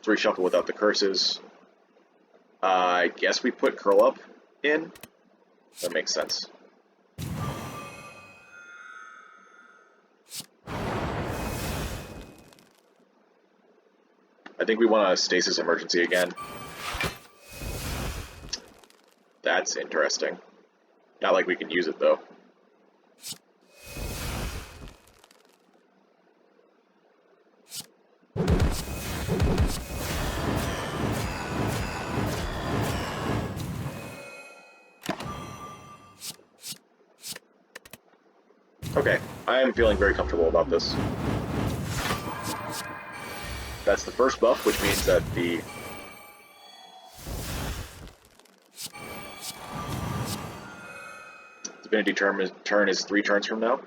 Reshuffle without the curses. I guess we put Curl Up in. That makes sense. I think we want a Stasis Emergency again. That's interesting. Not like we can use it though. Okay, I am feeling very comfortable about this. That's the first buff, which means that the Divinity turn is 3 turns from now.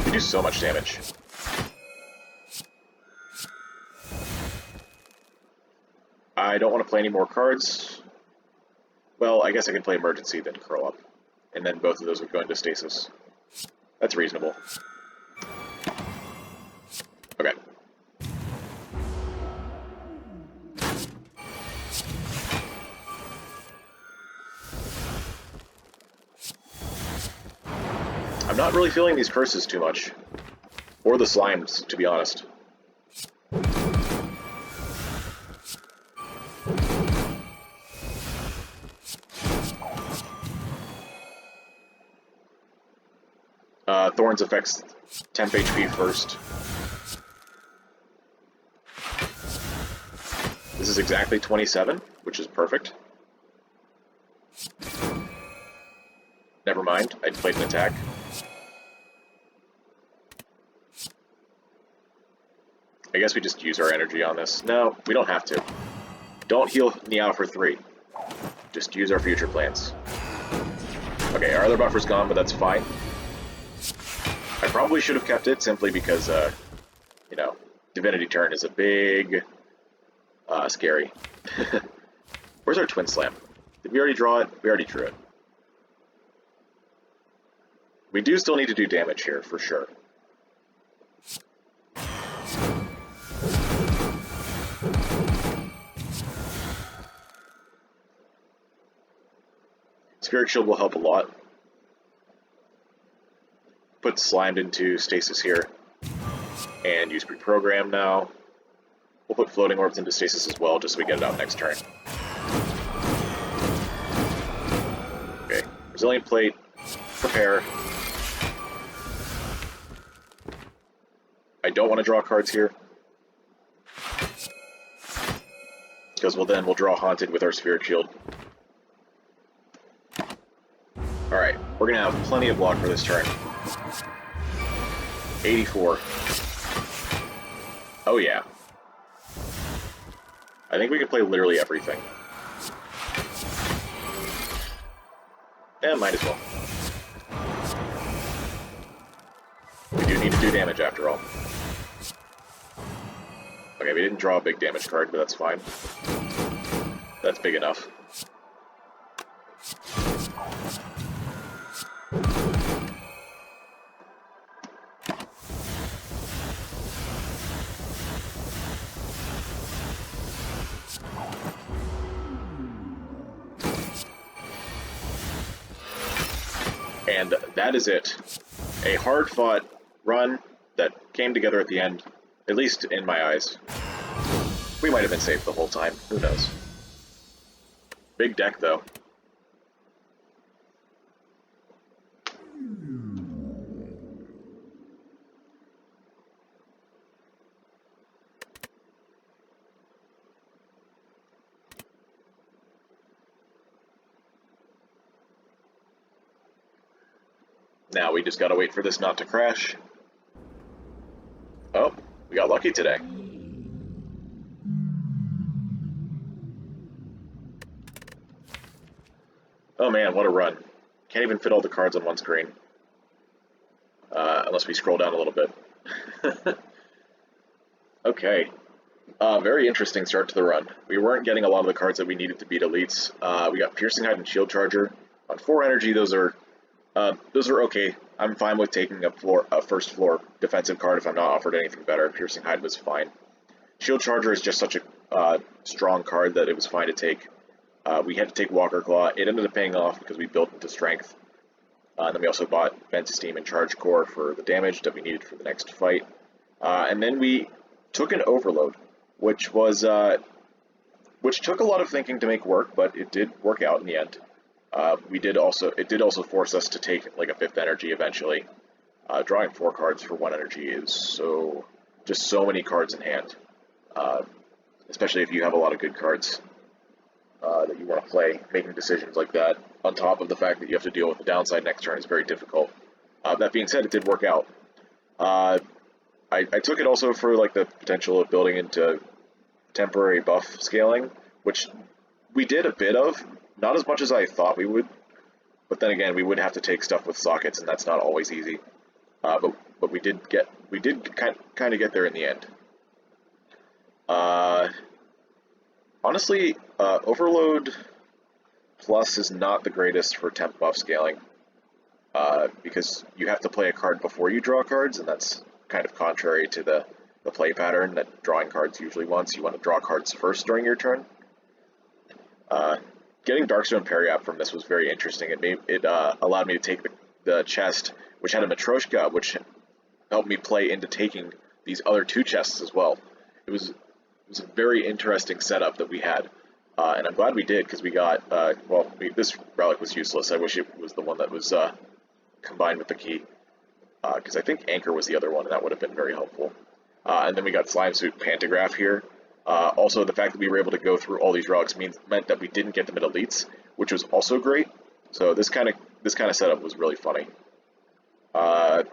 You do so much damage. I don't want to play any more cards. Well, I guess I can play Emergency, then Curl Up. And then both of those would go into stasis. That's reasonable. Okay. I'm not really feeling these curses too much. Or the slimes, to be honest. Thorns affects temp HP first. This is exactly 27, which is perfect. Never mind, I played an attack. I guess we just use our energy on this. No, we don't have to. Don't heal Niao for 3. Just use our future plans. Okay, our other buffer's gone, but that's fine. I probably should have kept it simply because, you know, Divinity Turn is a big, scary. Where's our Twin Slam? Did we already draw it? We already drew it. We do still need to do damage here, for sure. Spheric Shield will help a lot. Put Slimed into stasis here. And use Reprogram now. We'll put Floating Orbs into stasis as well, just so we get it out next turn. Okay, Resilient Plate. Prepare. I don't want to draw cards here. Because we'll draw Haunted with our Spheric Shield. Alright, we're going to have plenty of block for this turn. 84. Oh yeah. I think we can play literally everything. Yeah, might as well. We do need to do damage after all. Okay, we didn't draw a big damage card, but that's fine. That's big enough. And that is it. A hard-fought run that came together at the end, at least in my eyes. We might have been safe the whole time, who knows. Big deck, though. Now we just gotta wait for this not to crash. Oh, we got lucky today. Oh man, what a run. Can't even fit all the cards on one screen. Unless we scroll down a little bit. Okay. Very interesting start to the run. We weren't getting a lot of the cards that we needed to beat elites. We got Piercing Hide and Shield Charger. On 4 energy, those are okay. I'm fine with taking a first floor defensive card if I'm not offered anything better. Piercing Hide was fine. Shield Charger is just such a strong card that it was fine to take. We had to take Walker Claw. It ended up paying off because we built into strength. And then we also bought Ventus Steam and Charge Core for the damage that we needed for the next fight. And then we took an Overload, which took a lot of thinking to make work, but it did work out in the end. It did also force us to take like a 5th energy eventually. Drawing 4 cards for 1 energy is just so many cards in hand, uh, especially if you have a lot of good cards that you want to play. Making decisions like that, on top of the fact that you have to deal with the downside next turn, is very difficult. That being said, it did work out. Uh, I took it also for like the potential of building into temporary buff scaling, which we did a bit of, not as much as I thought we would, but then again, we would have to take stuff with sockets, and that's not always easy. But we did kind of get there in the end. Honestly, Overload Plus is not the greatest for temp buff scaling, because you have to play a card before you draw cards, and that's kind of contrary to the play pattern that drawing cards usually wants. You want to draw cards first during your turn. Getting Darkstone Periap from this was very interesting. It allowed me to take the chest, which had a Matryoshka, which helped me play into taking these other 2 chests as well. It was a very interesting setup that we had, and I'm glad we did, because we got, this relic was useless. I wish it was the one that was combined with the key, because I think Anchor was the other one, and that would have been very helpful. And then we got Slime Suit Pantograph here. Also, the fact that we were able to go through all these relics meant that we didn't get them at elites, which was also great. So this kind of setup was really funny. I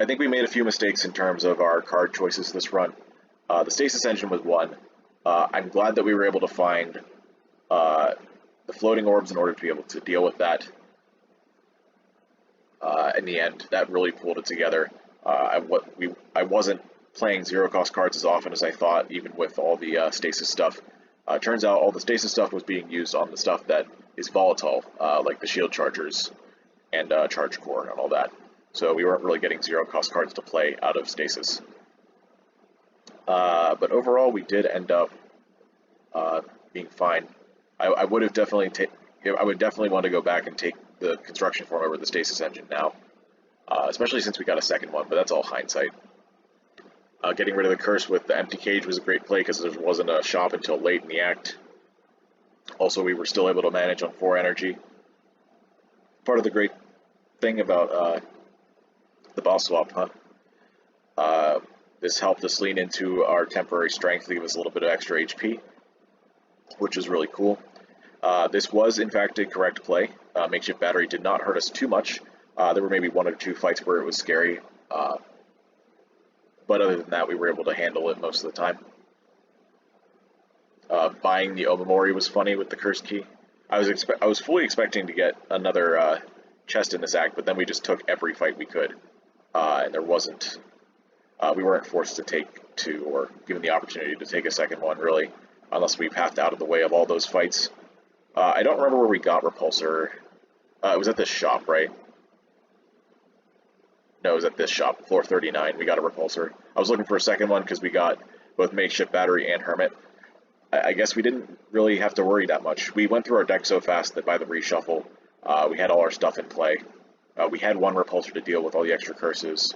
think we made a few mistakes in terms of our card choices this run. The Stasis Engine was one. I'm glad that we were able to find the floating orbs in order to be able to deal with that. In the end, that really pulled it together. I wasn't playing zero-cost cards as often as I thought, even with all the stasis stuff. Turns out all the stasis stuff was being used on the stuff that is volatile, like the shield chargers and charge core and all that. So we weren't really getting zero-cost cards to play out of stasis. But overall, we did end up being fine. I would definitely want to go back and take the construction form over the stasis engine now, especially since we got a second one, but that's all hindsight. Getting rid of the curse with the empty cage was a great play because there wasn't a shop until late in the act. Also, we were still able to manage on 4 energy. Part of the great thing about the boss swap, this helped us lean into our temporary strength to give us a little bit of extra HP, which is really cool. This was, in fact, a correct play. Makeshift Battery did not hurt us too much. There were maybe 1 or 2 fights where it was scary, but other than that, we were able to handle it most of the time. Buying the Omamori was funny with the Curse Key. I was fully expecting to get another chest in this act, but then we just took every fight we could, and there wasn't. We weren't forced to take 2 or given the opportunity to take a second one, really, unless we pathed out of the way of all those fights. I don't remember where we got Repulsor. It was at this shop, right? No, it was at this shop, floor 39. We got a Repulsor. I was looking for a second one because we got both Makeshift Battery and Hermit. I guess we didn't really have to worry that much. We went through our deck so fast that by the reshuffle, we had all our stuff in play. We had 1 Repulsor to deal with all the extra curses.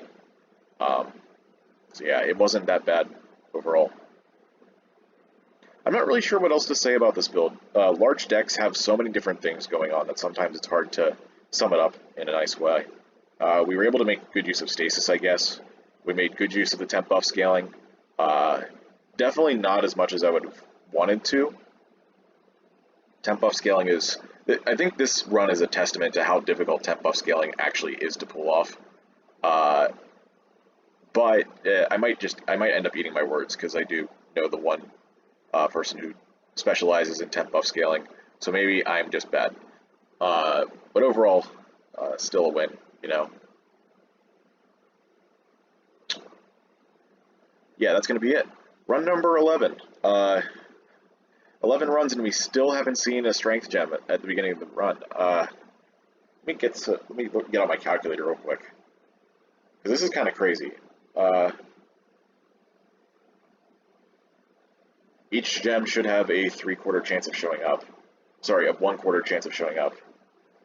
So yeah, it wasn't that bad overall. I'm not really sure what else to say about this build. Large decks have so many different things going on that sometimes it's hard to sum it up in a nice way. We were able to make good use of stasis, I guess. We made good use of the temp buff scaling. Definitely not as much as I would have wanted to. Temp buff scaling is... I think this run is a testament to how difficult temp buff scaling actually is to pull off. But I might end up eating my words because I do know the one person who specializes in temp buff scaling, so maybe I'm just bad. But overall, still a win, you know. Yeah, that's going to be it. Run number 11. 11 runs and we still haven't seen a strength gem at the beginning of the run. Let me get on my calculator real quick, because this is kind of crazy. Each gem should have a 3/4 chance of showing up. Sorry, a 1/4 chance of showing up.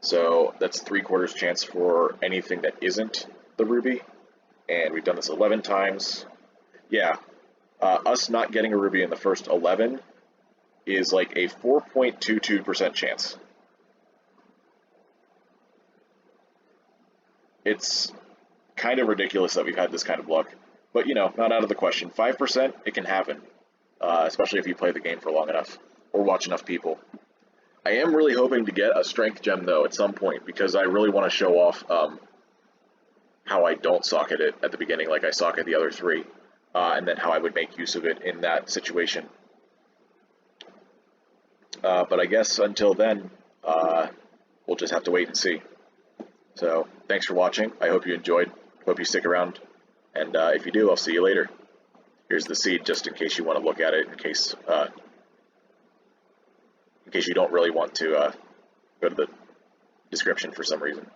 So that's 3/4 chance for anything that isn't the ruby. And we've done this 11 times. Yeah, us not getting a ruby in the first 11 is like a 4.22% chance. It's kind of ridiculous that we've had this kind of luck. But, you know, not out of the question. 5%, it can happen, especially if you play the game for long enough or watch enough people. I am really hoping to get a strength gem, though, at some point, because I really want to show off how I don't socket it at the beginning like I socket the other three, and then how I would make use of it in that situation. But I guess until then, we'll just have to wait and see. So, thanks for watching. I hope you enjoyed. Hope you stick around. And if you do, I'll see you later. Here's the seed, just in case you want to look at it, in case you don't really want to go to the description for some reason.